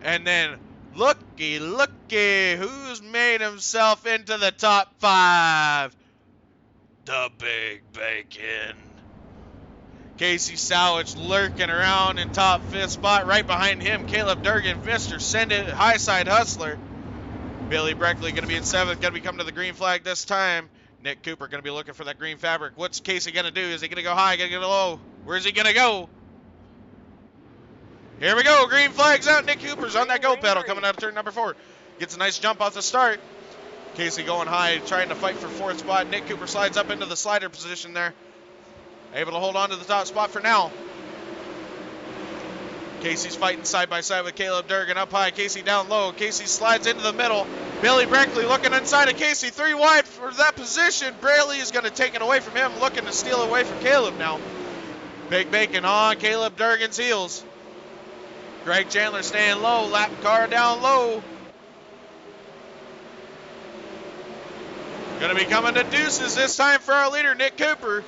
And then, looky, who's made himself into the top 5? The Big Bacon. Casey Sowich lurking around in top 5th spot. Right behind him, Caleb Durgan, Mr. Send It, High Side Hustler. Billy Breckley going to be in 7th, going to be coming to the green flag this time. Nick Cooper going to be looking for that green fabric. What's Casey going to do? Is he going to go high, going to go low? Where's he going to go? Here we go. Green flag's out. Nick Cooper's on that go pedal coming out of turn number 4. Gets a nice jump off the start. Casey going high, trying to fight for 4th spot. Nick Cooper slides up into the slider position there. Able to hold on to the top spot for now. Casey's fighting side by side with Caleb Durgan up high. Casey down low. Casey slides into the middle. Billy Breckley looking inside of Casey. 3 wide for that position. Braley is going to take it away from him. Looking to steal away from Caleb now. Big Bacon on Caleb Durgan's heels. Greg Chandler staying low. Lap car down low. Going to be coming to deuces this time for our leader, Nick Cooper.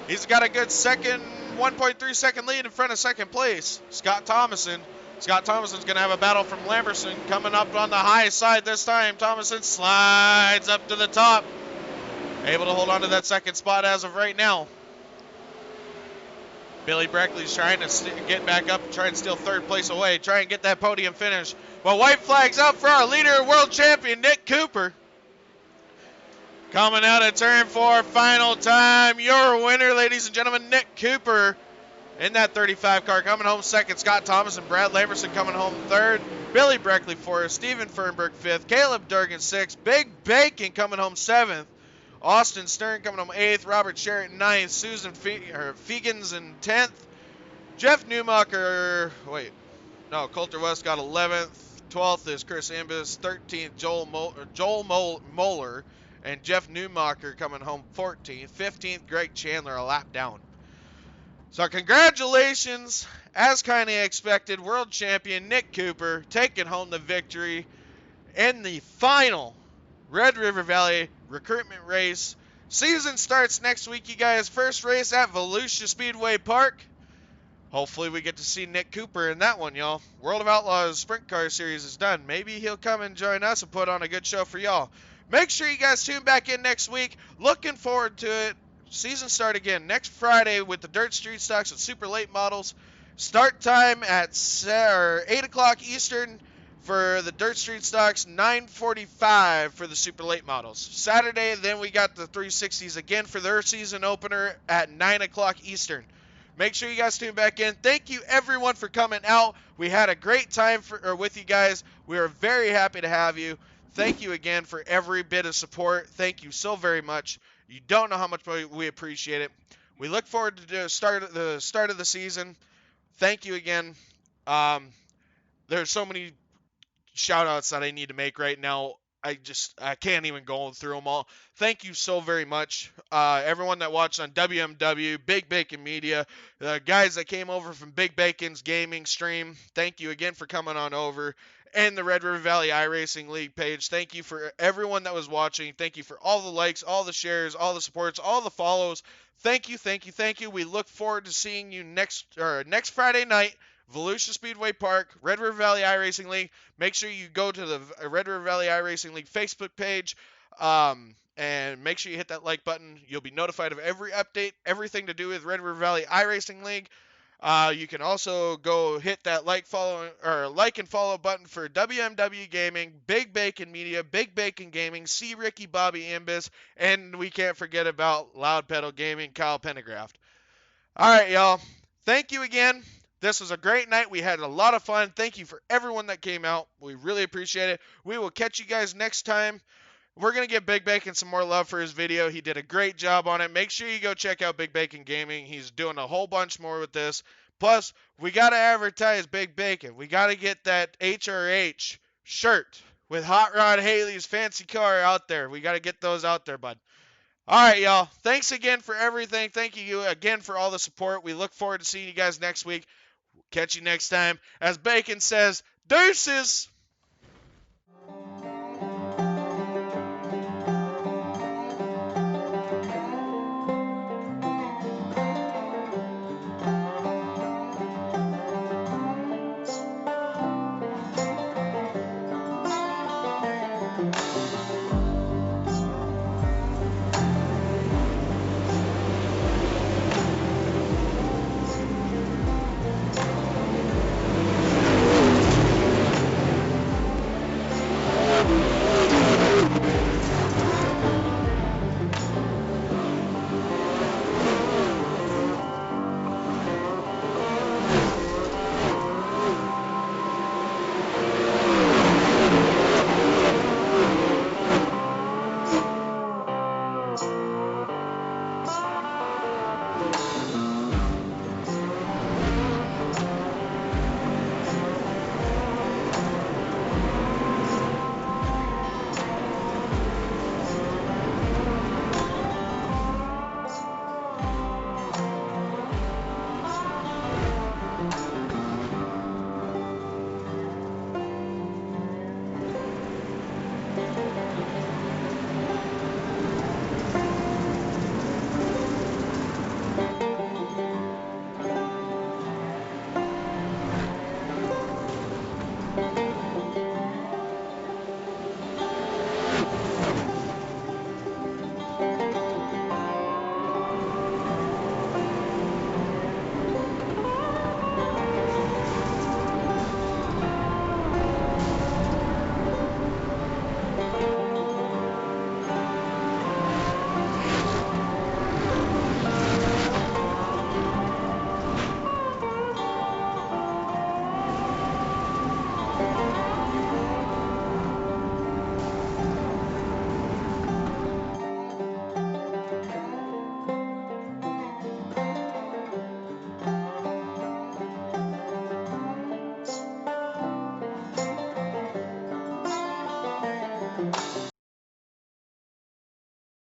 He's got a good 1.3 second lead in front of second place. Scott Thomason. Scott Thomason's going to have a battle from Lamberson coming up on the high side this time. Thomason slides up to the top. Able to hold on to that second spot as of right now. Billy Breckley's trying to get back up and try and steal 3rd place away. Try and get that podium finish. Well, white flag's up for our leader, world champion, Nick Cooper. Coming out of turn 4, final time. Your winner, ladies and gentlemen, Nick Cooper in that 35 car. Coming home 2nd, Scott Thomas and Brad Lamerson coming home 3rd. Billy Breckley 4th, Steven Fernberg 5th, Caleb Durgan 6th, Big Bacon coming home 7th, Austin Stern coming home 8th, Robert Sheraton 9th, Susan Fegans in 10th, Jeff Newmacher, Coulter West got 11th, 12th is Chris Imbus, 13th Joel Moeller, and Jeff Newmacher coming home 14th. 15th, Greg Chandler, a lap down. So congratulations, as kind of expected, world champion Nick Cooper taking home the victory in the final Red River Valley recruitment race. Season starts next week, you guys. First race at Volusia Speedway Park. Hopefully we get to see Nick Cooper in that one, y'all. World of Outlaws Sprint Car Series is done. Maybe he'll come and join us and put on a good show for y'all. Make sure you guys tune back in next week. Looking forward to it. Season start again next Friday with the Dirt Street Stocks and Super Late Models. Start time at 8 o'clock Eastern for the Dirt Street Stocks, 9:45 for the Super Late Models. Saturday, then we got the 360s again for their season opener at 9 o'clock Eastern. Make sure you guys tune back in. Thank you, everyone, for coming out. We had a great time with you guys. We are very happy to have you. Thank you again for every bit of support. Thank you so very much. You don't know how much we appreciate it. We look forward to the start of the season. Thank you again. There's so many shout outs that I need to make right now. I can't even go through them all. Thank you so very much. Everyone that watched on WMW, Big Bacon Media, the guys that came over from Big Bacon's gaming stream, thank you again for coming on over. And the Red River Valley iRacing League page. Thank you for everyone that was watching. Thank you for all the likes, all the shares, all the supports, all the follows. Thank you, thank you, thank you. We look forward to seeing you next Friday night. Volusia Speedway Park, Red River Valley iRacing League. Make sure you go to the Red River Valley iRacing League Facebook page, and make sure you hit that like button. You'll be notified of every update, everything to do with Red River Valley iRacing League. You can also go hit that like and follow button for WMW Gaming, Big Bacon Media, Big Bacon Gaming, C. Ricky Bobby Imbus, and we can't forget about Loud Pedal Gaming, Kyle Pendergraft. All right, y'all. Thank you again. This was a great night. We had a lot of fun. Thank you for everyone that came out. We really appreciate it. We will catch you guys next time. We're going to give Big Bacon some more love for his video. He did a great job on it. Make sure you go check out Big Bacon Gaming. He's doing a whole bunch more with this. Plus, we got to advertise Big Bacon. We got to get that HRH shirt with Hot Rod Haley's fancy car out there. We got to get those out there, bud. All right, y'all. Thanks again for everything. Thank you again for all the support. We look forward to seeing you guys next week. Catch you next time. As Bacon says, deuces.